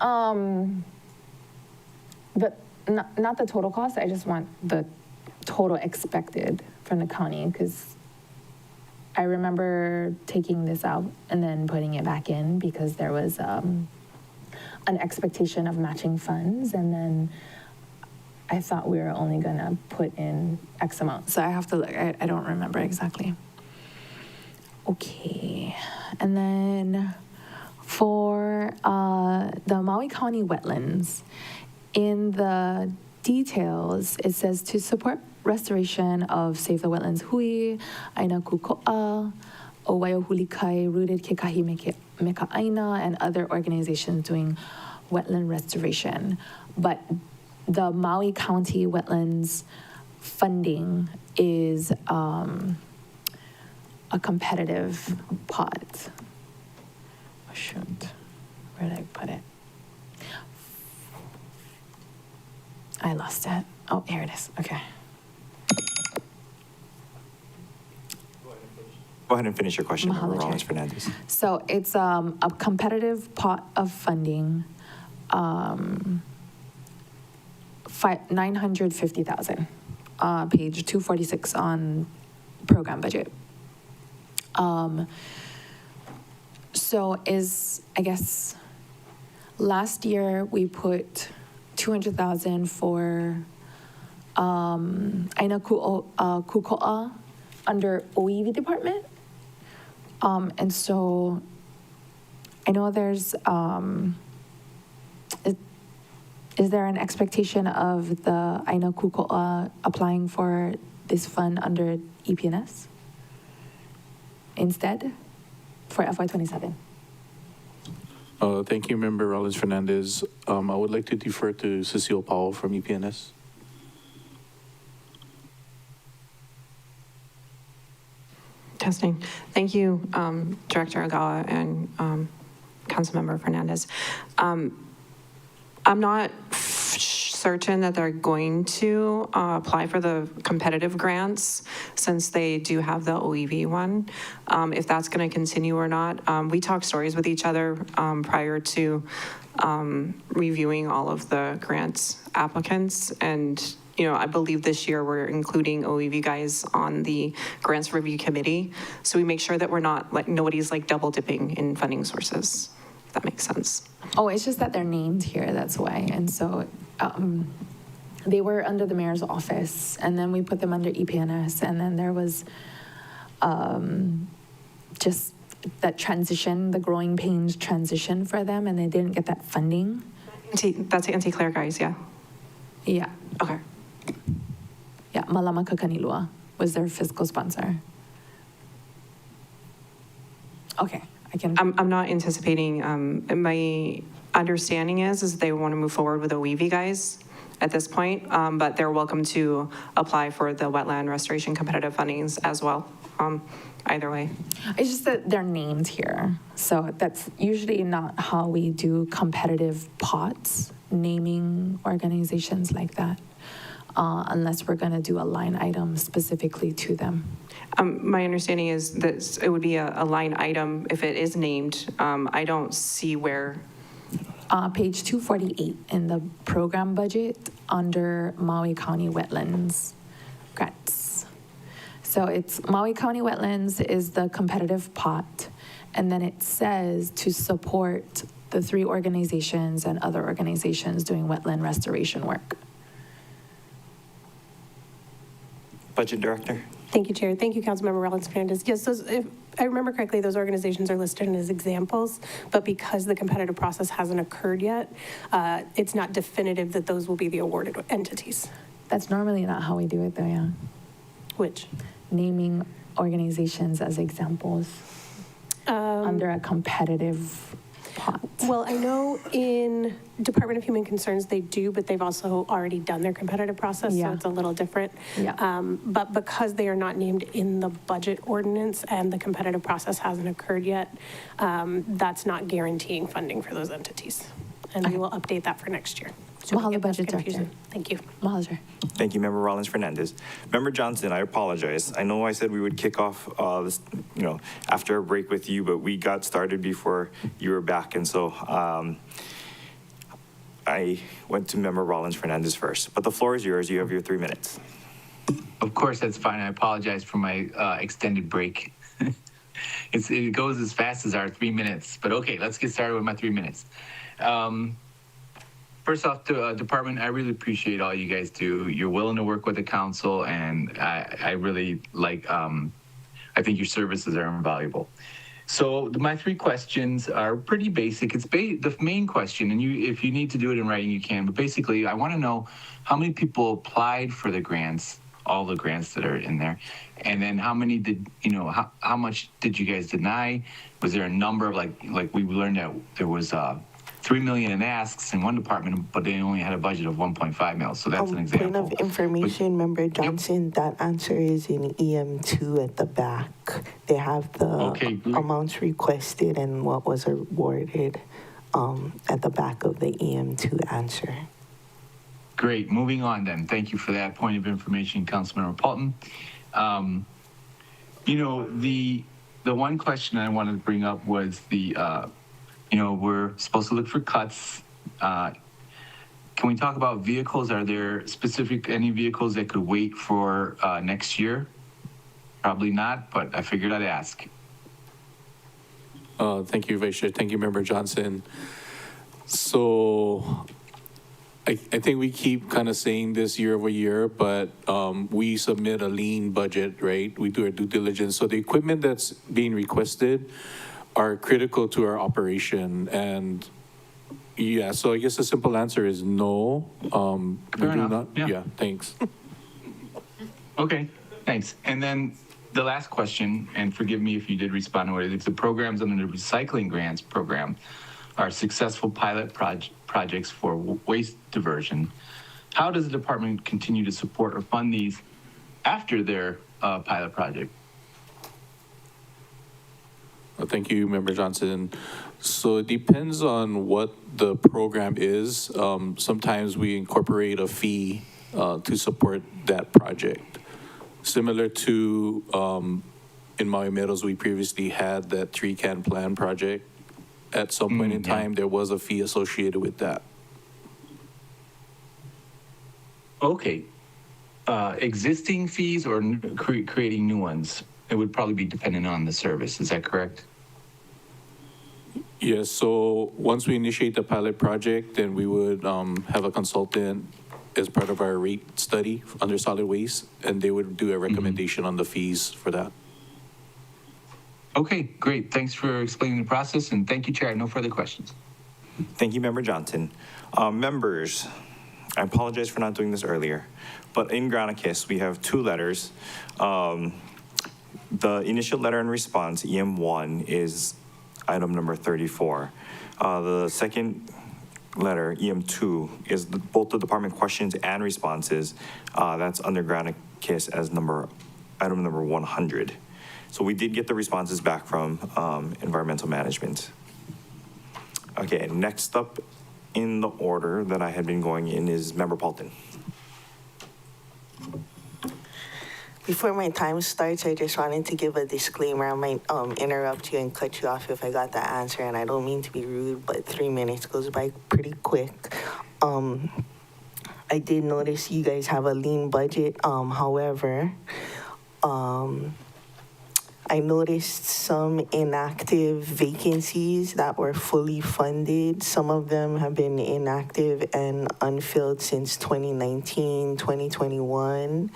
but not the total cost. I just want the total expected from the county, because I remember taking this out and then putting it back in because there was an expectation of matching funds, and then I thought we were only going to put in X amount. So I have to look. I don't remember exactly. Okay. And then for the Maui County wetlands, in the details, it says to support restoration of Save the Wetlands Hui, Aina Kuko'a, Owaio Hulikai, Rooted Kekahi Meka Aina, and other organizations doing wetland restoration. But the Maui County wetlands funding is a competitive pot. Oh, shoot. Where did I put it? I lost it. Oh, here it is. Okay. Go ahead and finish your question, Member Mahalo, Rollins Chair. Fernandez. So it's a competitive pot of funding, 950,000, page 246 on program budget. So I guess last year we put 200,000 for Aina Kuko'a under OEV department. And so I know there's, is there an expectation of the Aina Kuko'a applying for this fund under EPNS instead for FY27? Thank you, Member Rollins Fernandez. I would like to defer to Cecile Powell from EPNS. Testing. Thank you, Director Agawa and Councilmember Fernandez. I'm not certain that they're going to apply for the competitive grants since they do have the OEV one. If that's going to continue or not. We talk stories with each other prior to reviewing all of the grants applicants. And, you know, I believe this year we're including OEV guys on the grants review committee. So we make sure that we're not, like, nobody's like double dipping in funding sources, if that makes sense. Oh, it's just that they're named here, that's why. And so they were under the mayor's office, and then we put them under EPNS, and then there was just that transition, the growing pains transition for them, and they didn't get that funding. That's anti-Claire guys, yeah? Yeah. Okay. Yeah, Malama Kakanilua was their fiscal sponsor. Okay, I can. I'm not anticipating, my understanding is they want to move forward with OEV guys at this point, but they're welcome to apply for the wetland restoration competitive fundings as well, either way. It's just that they're named here. So that's usually not how we do competitive pots, naming organizations like that, unless we're going to do a line item specifically to them. My understanding is that it would be a line item if it is named. I don't see where. Page 248 in the program budget under Maui County Wetlands grants. So it's Maui County Wetlands is the competitive pot, and then it says to support the 3 organizations and other organizations doing wetland restoration work. Budget Director. Thank you, Chair. Thank you, Councilmember Rollins Fernandez. Yes, those, if I remember correctly, those organizations are listed as examples, but because the competitive process hasn't occurred yet, it's not definitive that those will be the awarded entities. That's normally not how we do it, though, yeah. Which? Naming organizations as examples under a competitive pot. Well, I know in Department of Human Concerns they do, but they've also already done their competitive process, so it's a little different. Yeah. But because they are not named in the budget ordinance and the competitive process hasn't occurred yet, that's not guaranteeing funding for those entities. And we will update that for next year. So we Mahalo, get less Budget Director. confusion. Thank you. Mahalo. Thank you, Member Rollins Fernandez. Member Johnson, I apologize. I know I said we would kick off this, you know, after a break with you, but we got started before you were back, and so I went to Member Rollins Fernandez first. But the floor is yours. You have your 3 minutes. Of course, that's fine. I apologize for my extended break. It goes as fast as our 3 minutes, but okay, let's get started with my 3 minutes. First off, to Department, I really appreciate all you guys do. You're willing to work with the council, and I really like, I think your services are invaluable. So my 3 questions are pretty basic. It's the main question, and if you need to do it in writing, you can. But basically, I want to know how many people applied for the grants, all the grants that are in there, and then how many did, you know, how much did you guys deny? Was there a number of like we learned that there was 3 million in asks in one department, but they only had a budget of 1.5 mil. So that's an example. Point of information, Member Johnson, that answer is in EM2 at the back. They have the amounts requested and what was awarded at the back of the EM2 answer. Great. Moving on then. Thank you for that point of information, Councilmember Paulton. You know, the one question I wanted to bring up was the you know, we're supposed to look for cuts. Can we talk about vehicles? Are there any vehicles that could wait for next year? Probably not, but I figured I'd ask. Thank you, Vice Chair. Thank you, Member Johnson. So I think we keep kind of saying this year over year, but we submit a lean budget, right? We do our due diligence. So the equipment that's being requested are critical to our operation. And yeah, so I guess the simple answer is no. We do not. Yeah, thanks. Okay, thanks. And then the last question, and forgive me if you did respond to it, if the programs under the recycling grants program are successful pilot projects for waste diversion, how does the department continue to support or fund these after their pilot project? Thank you, Member Johnson. So it depends on what the program is. Sometimes we incorporate a fee to support that project. Similar to in Maui Meadows, we previously had that tree can plan project. At some point in time, there was a fee associated with that. Okay. Existing fees or creating new ones? It would probably be dependent on the service. Is that correct? Yes, so once we initiate the pilot project, then we would have a consultant as part of our rate study under solid waste, and they would do a recommendation on the fees for that. Okay, great. Thanks for explaining the process, and thank you, Chair. No further questions. Thank you, Member Johnson. Members, I apologize for not doing this earlier, but in Granicus, we have two letters. The initial letter in response, EM1, is item number 34. The second letter, EM2, is both the department questions and responses. That's under Granicus as item number 100. So we did get the responses back from environmental management. Okay, next up in the order that I had been going in is Member Paulton. Before my time starts, I just wanted to give a disclaimer. I might interrupt you and cut you off if I got the answer, and I don't mean to be rude, but 3 minutes goes by pretty quick. I did notice you guys have a lean budget. However, I noticed some inactive vacancies that were fully funded. Some of them have been inactive and unfilled since 2019, 2021.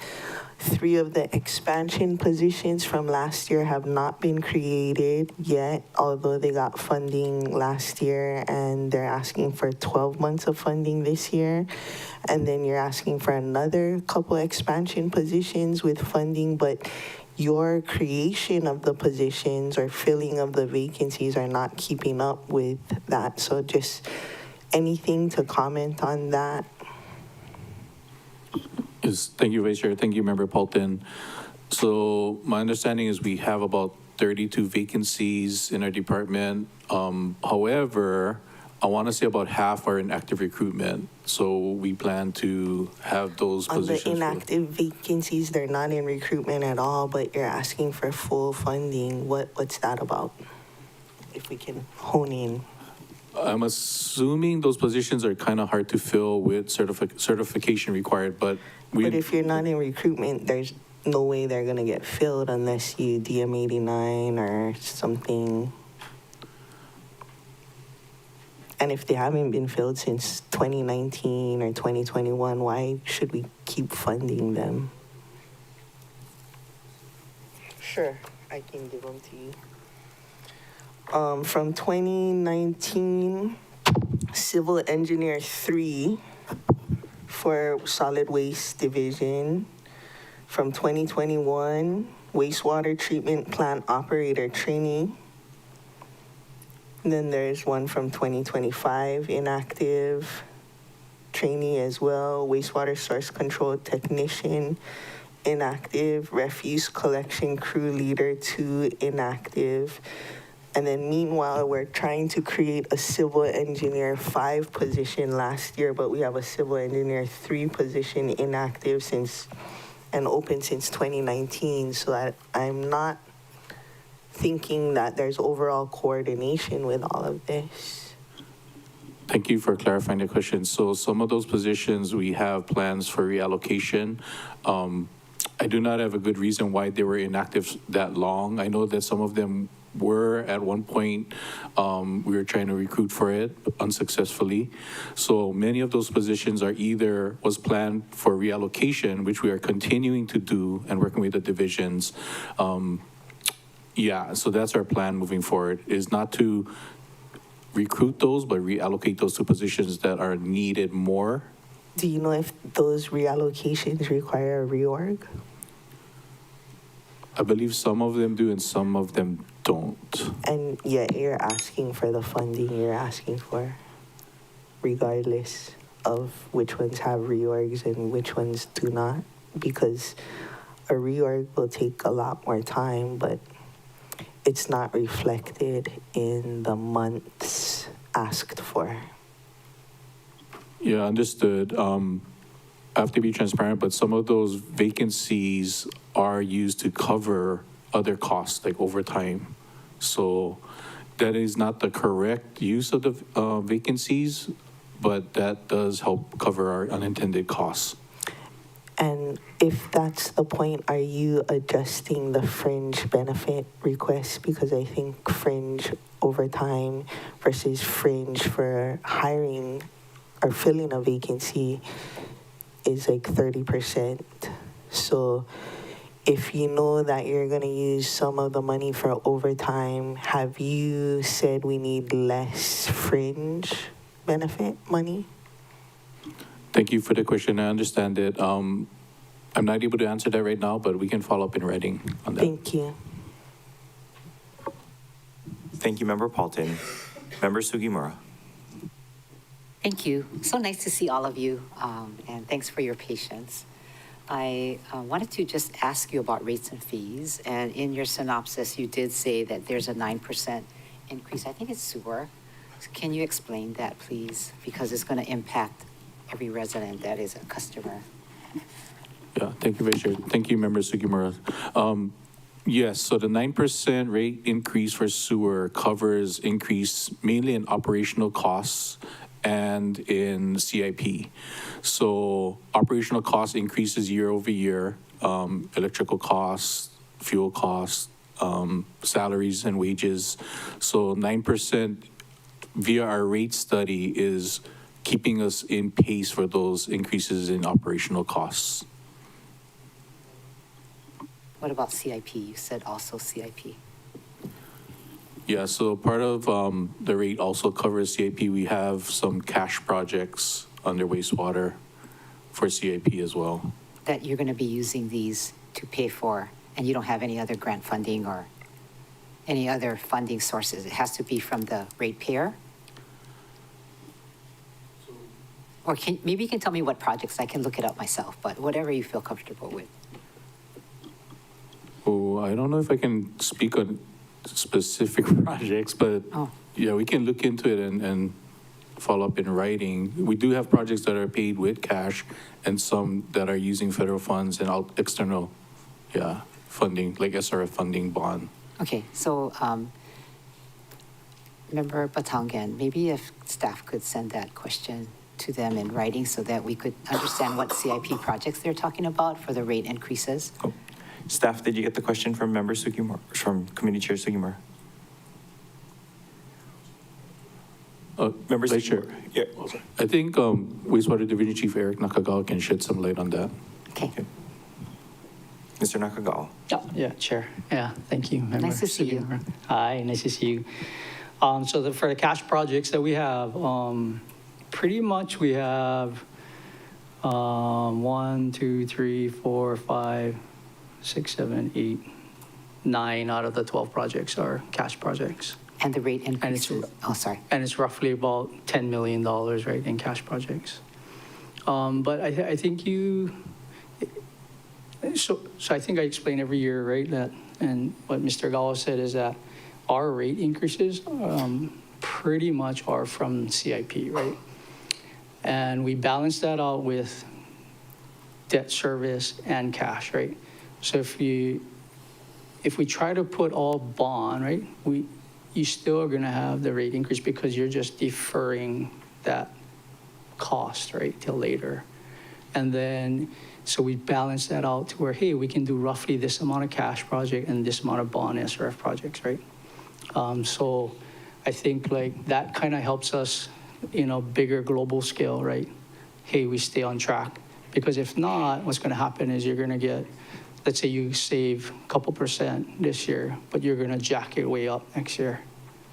3 of the expansion positions from last year have not been created yet, although they got funding last year, and they're asking for 12 months of funding this year. And then you're asking for another couple expansion positions with funding, but your creation of the positions or filling of the vacancies are not keeping up with that. So just anything to comment on that? Yes, thank you, Vice Chair. Thank you, Member Paulton. So my understanding is we have about 32 vacancies in our department. However, I want to say about half are in active recruitment. So we plan to have those positions. On the inactive vacancies, they're not in recruitment at all, but you're asking for full funding. What's that about? If we can hone in. I'm assuming those positions are kind of hard to fill with certification required, but if you're not in recruitment, there's no way they're going to get filled unless you DM89 or something. And if they haven't been filled since 2019 or 2021, why should we keep funding them? Sure, I can give them to you. From 2019, Civil Engineer 3 for Solid Waste Division. From 2021, Wastewater Treatment Plant Operator Trainee. And then there's one from 2025, inactive trainee as well, Wastewater Source Control Technician, inactive, Refuse Collection Crew Leader 2, inactive. And then meanwhile, we're trying to create a Civil Engineer 5 position last year, but we have a Civil Engineer 3 position inactive and open since 2019. So I'm not thinking that there's overall coordination with all of this. Thank you for clarifying the question. So some of those positions, we have plans for reallocation. I do not have a good reason why they were inactive that long. I know that some of them were at one point, we were trying to recruit for it unsuccessfully. So many of those positions was planned for reallocation, which we are continuing to do and working with the divisions. Yeah, so that's our plan moving forward, is not to recruit those, but reallocate those to positions that are needed more. Do you know if those reallocations require a reorg? I believe some of them do and some of them don't. And yet you're asking for the funding you're asking for, regardless of which ones have reorgs and which ones do not, because a reorg will take a lot more time, but it's not reflected in the months asked for. Yeah, understood. I have to be transparent, but some of those vacancies are used to cover other costs like overtime. So that is not the correct use of the vacancies, but that does help cover our unintended costs. And if that's the point, are you adjusting the fringe benefit request? Because I think fringe overtime versus fringe for hiring or filling a vacancy is like 30%. So if you know that you're going to use some of the money for overtime, have you said we need less fringe benefit money? Thank you for the question. I understand it. I'm not able to answer that right now, but we can follow up in writing on that. Thank you. Thank you, Member Paulton. Member Sugimura. Thank you. So nice to see all of you, and thanks for your patience. I wanted to just ask you about rates and fees. And in your synopsis, you did say that there's a 9% increase. I think it's sewer. So can you explain that, please? Because it's going to impact every resident that is a customer. Yeah, thank you, Vice Chair. Thank you, Member Sugimura. Yes, so the 9% rate increase for sewer covers increase mainly in operational costs and in CIP. So operational cost increases year over year, electrical costs, fuel costs, salaries and wages. So 9% via our rate study is keeping us in pace for those increases in operational costs. What about CIP? You said also CIP. Yeah, so part of the rate also covers CIP. We have some cash projects under wastewater for CIP as well. That you're going to be using these to pay for, and you don't have any other grant funding or any other funding sources. It has to be from the ratepayer? Or maybe you can tell me what projects. I can look it up myself, but whatever you feel comfortable with. Oh, I don't know if I can speak on specific projects, but yeah, we can look into it and follow up in writing. We do have projects that are paid with cash and some that are using federal funds and external, funding, like SRF funding bond. Okay, so Member Batangan, maybe if staff could send that question to them in writing so that we could understand what CIP projects they're talking about for the rate increases. Oh. Staff, did you get the question from Member Sugimura, from Committee Chair Sugimura? Member Sugimura. Yeah. I think Wastewater Division Chief Eric Nakagawa can shed some light on that. Okay. Mr. Nakagawa. Yeah, Chair. Yeah, thank you. Member Nice to see you. Sugimura. Hi, nice to see you. For the cash projects that we have, pretty much we have 1, 2, 3, 4, 5, 6, 7, 8, 9 out of the 12 projects are cash projects. And the rate increases, sorry. And it's roughly about $10 million, right, in cash projects. But I think so I think I explain every year, right, that, and what Mr. Gallo said is that our rate increases pretty much are from CIP, right? And we balance that out with debt service and cash, right? So if we try to put all bond, right, you still are going to have the rate increase because you're just deferring that cost, right, till later. And then, so we balance that out to where, hey, we can do roughly this amount of cash project and this amount of bond SRF projects, right? So I think like that kind of helps us in a bigger global scale, right? Hey, we stay on track. Because if not, what's going to happen is you're going to get, let's say you save a couple % this year, but you're going to jack it way up next year.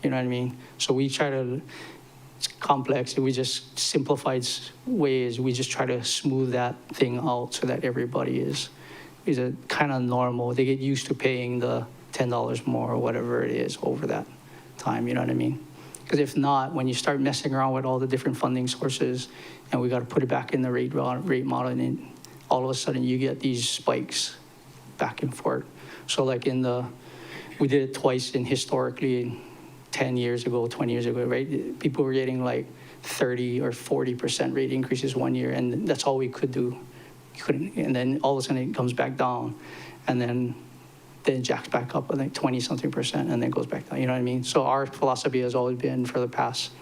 You know what I mean? So we try to, it's complex. We just simplified ways. We just try to smooth that thing out so that everybody is a kind of normal. They get used to paying the $10 more or whatever it is over that time. You know what I mean? Because if not, when you start messing around with all the different funding sources and we got to put it back in the rate model, and then all of a sudden you get these spikes back and forth. So like in the we did it twice in historically 10 years ago, 20 years ago, right? People were getting like 30 or 40% rate increases one year, and that's all we could do. Couldn't, and then all of a sudden it comes back down, and then it jacks back up, I think 20-something%, and then goes back down. You know what I mean? So our philosophy has always been, for the past,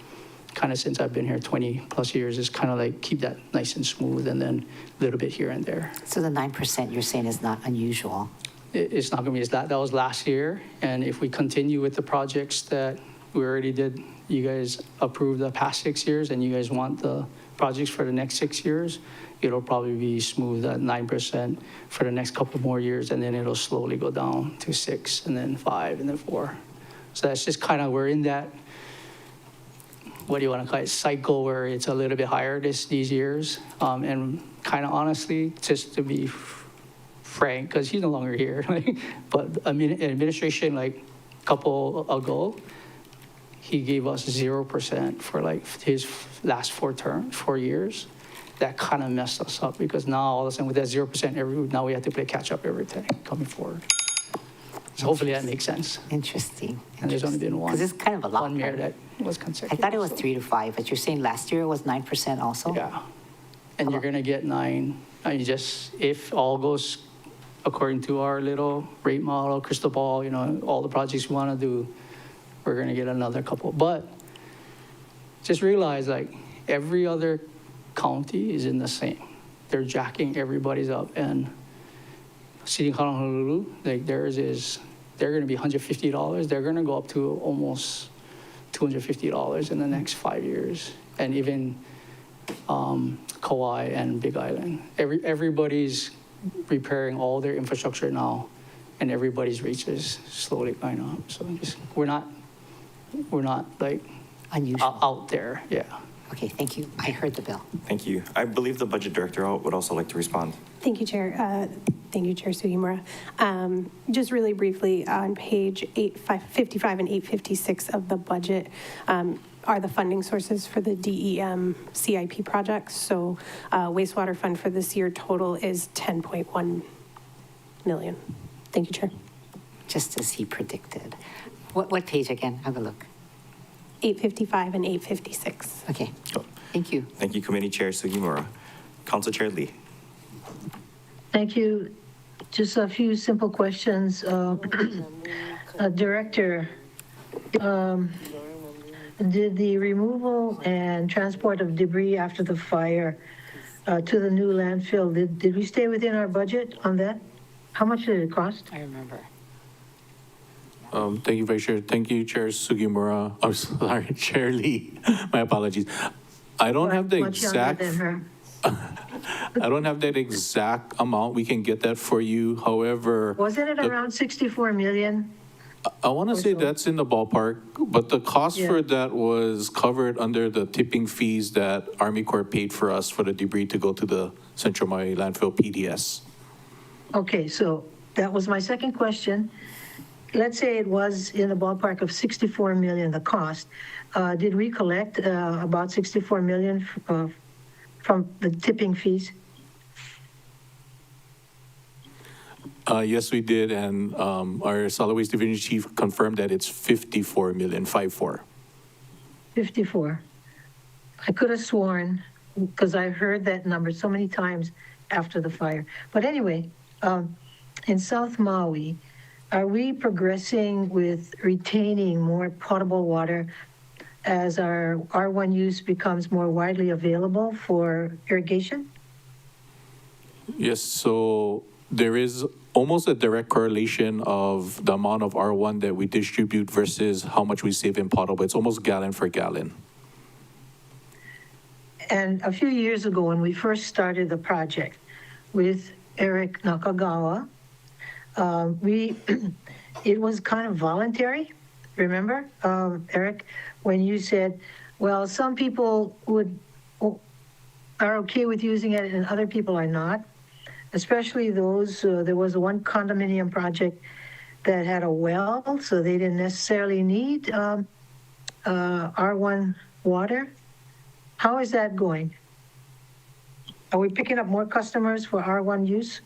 kind of since I've been here 20 plus years, is kind of like keep that nice and smooth, and then a little bit here and there. So the 9% you're saying is not unusual? It's not going to be that was last year, and if we continue with the projects that we already did, you guys approved the past 6 years, and you guys want the projects for the next 6 years, it'll probably be smooth at 9% for the next couple more years, and then it'll slowly go down to 6, and then 5, and then 4. So that's just kind of, we're in that, what do you want to call it, cycle where it's a little bit higher these years, and kind of honestly, just to be frank, because he's no longer here, but administration, like a couple ago, he gave us 0% for like his last 4 years. That kind of messed us up, because now all of a sudden with that 0%, now we have to play catch up every time coming forward. So hopefully that makes sense. Interesting. And there's only been one. Because it's kind of a lot. One year that was consecutive. I thought it was 3 to 5, but you're saying last year it was 9% also? Yeah. And you're going to get 9. I mean, just if all goes according to our little rate model, crystal ball, you know, all the projects we want to do, we're going to get another couple. But just realize, like, every other county is in the same. They're jacking everybody's up. And City of Honolulu, like theirs is, they're going to be $150. They're going to go up to almost $250 in the next 5 years. And even Kauai and Big Island. Everybody's repairing all their infrastructure now, and everybody's rates is slowly going up. So just, we're not like unusual out there. Yeah. Okay, thank you. I heard the bill. Thank you. I believe the budget director would also like to respond. Thank you, Chair. Thank you, Chair Sugimura. Just really briefly, on page 855 and 856 of the budget are the funding sources for the DEM CIP projects. So wastewater fund for this year total is $10.1 million. Thank you, Chair. Just as he predicted. What page again? Have a look. 855 and 856. Okay. Thank you. Thank you, Committee Chair Sugimura. Council Chair Lee. Thank you. Just a few simple questions. Director, did the removal and transport of debris after the fire to the new landfill, did we stay within our budget on that? How much did it cost? I remember. Thank you, Vice Chair. Thank you, Chair Sugimura. I'm sorry, Chair Lee. My apologies. I don't have the exact. I don't have that exact amount. We can get that for you. However, wasn't it around 64 million? I want to say that's in the ballpark, but the cost for that was covered under the tipping fees that Army Corps paid for us for the debris to go to the Central Maui landfill PDS. Okay, so that was my second question. Let's say it was in the ballpark of 64 million, the cost. Did we collect about 64 million from the tipping fees? Yes, we did, and our solid waste division chief confirmed that it's 54 million, 54. 54. I could have sworn, because I heard that number so many times after the fire. But anyway, in South Maui, are we progressing with retaining more potable water as our R1 use becomes more widely available for irrigation? Yes, so there is almost a direct correlation of the amount of R1 that we distribute versus how much we save in potable. It's almost gallon for gallon. And a few years ago, when we first started the project with Eric Nakagawa, it was kind of voluntary. Remember, Eric, when you said, well, some people are okay with using it and other people are not, especially those, there was one condominium project that had a well, so they didn't necessarily need R1 water. How is that going? Are we picking up more customers for R1 use?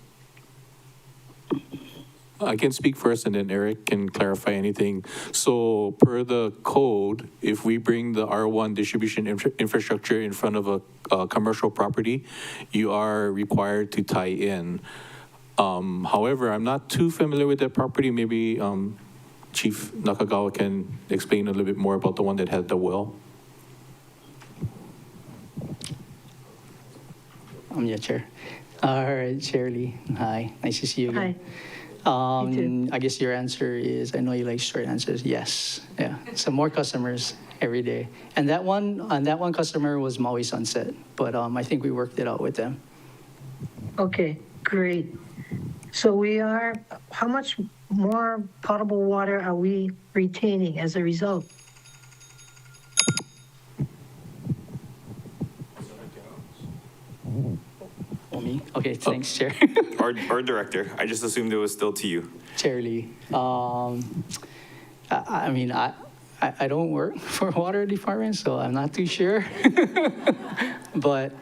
I can speak first and then Eric can clarify anything. So per the code, if we bring the R1 distribution infrastructure in front of a commercial property, you are required to tie in. However, I'm not too familiar with that property. Maybe Chief Nakagawa can explain a little bit more about the one that had the well. Yeah, Chair. All right, Chair Lee. Hi, nice to see you again. Hi. You too. I guess your answer is, I know you like short answers, yes. Yeah, so more customers every day. And that one customer was Maui Sunset, but I think we worked it out with them. Okay, great. So how much more potable water are we retaining as a result? Me? Okay, thanks, Chair. Our director, I just assumed it was still to you. Chair Lee. I mean, I don't work for water department, so I'm not too sure. But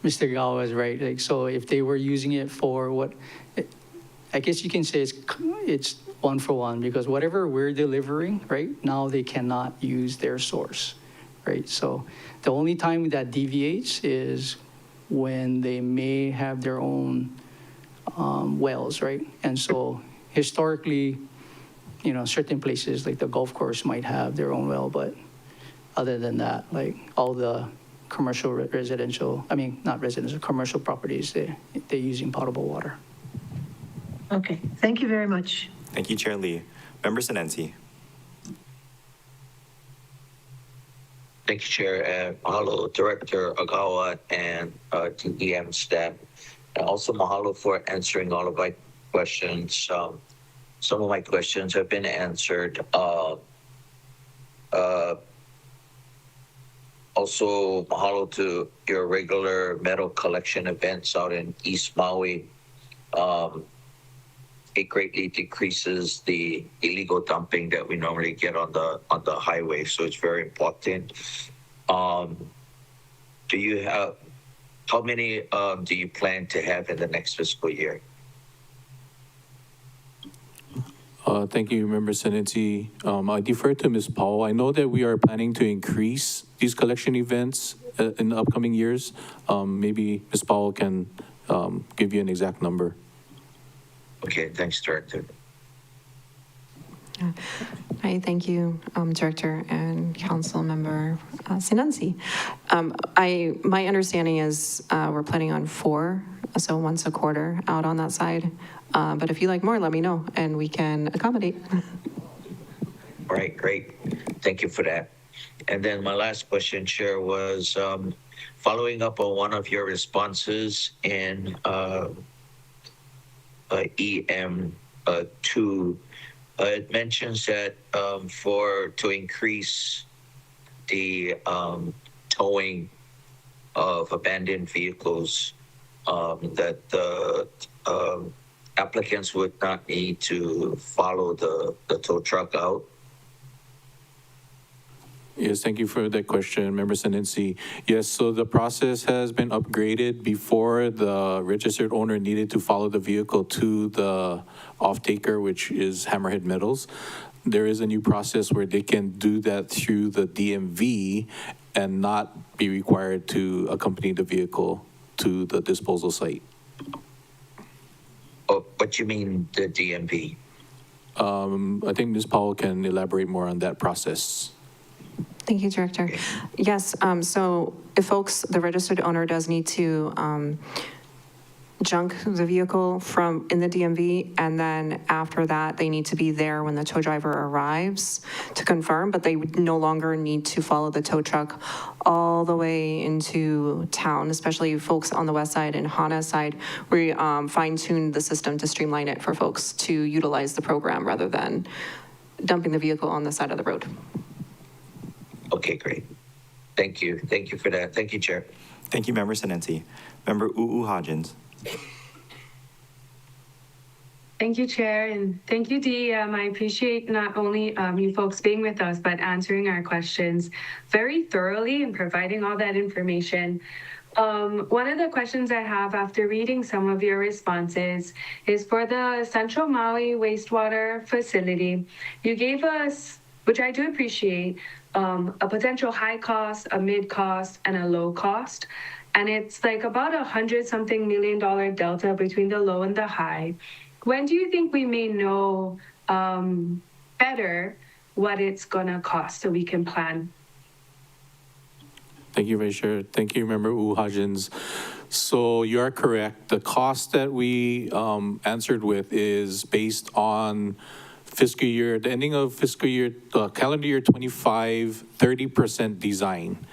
Mr. Gao is right. Like, so if they were using it for what, I guess you can say it's one for one, because whatever we're delivering, right, now they cannot use their source, right? So the only time that deviates is when they may have their own wells, right? And so historically, you know, certain places like the golf course might have their own well, but other than that, like all the commercial not residential, commercial properties, they're using potable water. Okay, thank you very much. Thank you, Chair Lee. Member Sinensi. Thank you, Chair, and mahalo, Director Agawa and TEM staff. And also mahalo for answering all of my questions. Some of my questions have been answered. Also, mahalo to your regular metal collection events out in East Maui. It greatly decreases the illegal dumping that we normally get on the highway, so it's very important. Do you have, how many do you plan to have in the next fiscal year? Thank you, Member Sinensi. I defer to Ms. Powell. I know that we are planning to increase these collection events in the upcoming years. Maybe Ms. Powell can give you an exact number. Okay, thanks, Director. Hi, thank you, Director and Council Member Sinansi. My understanding is we're planning on 4, so once a quarter out on that side. But if you like more, let me know and we can accommodate. All right, great. Thank you for that. And then my last question, Chair, was following up on one of your responses in EM2. It mentions that to increase the towing of abandoned vehicles, that the applicants would not need to follow the tow truck out. Yes, thank you for that question, Member Sinensi. Yes, so the process has been upgraded. Before, the registered owner needed to follow the vehicle to the off-taker, which is Hammerhead Metals. There is a new process where they can do that through the DMV and not be required to accompany the vehicle to the disposal site. Oh, what you mean, the DMV? I think Ms. Powell can elaborate more on that process. Thank you, Director. Yes, so if the registered owner does need to junk the vehicle in the DMV, and then after that, they need to be there when the tow driver arrives to confirm, but they would no longer need to follow the tow truck all the way into town, especially folks on the west side and Hana side. We fine-tuned the system to streamline it for folks to utilize the program rather than dumping the vehicle on the side of the road. Okay, great. Thank you. Thank you for that. Thank you, Chair. Thank you, Member Sinensi. Member Hodgins. Thank you, Chair, and thank you, DEM. I appreciate not only you folks being with us, but answering our questions very thoroughly and providing all that information. One of the questions I have after reading some of your responses is for the Central Maui wastewater facility. You gave us, which I do appreciate, a potential high cost, a mid cost, and a low cost. And it's like about $100-something million delta between the low and the high. When do you think we may know better what it's gonna cost so we can plan? Thank you, Vice Chair. Thank you, Member Uhajins. So you are correct. The cost that we answered with is based on fiscal year, the ending of fiscal year, calendar year 25, 30% design.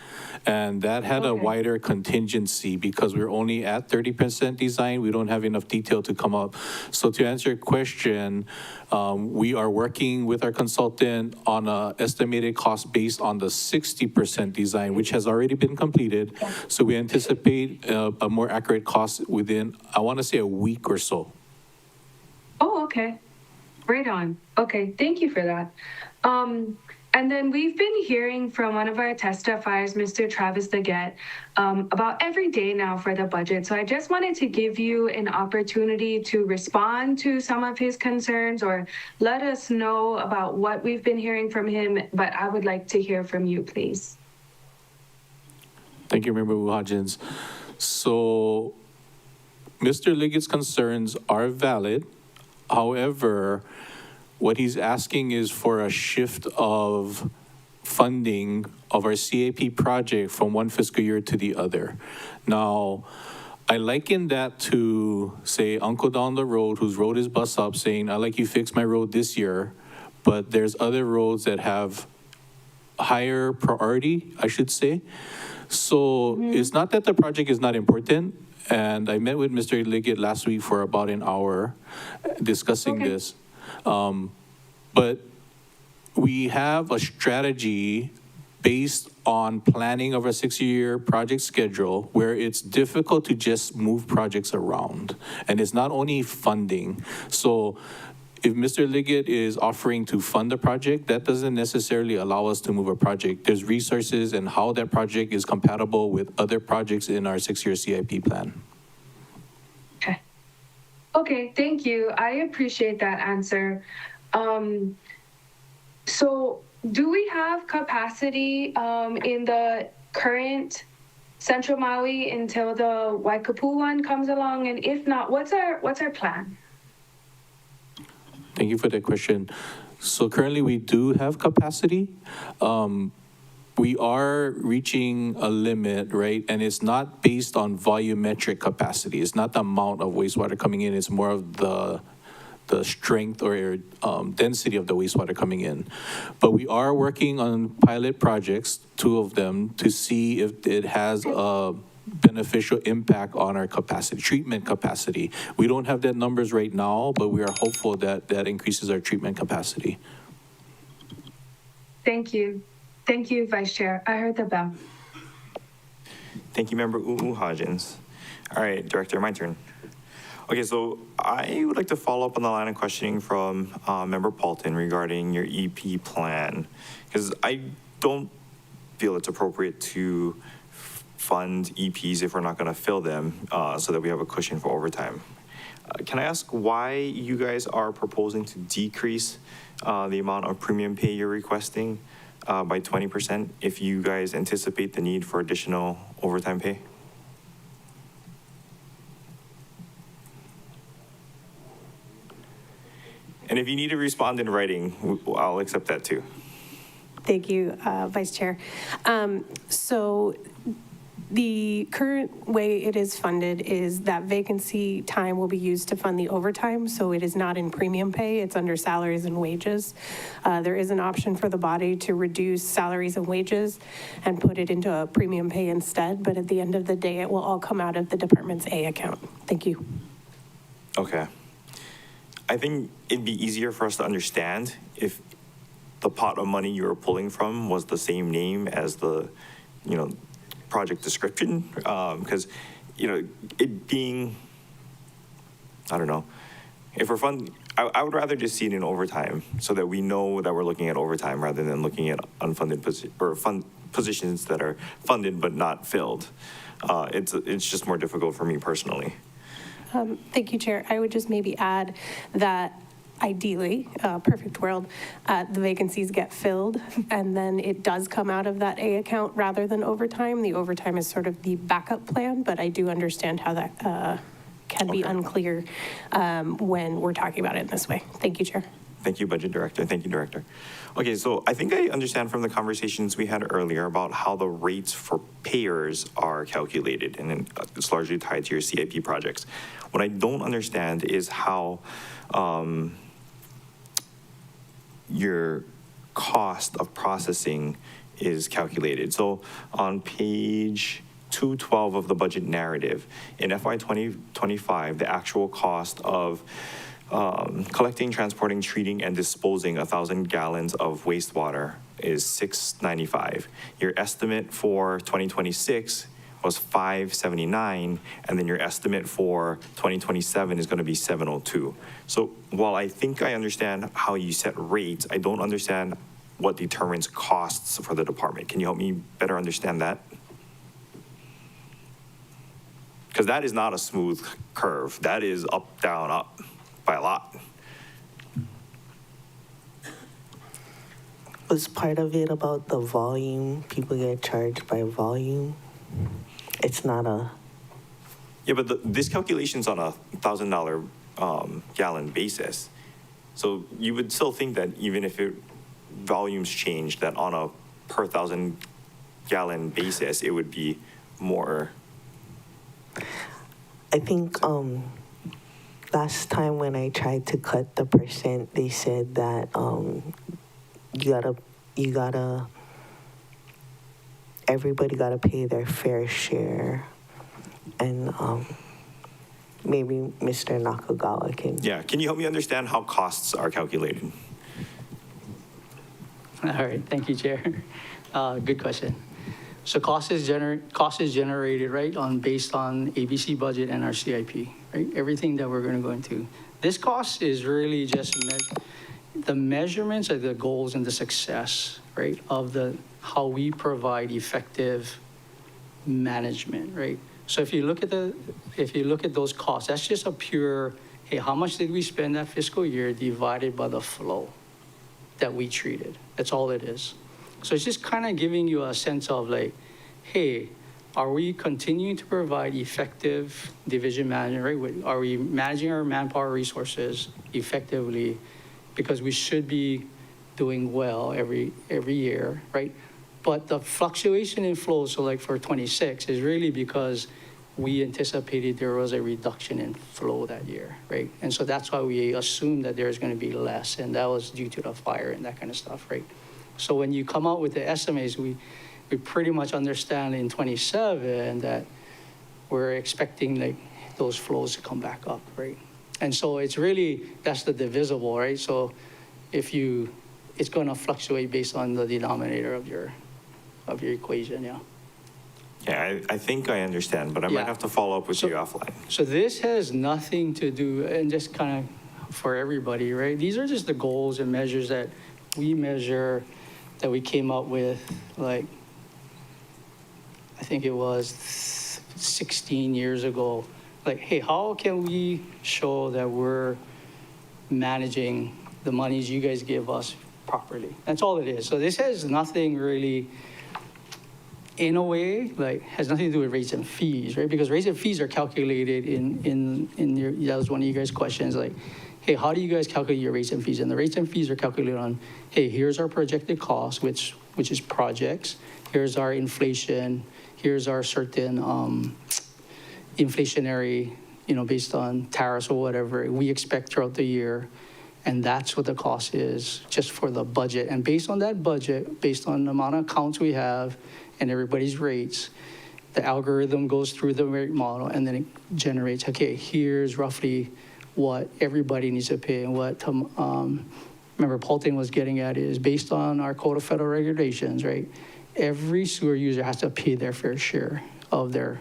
And that had a wider contingency because we're only at 30% design. We don't have enough detail to come up. So to answer your question, we are working with our consultant on an estimated cost based on the 60% design, which has already been completed. So we anticipate a more accurate cost within, I want to say, a week or so. Oh, okay. Right on. Okay, thank you for that. And then we've been hearing from one of our testifiers, Mr. Travis Leggett, about every day now for the budget. So I just wanted to give you an opportunity to respond to some of his concerns or let us know about what we've been hearing from him. But I would like to hear from you, please. Thank you, Member Uhajins. So Mr. Leggett's concerns are valid. However, what he's asking is for a shift of funding of our CAP project from one fiscal year to the other. Now, I liken that to, say, Uncle down the road who's rode his bus up saying, "I like you fix my road this year," but there's other roads that have higher priority, I should say. So it's not that the project is not important. And I met with Mr. Leggett last week for about an hour discussing this. But we have a strategy based on planning of a 6-year project schedule where it's difficult to just move projects around. And it's not only funding. So if Mr. Leggett is offering to fund the project, that doesn't necessarily allow us to move a project. There's resources and how that project is compatible with other projects in our 6-year CIP plan. Okay, thank you. I appreciate that answer. So do we have capacity in the current Central Maui until the Waikapu one comes along? And if not, what's our plan? Thank you for that question. So currently we do have capacity. We are reaching a limit, right? And it's not based on volumetric capacity. It's not the amount of wastewater coming in. It's more of the strength or density of the wastewater coming in. But we are working on pilot projects, 2 of them, to see if it has a beneficial impact on our capacity, treatment capacity. We don't have that numbers right now, but we are hopeful that that increases our treatment capacity. Thank you. Thank you, Vice Chair. I heard the bell. Thank you, Member Uhajins. All right, Director, my turn. Okay, so I would like to follow up on the line of questioning from Member Paulton regarding your EP plan, because I don't feel it's appropriate to fund EPs if we're not going to fill them so that we have a cushion for overtime. Can I ask why you guys are proposing to decrease the amount of premium pay you're requesting by 20% if you guys anticipate the need for additional overtime pay? And if you need to respond in writing, I'll accept that too. Thank you, Vice Chair. So the current way it is funded is that vacancy time will be used to fund the overtime. So it is not in premium pay, it's under salaries and wages. There is an option for the body to reduce salaries and wages and put it into a premium pay instead. But at the end of the day, it will all come out of the department's A account. Thank you. Okay. I think it'd be easier for us to understand if the pot of money you were pulling from was the same name as the, project description, because, it being, I don't know, if we're I would rather just see it in overtime so that we know that we're looking at overtime rather than looking at unfunded positions that are funded but not filled. It's just more difficult for me personally. Thank you, Chair. I would just maybe add that ideally, perfect world, the vacancies get filled and then it does come out of that A account rather than overtime. The overtime is sort of the backup plan, but I do understand how that can be unclear when we're talking about it in this way. Thank you, Chair. Thank you, Budget Director. Thank you, Director. Okay, so I think I understand from the conversations we had earlier about how the rates for payers are calculated, and then it's largely tied to your CIP projects. What I don't understand is how your cost of processing is calculated. So on page 212 of the budget narrative, in FY 2025, the actual cost of collecting, transporting, treating, and disposing 1,000 gallons of wastewater is $695. Your estimate for 2026 was $579, and then your estimate for 2027 is going to be $702. So while I think I understand how you set rates, I don't understand what determines costs for the department. Can you help me better understand that? Because that is not a smooth curve. That is up, down, up by a lot. Was part of it about the volume? People get charged by volume? It's not a... Yeah, but this calculation's on a $1,000 gallon basis. So you would still think that even if volumes changed, that on a per 1,000 gallon basis, it would be more. I think last time when I tried to cut the percent, they said that everybody gotta pay their fair share, and maybe Mr. Nakagawa can. Yeah, can you help me understand how costs are calculated? All right, thank you, Chair. Good question. So cost is generated, right, based on ABC budget and our CIP, right? Everything that we're going to go into. This cost is really just the measurements of the goals and the success, right, of how we provide effective management, right? So if you look at those costs, that's just a pure, hey, how much did we spend that fiscal year divided by the flow that we treated? That's all it is. So it's just kind of giving you a sense of like, hey, are we continuing to provide effective division management, right? Are we managing our manpower resources effectively? Because we should be doing well every year, right? But the fluctuation in flow, so like for 26, is really because we anticipated there was a reduction in flow that year, right? And so that's why we assumed that there's going to be less, and that was due to the fire and that kind of stuff, right? So when you come out with the estimates, we pretty much understand in 27 that we're expecting like those flows to come back up, right? And so it's really, that's the divisible, right? So it's going to fluctuate based on the denominator of your equation, yeah. Yeah, I think I understand, but I might have to follow up with you offline. So this has nothing to do, and just kind of for everybody, right? These are just the goals and measures that we measure, that we came up with, like, I think it was 16 years ago. Like, hey, how can we show that we're managing the monies you guys give us properly? That's all it is. So this has nothing really, in a way, like, has nothing to do with rates and fees, right? Because rates and fees are calculated in your, that was one of you guys' questions, like, hey, how do you guys calculate your rates and fees? And the rates and fees are calculated on, hey, here's our projected cost, which is projects. Here's our inflation. Here's our certain inflationary, based on tariffs or whatever we expect throughout the year. And that's what the cost is just for the budget. And based on that budget, based on the amount of accounts we have and everybody's rates, the algorithm goes through the rate model and then it generates, okay, here's roughly what everybody needs to pay. And what Member Paulting was getting at is based on our Code of Federal Regulations, right? Every sewer user has to pay their fair share of their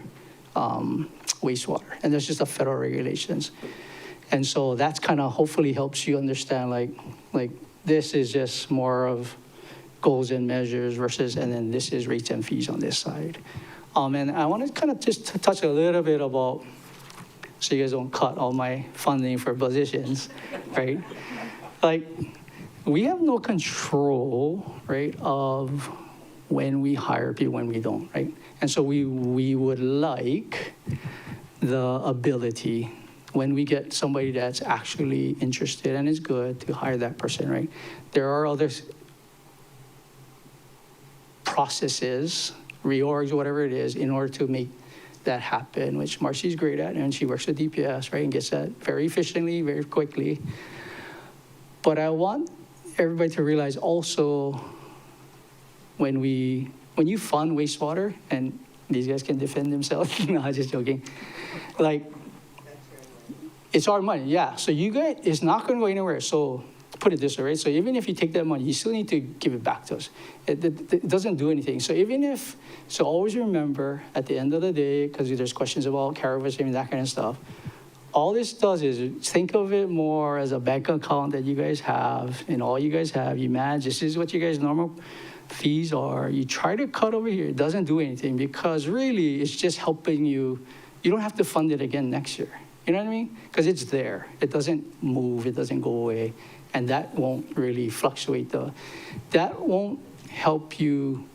wastewater. And that's just the federal regulations. And so that's kind of hopefully helps you understand like this is just more of goals and measures versus, and then this is rates and fees on this side. And I want to kind of just touch a little bit about, so you guys don't cut all my funding for positions, right? Like, we have no control, right, of when we hire people, when we don't, right? And so we would like the ability, when we get somebody that's actually interested and is good, to hire that person, right? There are other processes, reorgs, whatever it is, in order to make that happen, which Marcy's great at, and she works with DPS, right, and gets that very efficiently, very quickly. But I want everybody to realize also, when you fund wastewater, and these guys can defend themselves, no, I'm just joking, like, it's our money, yeah. So you guys, it's not going to go anywhere. So put it this way, right? So even if you take that money, you still need to give it back to us. It doesn't do anything. So so always remember, at the end of the day, because there's questions about carriers and that kind of stuff, all this does is think of it more as a bank account that you guys have, and all you guys have, you manage, this is what you guys' normal fees are. You try to cut over here, it doesn't do anything, because really it's just helping you. You don't have to fund it again next year. You know what I mean? Because it's there. It doesn't move, it doesn't go away, and that won't really fluctuate. That won't help you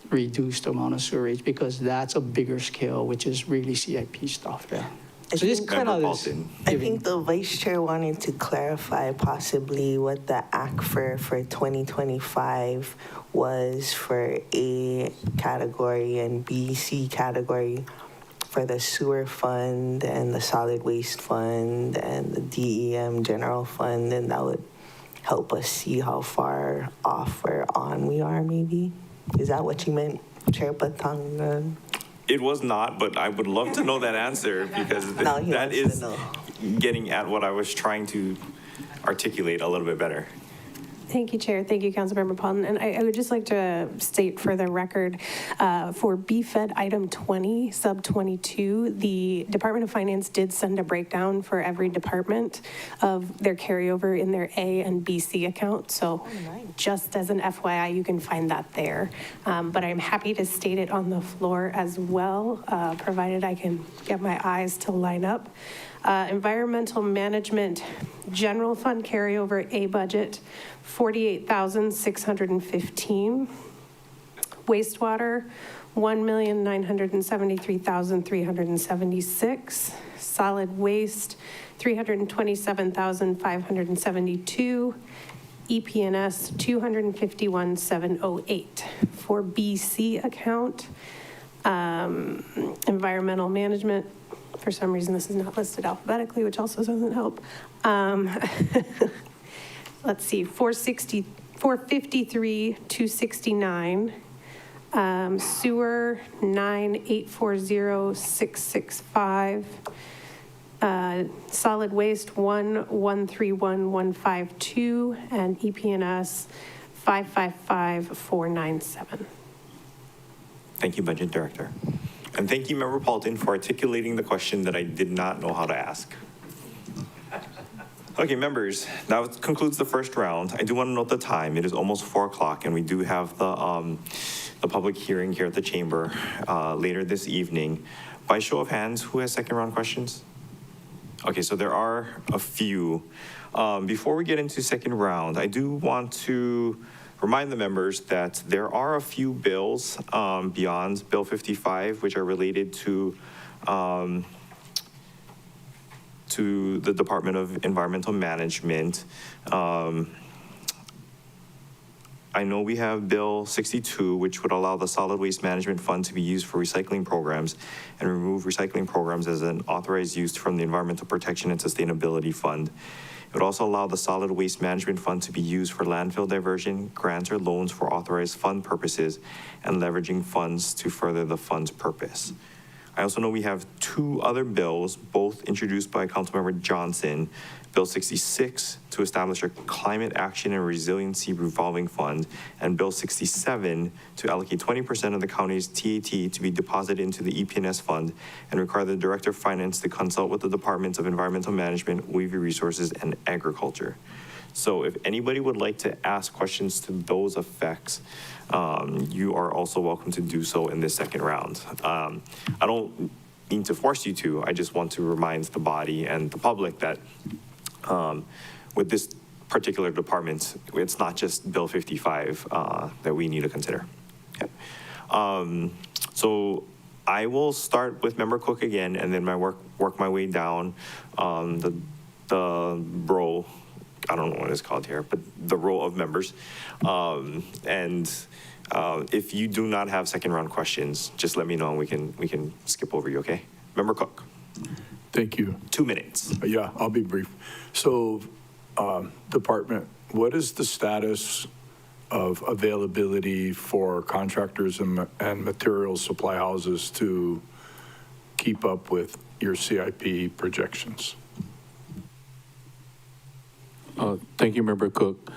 reduce the amount of sewerage, because that's a bigger scale, which is really CIP stuff, yeah. So just kind of this. I think the vice chair wanted to clarify possibly what the act for 2025 was for A category and B, C category for the sewer fund and the solid waste fund and the DEM general fund, and that would help us see how far off or on we are, maybe. Is that what you meant, Chair Batang? It was not, but I would love to know that answer, because that is getting at what I was trying to articulate a little bit better. Thank you, Chair. Thank you, Councilmember Paulden. And I would just like to state for the record, for BFED item 20, sub 22, the Department of Finance did send a breakdown for every department of their carryover in their A and BC account. So just as an FYI, you can find that there. But I'm happy to state it on the floor as well, provided I can get my eyes to line up. Environmental management general fund carryover A budget, 48,615. Wastewater, 1,973,376. Solid waste, 327,572. EP&S, 251,708. For BC account, environmental management, for some reason, this is not listed alphabetically, which also doesn't help. Let's see, 453,269. Sewer, 9,840,665. Solid waste, 1,131,152. And EP&S, 555,497. Thank you, Budget Director. And thank you, Member Paulden, for articulating the question that I did not know how to ask. Okay, members, that concludes the first round. I do want to note the time. It is almost 4 o'clock, and we do have the public hearing here at the chamber later this evening. By show of hands, who has second round questions? Okay, so there are a few. Before we get into second round, I do want to remind the members that there are a few bills beyond Bill 55, which are related to the Department of Environmental Management. I know we have Bill 62, which would allow the Solid Waste Management Fund to be used for recycling programs and remove recycling programs as an authorized use from the Environmental Protection and Sustainability Fund. It would also allow the Solid Waste Management Fund to be used for landfill diversion, grants or loans for authorized fund purposes, and leveraging funds to further the fund's purpose. I also know we have two other bills, both introduced by Councilmember Johnson. Bill 66 to establish a Climate Action and Resiliency Revolving Fund, and Bill 67 to allocate 20% of the county's TAT to be deposited into the EPNS fund and require the Director of Finance to consult with the Departments of Environmental Management, OEV Resources, and Agriculture. So if anybody would like to ask questions to those effects, you are also welcome to do so in this second round. I don't mean to force you to, I just want to remind the body and the public that with this particular department, it's not just Bill 55 that we need to consider. Okay. So I will start with Member Cook again, and then work my way down the row. I don't know what it's called here, but the row of members. If you do not have second round questions, just let me know and we can skip over you, okay? Member Cook. Thank you. 2 minutes. Yeah, I'll be brief. So, Department, what is the status of availability for contractors and materials supply houses to keep up with your CIP projections? Thank you, Member Cook.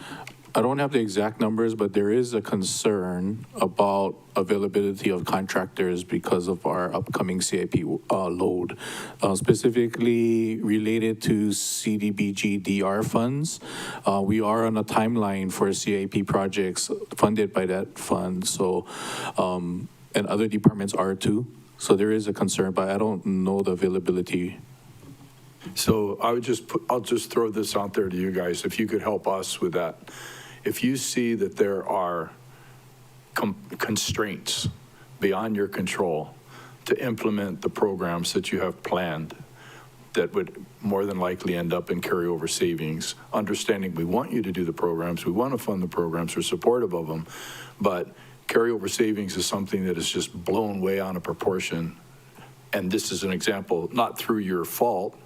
I don't have the exact numbers, but there is a concern about availability of contractors because of our upcoming CIP load, specifically related to CDBG DR funds. We are on a timeline for CIP projects funded by that fund, so, and other departments are too. So there is a concern, but I don't know the availability. So I'll just throw this out there to you guys, if you could help us with that. If you see that there are constraints beyond your control to implement the programs that you have planned that would more than likely end up in carryover savings, understanding we want you to do the programs, we want to fund the programs, we're supportive of them, but carryover savings is something that is just blown way out of proportion. And this is an example, not through your fault,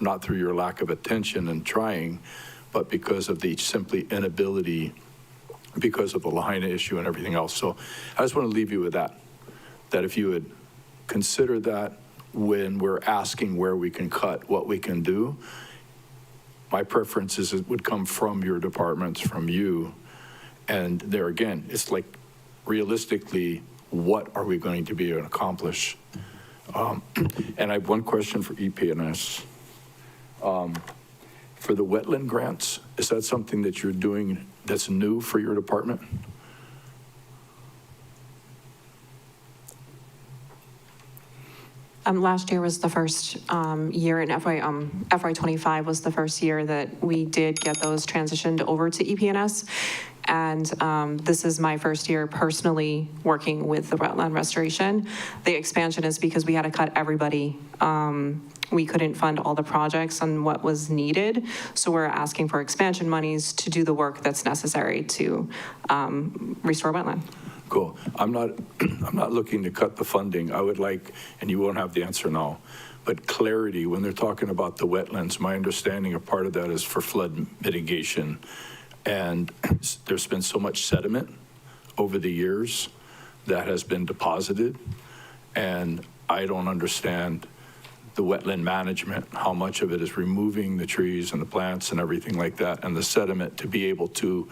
not through your lack of attention and trying, but because of the simply inability, because of the Lahaina issue and everything else. So I just want to leave you with that if you would consider that when we're asking where we can cut, what we can do. My preference is it would come from your departments, from you. And there again, it's like realistically, what are we going to be able to accomplish? And I have one question for EPNS. For the wetland grants, is that something that you're doing that's new for your department? Last year was the first year, and FY25 was the first year that we did get those transitioned over to EPNS. And this is my first year personally working with the wetland restoration. The expansion is because we had to cut everybody. We couldn't fund all the projects on what was needed. So we're asking for expansion monies to do the work that's necessary to restore wetland. Cool. I'm not looking to cut the funding. I would like, and you won't have the answer now, but clarity when they're talking about the wetlands. My understanding of part of that is for flood mitigation. And there's been so much sediment over the years that has been deposited. And I don't understand the wetland management, how much of it is removing the trees and the plants and everything like that, and the sediment to be able to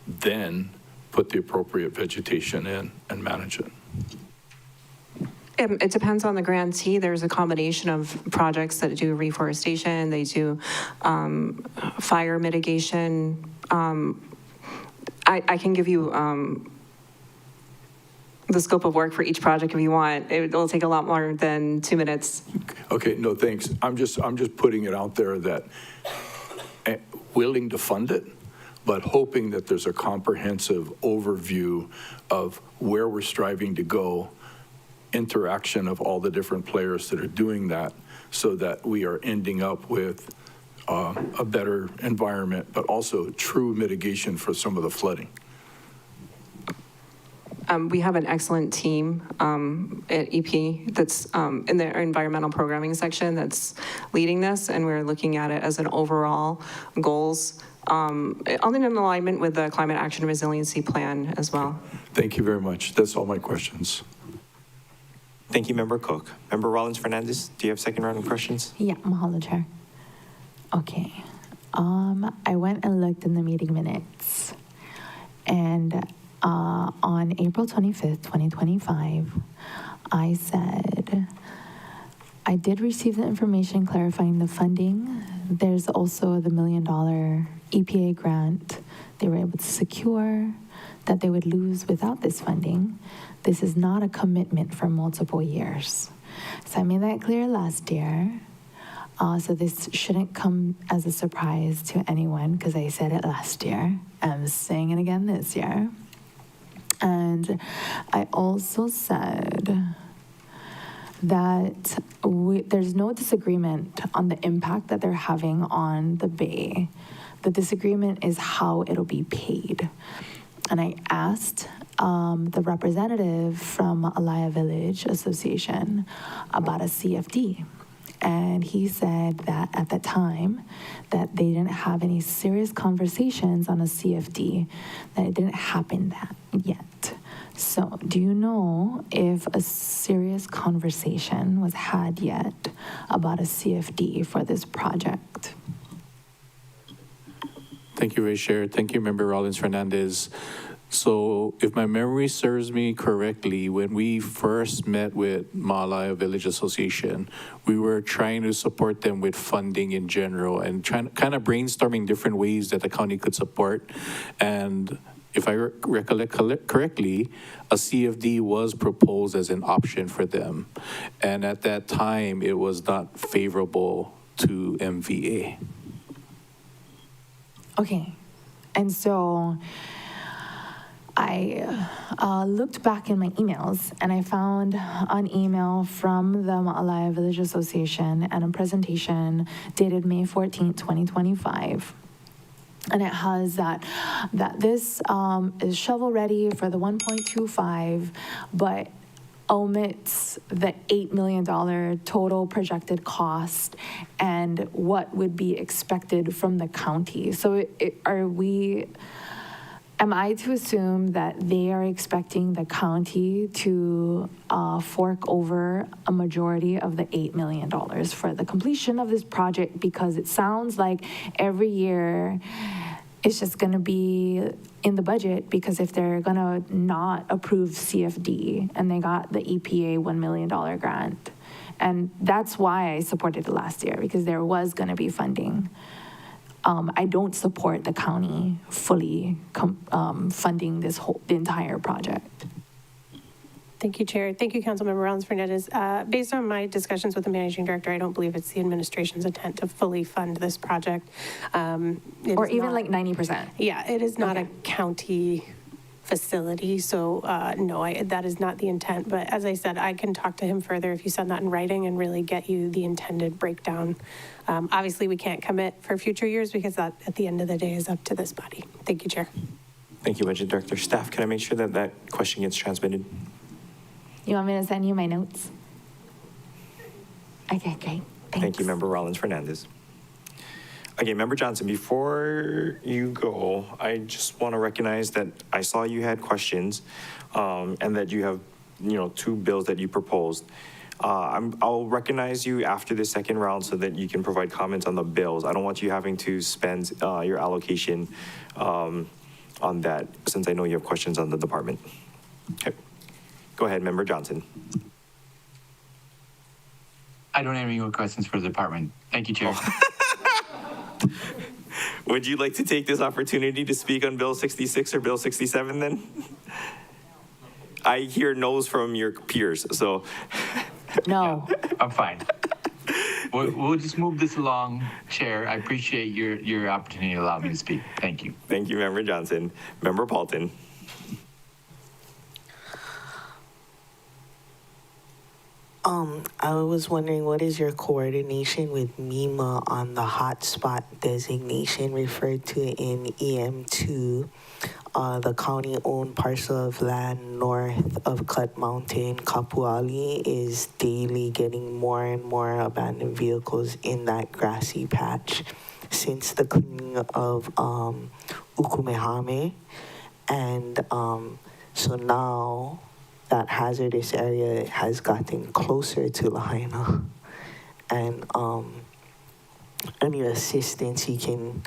then put the appropriate vegetation in and manage it. It depends on the grantee. There's a combination of projects that do reforestation, they do fire mitigation. I can give you the scope of work for each project if you want. It'll take a lot more than 2 minutes. Okay, no, thanks. I'm just putting it out there that willing to fund it, but hoping that there's a comprehensive overview of where we're striving to go, interaction of all the different players that are doing that, so that we are ending up with a better environment, but also true mitigation for some of the flooding. We have an excellent team at EP that's in the environmental programming section that's leading this, and we're looking at it as an overall goals, only in alignment with the Climate Action Resiliency Plan as well. Thank you very much. That's all my questions. Thank you, Member Cook. Member Rollins Fernandez, do you have second round of questions? Yeah, mahalo, Chair. Okay. I went and looked in the meeting minutes, and on April 25th, 2025, I said, I did receive the information clarifying the funding. There's also the $1 million EPA grant they were able to secure that they would lose without this funding. This is not a commitment for multiple years. So I made that clear last year. So this shouldn't come as a surprise to anyone because I said it last year. I'm saying it again this year. And I also said that there's no disagreement on the impact that they're having on the Bay. The disagreement is how it'll be paid. And I asked the representative from Alaya Village Association about a CFD. And he said that at the time that they didn't have any serious conversations on a CFD, that it didn't happen that yet. So do you know if a serious conversation was had yet about a CFD for this project? Thank you, Vice Chair. Thank you, Member Rollins Fernandez. So if my memory serves me correctly, when we first met with Malaya Village Association, we were trying to support them with funding in general and trying kind of brainstorming different ways that the county could support. And if I recollect correctly, a CFD was proposed as an option for them. And at that time, it was not favorable to MVA. Okay, and so I looked back in my emails and I found an email from the Ma'alaya Village Association and a presentation dated May 14, 2025. And it has that this is shovel ready for the 1.25, but omits the $8 million total projected cost and what would be expected from the county. So am I to assume that they are expecting the county to fork over a majority of the $8 million for the completion of this project? Because it sounds like every year it's just going to be in the budget, because if they're going to not approve CFD and they got the EPA $1 million grant, and that's why I supported it last year, because there was going to be funding. I don't support the county fully funding the entire project. Thank you, Chair. Thank you, Councilmember Rollins Fernandez. Based on my discussions with the managing director, I don't believe it's the administration's intent to fully fund this project. Or even like 90%. Yeah, it is not a county facility, so no, that is not the intent. But as I said, I can talk to him further if you send that in writing and really get you the intended breakdown. Obviously, we can't commit for future years because that, at the end of the day, is up to this body. Thank you, Chair. Thank you, Budget Director. Staff, can I make sure that that question gets transmitted? You want me to send you my notes? Okay, great. Thank you, Member Rollins Fernandez. Okay, Member Johnson, before you go, I just want to recognize that I saw you had questions and that you have, two bills that you proposed. I'll recognize you after the second round so that you can provide comments on the bills. I don't want you having to spend your allocation on that, since I know you have questions on the department. Okay. Go ahead, Member Johnson. I don't have any more questions for the department. Thank you, Chair. Would you like to take this opportunity to speak on Bill 66 or Bill 67 then? I hear no's from your peers, so. No. I'm fine. We'll just move this along, Chair. I appreciate your opportunity to allow me to speak. Thank you. Thank you, Member Johnson. Member Paulton. I was wondering, what is your coordination with MEMA on the hotspot designation referred to in EM2, the county-owned parcel of land north of Cut Mountain, Kapuali, is daily getting more and more abandoned vehicles in that grassy patch since the cleaning of Ukumehame. And so now, that hazardous area has gotten closer to Lahaina. And any assistance he can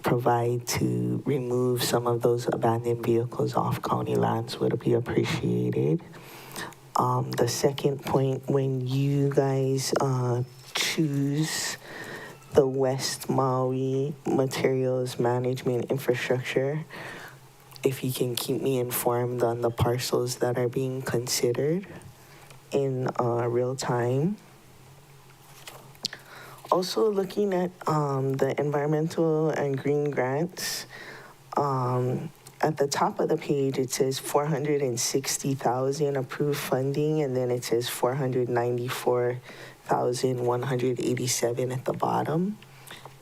provide to remove some of those abandoned vehicles off county lands would be appreciated. The second point, when you guys choose the West Maui Materials Management Infrastructure, if you can keep me informed on the parcels that are being considered in real time. Also looking at the environmental and green grants, at the top of the page, it says 460,000 approved funding, and then it says 494,187 at the bottom.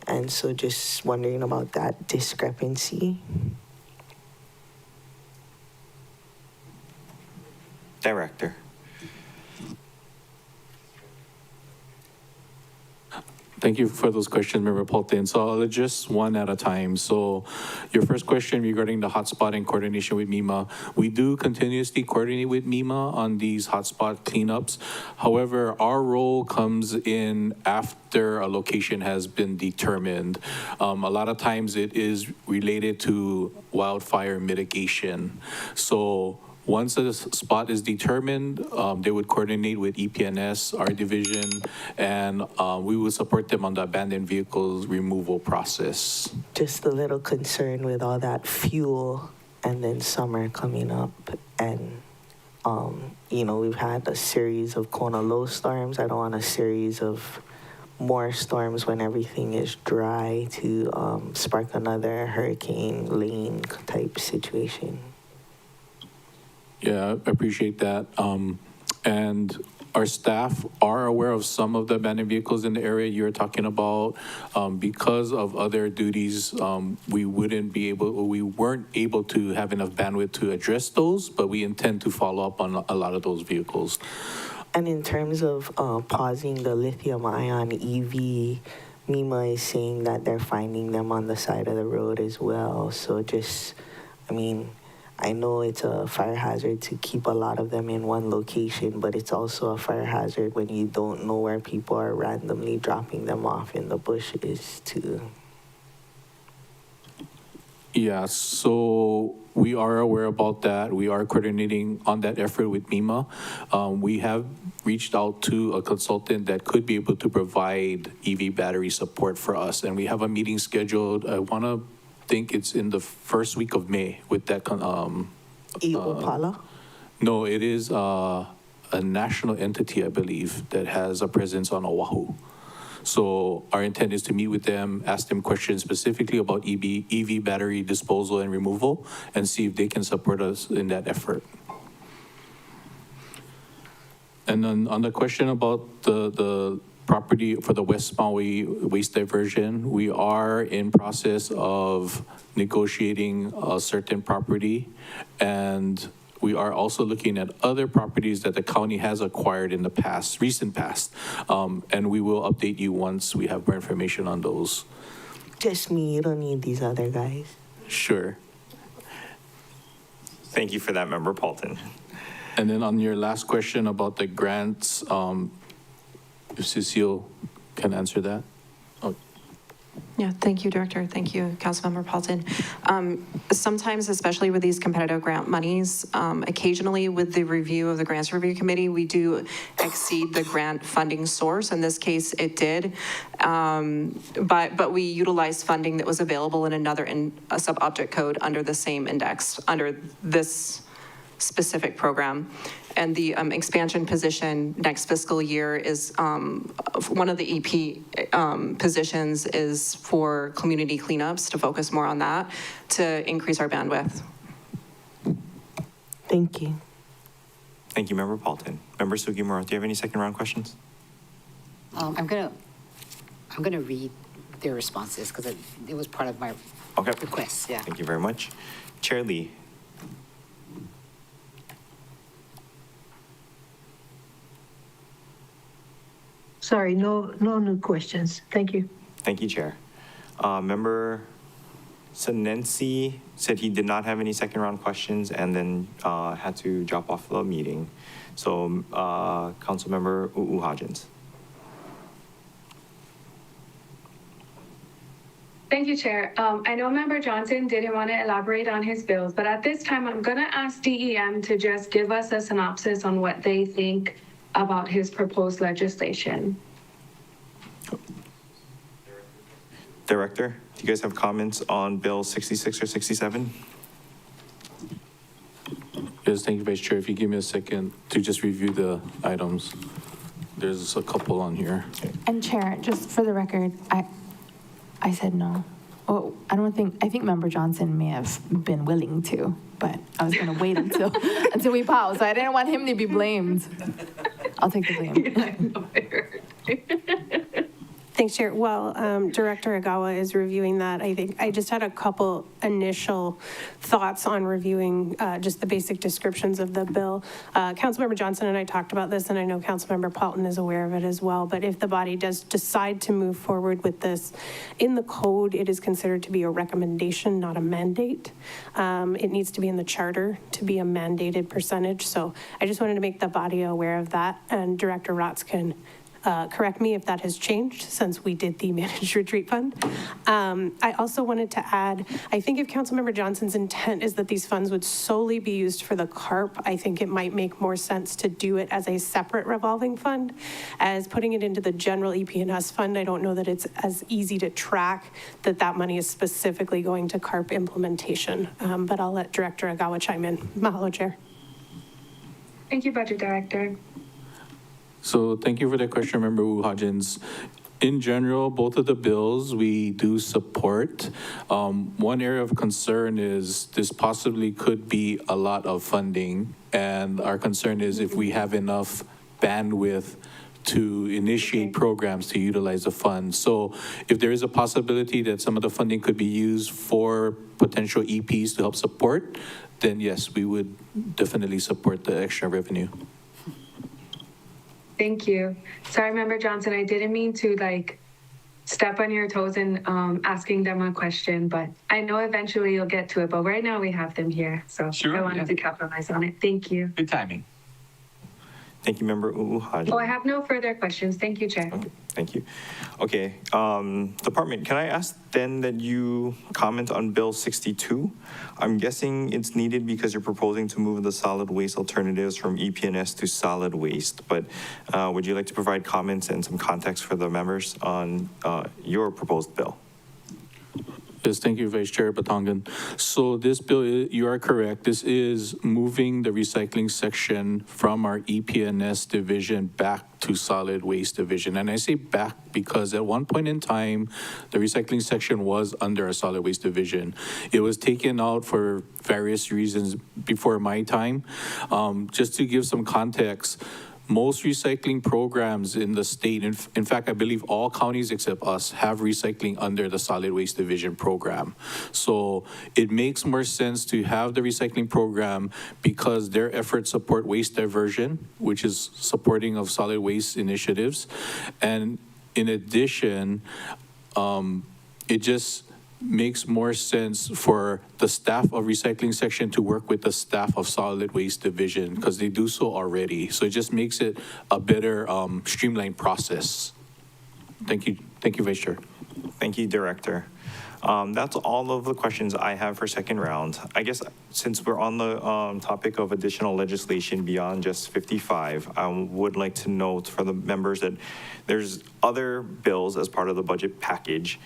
And so just wondering about that discrepancy. Director. Thank you for those questions, Member Paulton. So I'll address one at a time. So your first question regarding the hotspot and coordination with MEMA. We do continuously coordinate with MEMA on these hotspot cleanups. However, our role comes in after a location has been determined. A lot of times it is related to wildfire mitigation. So once a spot is determined, they would coordinate with EPNS, our division, and we would support them on the abandoned vehicles removal process. Just a little concern with all that fuel and then summer coming up. And, you know, we've had a series of Kona low storms. I don't want a series of more storms when everything is dry to spark another Hurricane Lane type situation. Yeah, I appreciate that. And our staff are aware of some of the abandoned vehicles in the area you're talking about. Because of other duties, we weren't able to have enough bandwidth to address those, but we intend to follow up on a lot of those vehicles. And in terms of pausing the lithium-ion EV, MEMA is saying that they're finding them on the side of the road as well. So just, I mean, I know it's a fire hazard to keep a lot of them in one location, but it's also a fire hazard when you don't know where people are randomly dropping them off in the bushes too. Yeah, so we are aware about that. We are coordinating on that effort with MEMA. We have reached out to a consultant that could be able to provide EV battery support for us, and we have a meeting scheduled. I want to think it's in the first week of May with that. Opala? No, it is a national entity, I believe, that has a presence on Oahu. So our intent is to meet with them, ask them questions specifically about EV battery disposal and removal, and see if they can support us in that effort. And then on the question about the property for the West Maui waste diversion, we are in process of negotiating a certain property, and we are also looking at other properties that the county has acquired in the past, recent past, and we will update you once we have more information on those. Just me, you don't need these other guys. Sure. Thank you for that, Member Paulton. And then on your last question about the grants, if Cecile can answer that. Oh. Yeah, thank you, Director. Thank you, Councilmember Paulton. Sometimes, especially with these competitive grant monies, occasionally with the review of the Grants Review Committee, we do exceed the grant funding source. In this case, it did. But we utilized funding that was available in another a sub-object code under the same index, under this specific program. And the expansion position next fiscal year is one of the EP positions is for community cleanups, to focus more on that, to increase our bandwidth. Thank you. Thank you, Member Paulton. Member Sugimura, do you have any second round questions? I'm gonna read their responses because it was part of my request. Yeah. Thank you very much. Chair Lee. Sorry, no new questions. Thank you. Thank you, Chair. Member So Nancy said he did not have any second round questions and then had to drop off the meeting. So Councilmember Hodgins. Thank you, Chair. I know Member Johnson didn't want to elaborate on his bills, but at this time, I'm going to ask DEM to just give us a synopsis on what they think about his proposed legislation. Director, do you guys have comments on Bill 66 or 67? Yes, thank you, Vice Chair. If you give me a second to just review the items. There's a couple on here. And Chair, just for the record, I said no. Oh, I think Member Johnson may have been willing to, but I was going to wait until we pause. So I didn't want him to be blamed. I'll take the blame. Thanks, Chair. While Director Agawa is reviewing that, I just had a couple initial thoughts on reviewing just the basic descriptions of the bill. Councilmember Johnson and I talked about this, and I know Councilmember Paulton is aware of it as well, but if the body does decide to move forward with this, in the code, it is considered to be a recommendation, not a mandate. It needs to be in the charter to be a mandated percentage. So I just wanted to make the body aware of that, and Director Rotz can correct me if that has changed since we did the managed retreat fund. I also wanted to add, I think if Councilmember Johnson's intent is that these funds would solely be used for the CARP, I think it might make more sense to do it as a separate revolving fund. As putting it into the general EP&S fund, I don't know that it's as easy to track that money is specifically going to CARP implementation. But I'll let Director Agawa chime in. Mahalo, Chair. Thank you, Budget Director. So thank you for that question, Member Hodgins. In general, both of the bills we do support. One area of concern is this possibly could be a lot of funding, and our concern is if we have enough bandwidth to initiate programs to utilize the funds. So if there is a possibility that some of the funding could be used for potential EPs to help support, then yes, we would definitely support the extra revenue. Thank you. Sorry, Member Johnson, I didn't mean to step on your toes and asking them a question, but I know eventually you'll get to it. But right now we have them here, so Sure, I wanted to capitalize on it. Thank you. Good timing. Thank you, Member Hodgins. Oh, I have no further questions. Thank you, Chair. Okay, thank you. Okay, Department, can I ask then that you comment on Bill 62? I'm guessing it's needed because you're proposing to move the solid waste alternatives from EP&S to solid waste, but would you like to provide comments and some context for the members on your proposed bill? Yes, thank you, Vice Chair Batangan. So this bill, you are correct. This is moving the recycling section from our EP&S division back to solid waste division. And I say back because at one point in time, the recycling section was under a solid waste division. It was taken out for various reasons before my time. Just to give some context, most recycling programs in the state, in fact, I believe all counties except us have recycling under the solid waste division program. So it makes more sense to have the recycling program because their efforts support waste diversion, which is supporting of solid waste initiatives. And in addition, it just makes more sense for the staff of recycling section to work with the staff of solid waste division because they do so already. So it just makes it a better streamlined process. Thank you, Vice Chair. Thank you, Director. That's all of the questions I have for second round. I guess since we're on the topic of additional legislation beyond just 55, I would like to note for the members that there's other bills as part of the budget package.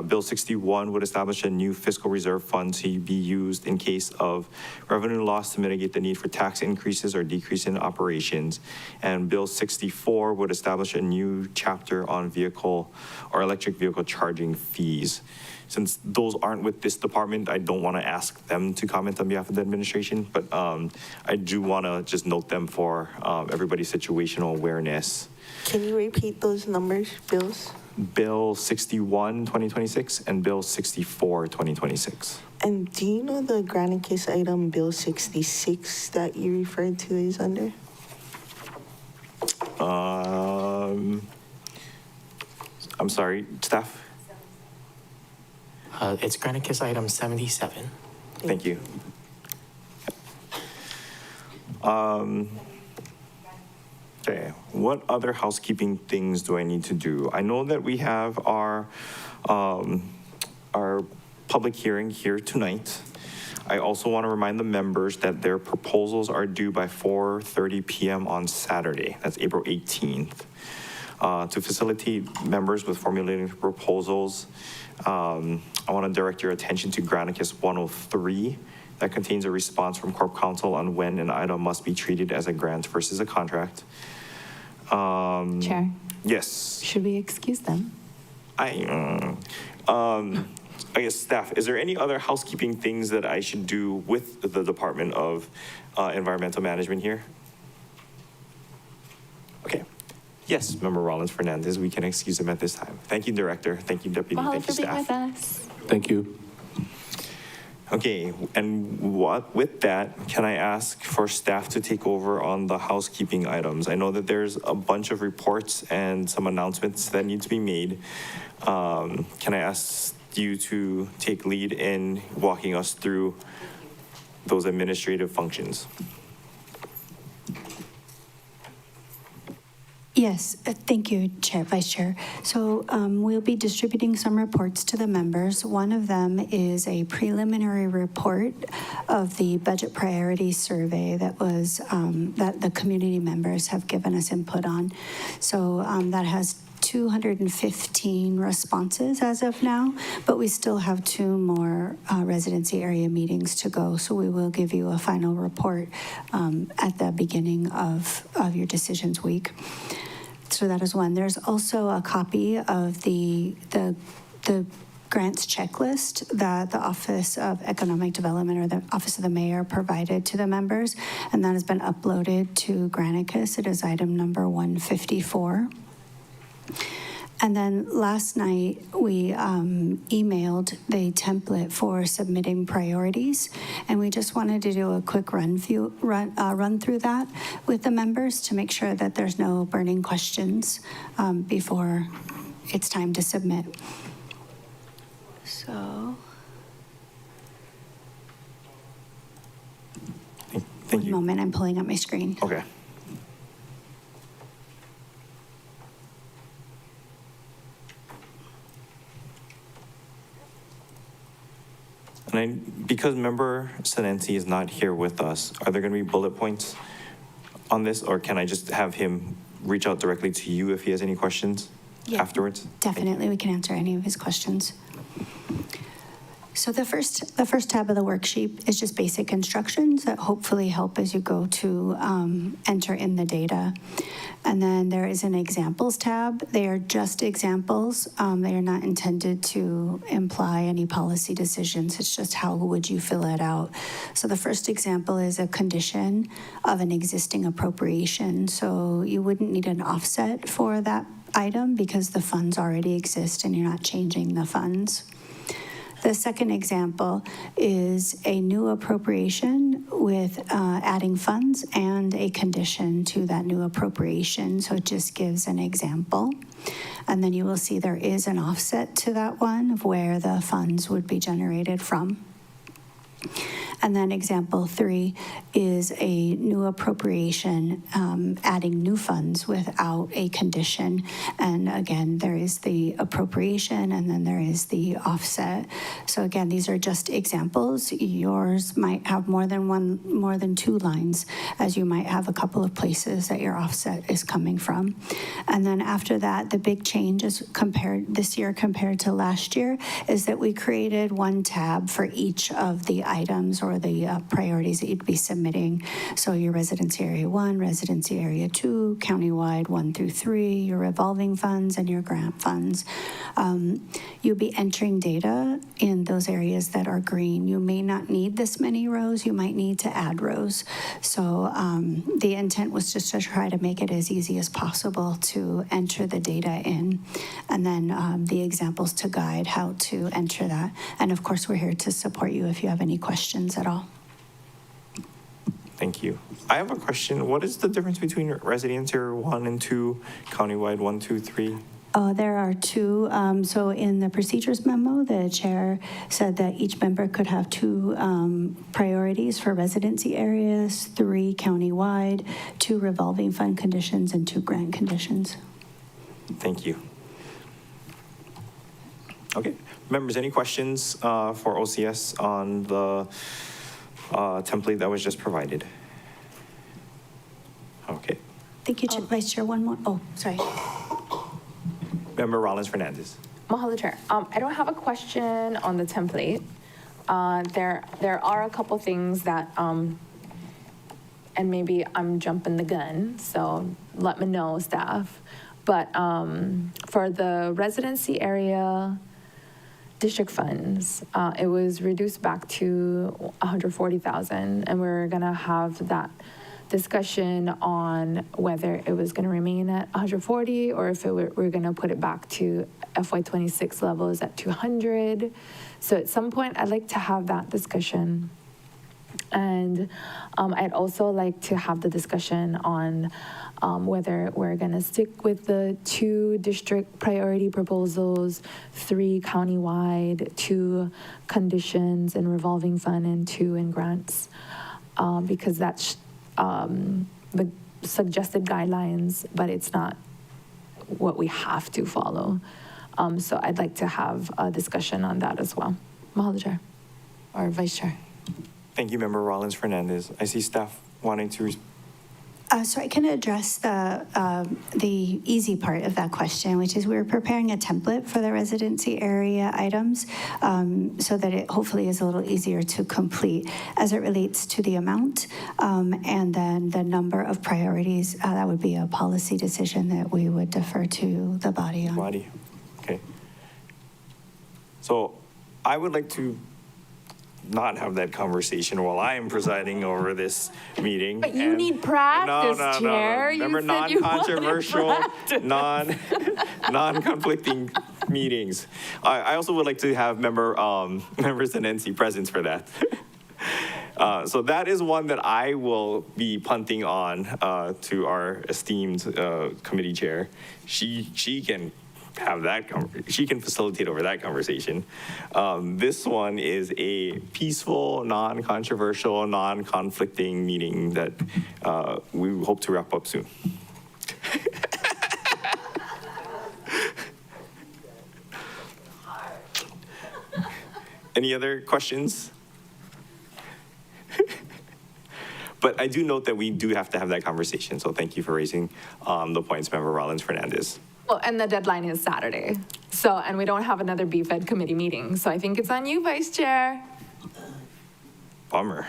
Bill 61 would establish a new fiscal reserve fund to be used in case of revenue loss to mitigate the need for tax increases or decrease in operations. And Bill 64 would establish a new chapter on vehicle or electric vehicle charging fees. Since those aren't with this department, I don't want to ask them to comment on behalf of the administration, but I do want to just note them for everybody's situational awareness. Can you repeat those numbers, bills? Bill 61, 2026, and Bill 64, 2026. And do you know the granted case item, Bill 66, that you referred to is under? I'm sorry, staff? It's Granicus item 77. Thank you. Okay, what other housekeeping things do I need to do? I know that we have our public hearing here tonight. I also want to remind the members that their proposals are due by 4:30 p.m. on Saturday. That's April 18th. To facilitate members with formulating proposals, I want to direct your attention to Granicus 103. That contains a response from Corp Counsel on when an item must be treated as a grant versus a contract. Chair, Yes. should we excuse them? I guess staff, is there any other housekeeping things that I should do with the Department of Environmental Management here? Okay. Yes, Member Rollins Fernandez, we can excuse him at this time. Thank you, Director. Thank you, Deputy. Mahalo Thank you, for being staff. with us. Thank you. Okay, and with that, can I ask for staff to take over on the housekeeping items? I know that there's a bunch of reports and some announcements that need to be made. Can I ask you to take lead in walking us through those administrative functions? Yes, thank you, Chair, Vice Chair. So we'll be distributing some reports to the members. One of them is a preliminary report of the budget priority survey that was that the community members have given us input on. So that has 215 responses as of now, but we still have 2 more residency area meetings to go. So we will give you a final report at the beginning of your decisions week. So that is one. There's also a copy of the grants checklist that the Office of Economic Development or the Office of the Mayor provided to the members, and that has been uploaded to Granicus. It is item number 154. And then last night, we emailed the template for submitting priorities, and we just wanted to do a quick run through that with the members to make sure that there's no burning questions before it's time to submit. So, Thank you. One moment, I'm pulling up my screen. Okay. And because Member Senensi is not here with us, are there going to be bullet points on this, or can I just have him reach out directly to you if he has any questions afterwards? Definitely, we can answer any of his questions. So the first tab of the worksheet is just basic instructions that hopefully help as you go to enter in the data. And then there is an examples tab. They are just examples. They are not intended to imply any policy decisions. It's just how would you fill it out. So the first example is a condition of an existing appropriation. So you wouldn't need an offset for that item because the funds already exist and you're not changing the funds. The second example is a new appropriation with adding funds and a condition to that new appropriation. So it just gives an example. And then you will see there is an offset to that one of where the funds would be generated from. And then example 3 is a new appropriation, adding new funds without a condition. And again, there is the appropriation and then there is the offset. So again, these are just examples. Yours might have more than 2 lines, as you might have a couple of places that your offset is coming from. And then after that, the big change is this year compared to last year is that we created 1 tab for each of the items or the priorities that you'd be submitting. So your residency area 1, residency area 2, countywide 1 through 3, your revolving funds and your grant funds. You'll be entering data in those areas that are green. You may not need this many rows. You might need to add rows. So the intent was just to try to make it as easy as possible to enter the data in, and then the examples to guide how to enter that. And of course, we're here to support you if you have any questions at all. Thank you. I have a question. What is the difference between residence area 1 and 2, countywide 1, 2, 3? There are two. So in the procedures memo, the chair said that each member could have two priorities for residency areas, 3 countywide, 2 revolving fund conditions, and 2 grant conditions. Thank you. Okay, members, any questions for OCS on the template that was just provided? Okay. Thank you, Vice Chair. One more. Oh, sorry. Member Rollins Fernandez. Mahalo, Chair. I don't have a question on the template. There are a couple things that, and maybe I'm jumping the gun, so let me know, staff. But for the residency area district funds, it was reduced back to 140,000, and we're gonna have that discussion on whether it was going to remain at 140 or if we're going to put it back to FY26 levels at 200. So at some point, I'd like to have that discussion. And I'd also like to have the discussion on whether we're going to stick with the 2 district priority proposals, 3 countywide, 2 conditions and revolving fund, and 2 in grants, because that's the suggested guidelines, but it's not what we have to follow. So I'd like to have a discussion on that as well. Mahalo, Chair, or Vice Chair. Thank you, Member Rollins Fernandez. I see staff wanting to. So I can address the easy part of that question, which is we're preparing a template for the residency area items so that it hopefully is a little easier to complete as it relates to the amount and then the number of priorities. That would be a policy decision that we would defer to the body on. Body, okay. So I would like to not have that conversation while I am presiding over this meeting. But you need practice, Chair. No. Remember, non-controversial, non-conflicting meetings. I also would like to have members and NC presence for that. So that is one that I will be punting on to our esteemed committee chair. She can have that, she can facilitate over that conversation. This one is a peaceful, non-controversial, non-conflicting meeting that we hope to wrap up soon. Any other questions? But I do note that we do have to have that conversation, so thank you for raising the points, Member Rollins Fernandez. Well, and the deadline is Saturday. So, and we don't have another BFED committee meeting. So I think it's on you, Vice Chair. Bummer.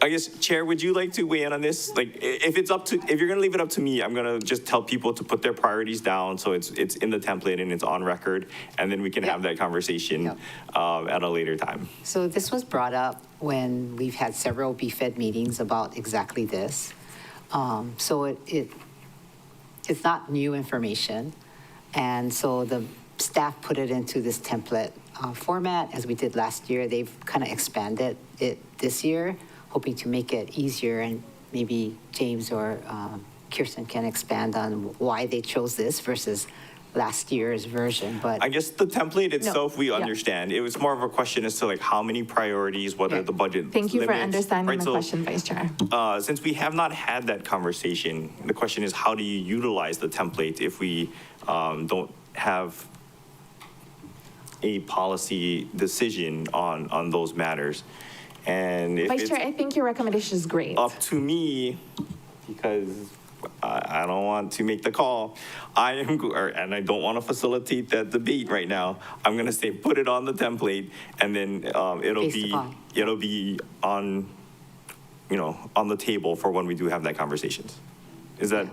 I guess, Chair, would you like to weigh in on this? Like, if you're gonna leave it up to me, I'm gonna just tell people to put their priorities down so it's in the template and it's on record, and then we can have that conversation at a later time. So this was brought up when we've had several BFED meetings about exactly this. So it's not new information. And so the staff put it into this template format as we did last year. They've kind of expanded it this year, hoping to make it easier, and maybe James or Kirsten can expand on why they chose this versus last year's version. But I guess the template itself, we understand. It was more of a question as to like how many priorities, what are the budget Thank you limits, for understanding right? my question, Vice Chair. Since we have not had that conversation, the question is how do you utilize the template if we don't have a policy decision on those matters? And if Vice Chair, I think your recommendation is great. up to me, because I don't want to make the call, and I don't want to facilitate that debate right now. I'm going to say put it on the template, and then it'll be on, on the table for when we do have that conversations. Is that?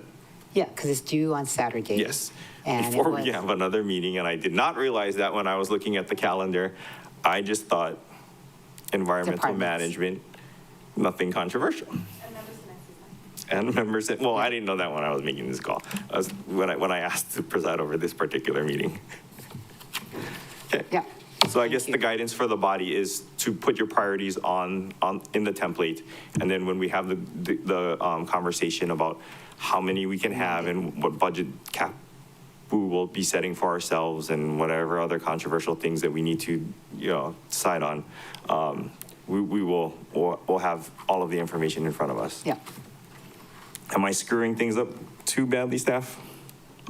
yeah, because it's due on Saturday. Yes. And Before we have another meeting, and I did not realize that when I was looking at the calendar. I just thought environmental management, nothing controversial. And members, well, I didn't know that when I was making this call, when I asked to preside over this particular meeting. Okay. Yeah, So I guess the guidance for the body is to put your priorities in the template. And then when we have the conversation about how many we can have and what budget cap we will be setting for ourselves and whatever other controversial things that we need to, decide on, we'll have all of the information in front of us. Yeah. Am I screwing things up too badly, staff?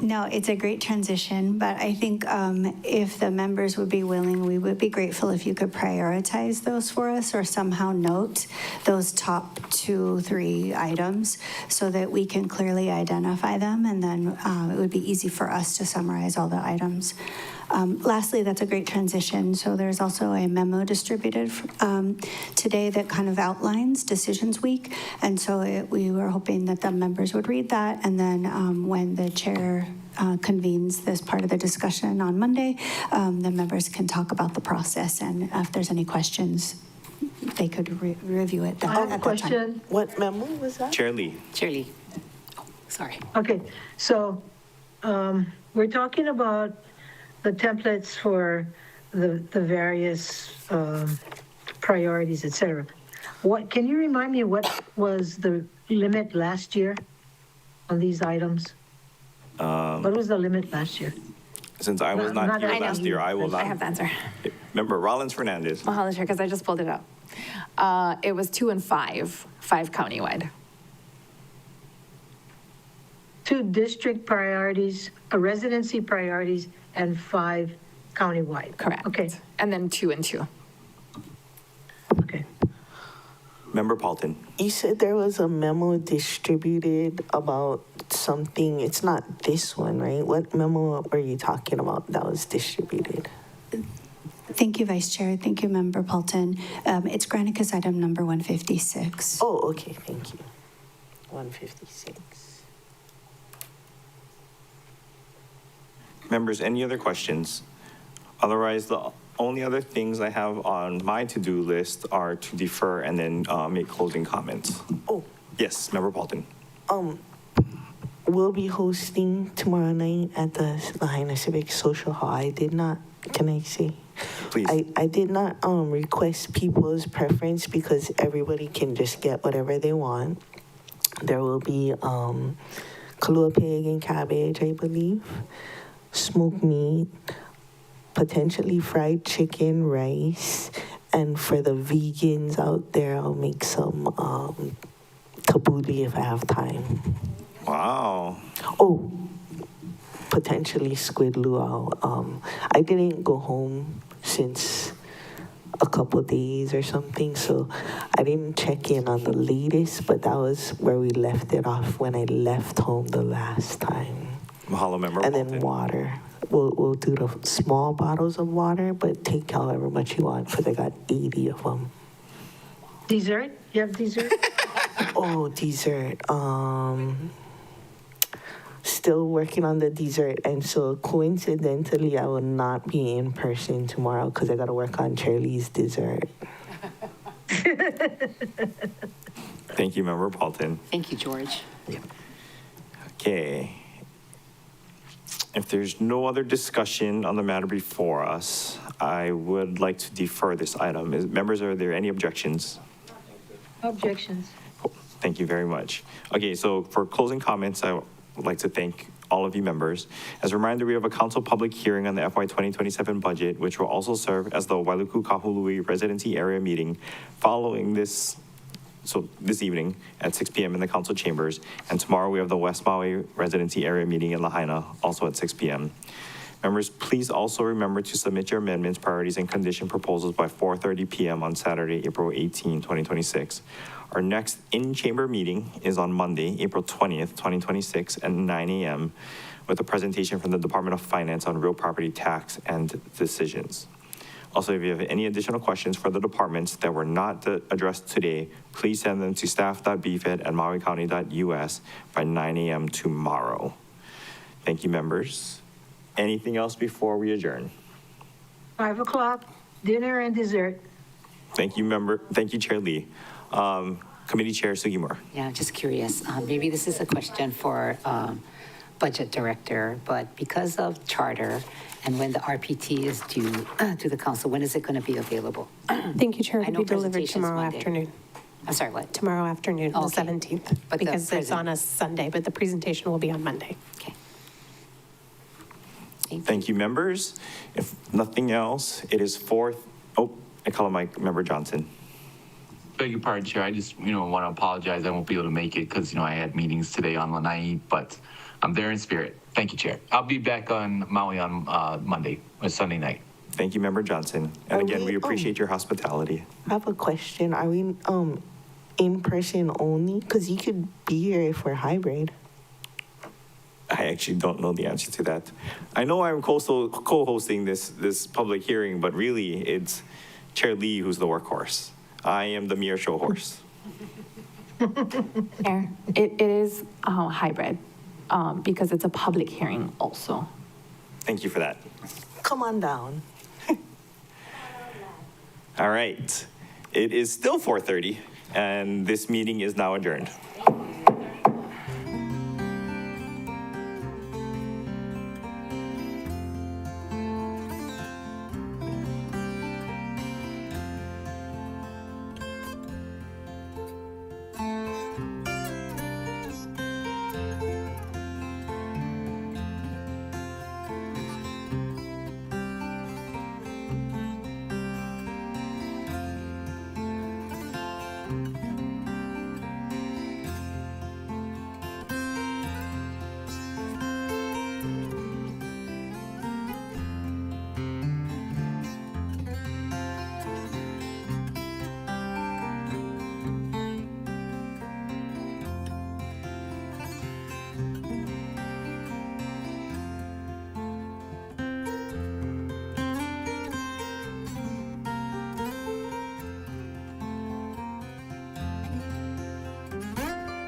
No, it's a great transition, but I think if the members would be willing, we would be grateful if you could prioritize those for us or somehow note those top 2-3 items so that we can clearly identify them, and then it would be easy for us to summarize all the items. Lastly, that's a great transition. So there's also a memo distributed today that kind of outlines Decisions Week. And so we were hoping that the members would read that. And then when the chair convenes this part of the discussion on Monday, the members can talk about the process. And if there's any questions, they could review it I have a at that time. question. What memo was that? Chair Lee. Chair Lee. Sorry. Okay, so we're talking about the templates for the various priorities, et cetera. Can you remind me what was the limit last year on these items? What was the limit last year? Since I was not here last year, I will not. I have the answer. Remember, Rollins Fernandez. Mahalo, Chair, because I just pulled it up. It was 2 and 5 countywide. 2 district priorities, residency priorities, and 5 countywide. Correct. Okay. And then 2 and 2. Okay. Member Paulton. You said there was a memo distributed about something. It's not this one, right? What memo were you talking about that was distributed? Thank you, Vice Chair. Thank you, Member Paulton. It's Granicus item number 156. Oh, okay. Thank you. 156. Members, any other questions? Otherwise, the only other things I have on my to-do list are to defer and then make closing comments. Oh. Yes, Member Paulton. We'll be hosting tomorrow night at the Lahaina Civic Social Hall. Can I say? Please. I did not request people's preference because everybody can just get whatever they want. There will be kalua pig and cabbage, I believe, smoked meat, potentially fried chicken, rice, and for the vegans out there, I'll make some tabbouleh if I have time. Wow. Oh, potentially squid luau. I didn't go home since a couple days or something, so I didn't check in on the latest, but that was where we left it off when I left home the last time. Mahalo, Member And Paulton. then water. We'll do the small bottles of water, but take however much you want because I got 80 of them. Dessert? You have dessert? Oh, dessert. Still working on the dessert, and so coincidentally, I will not be in person tomorrow because I got to work on Charlie's dessert. Thank you, Member Paulton. Thank you, George. Okay. If there's no other discussion on the matter before us, I would like to defer this item. Members, are there any objections? Objections. Thank you very much. Okay, so for closing comments, I would like to thank all of you members. As a reminder, we have a council public hearing on the FY 2027 budget, which will also serve as the Wailuku Kahului residency area meeting following this evening at 6 p.m. in the council chambers. And tomorrow we have the West Maui residency area meeting in Lahaina, also at 6 p.m. Members, please also remember to submit your amendments, priorities, and condition proposals by 4:30 p.m. on Saturday, April 18, 2026. Our next in-chamber meeting is on Monday, April 20th, 2026 at 9 a.m. with a presentation from the Department of Finance on real property tax and decisions. Also, if you have any additional questions for the departments that were not addressed today, please send them to staff.bfed@mauicounty.us by 9 a.m. tomorrow. Thank you, members. Anything else before we adjourn? 5 o'clock, dinner and dessert. Thank you, Chair Lee. Committee Chair Sugimura. Yeah, I'm just curious. Maybe this is a question for budget director, but because of charter and when the RPT is due to the council, when is it going to be available? Thank you, Chair. I It'll know be delivered presentation's tomorrow Monday. afternoon. I'm sorry, what? Tomorrow afternoon, the Okay. 17th, But the because it's on a Sunday, but the presentation will be on Monday. Okay. Thank you, members. If nothing else, it is I call on my member Johnson. Beg your pardon, Chair. I just, want to apologize. I won't be able to make it because, I had meetings today on Lanai, but I'm there in spirit. Thank you, Chair. I'll be back on Maui on Monday or Sunday night. Thank you, member Johnson. And Are again, we, we appreciate your hospitality. I have a question. Are we in person only? Because you could be here if we're hybrid. I actually don't know the answer to that. I know I'm co-hosting this public hearing, but really it's Chair Lee who's the workhorse. I am the mere show horse. Chair, it is hybrid because it's a public hearing also. Thank you for that. Come on down. All right. It is still 4:30, and this meeting is now adjourned.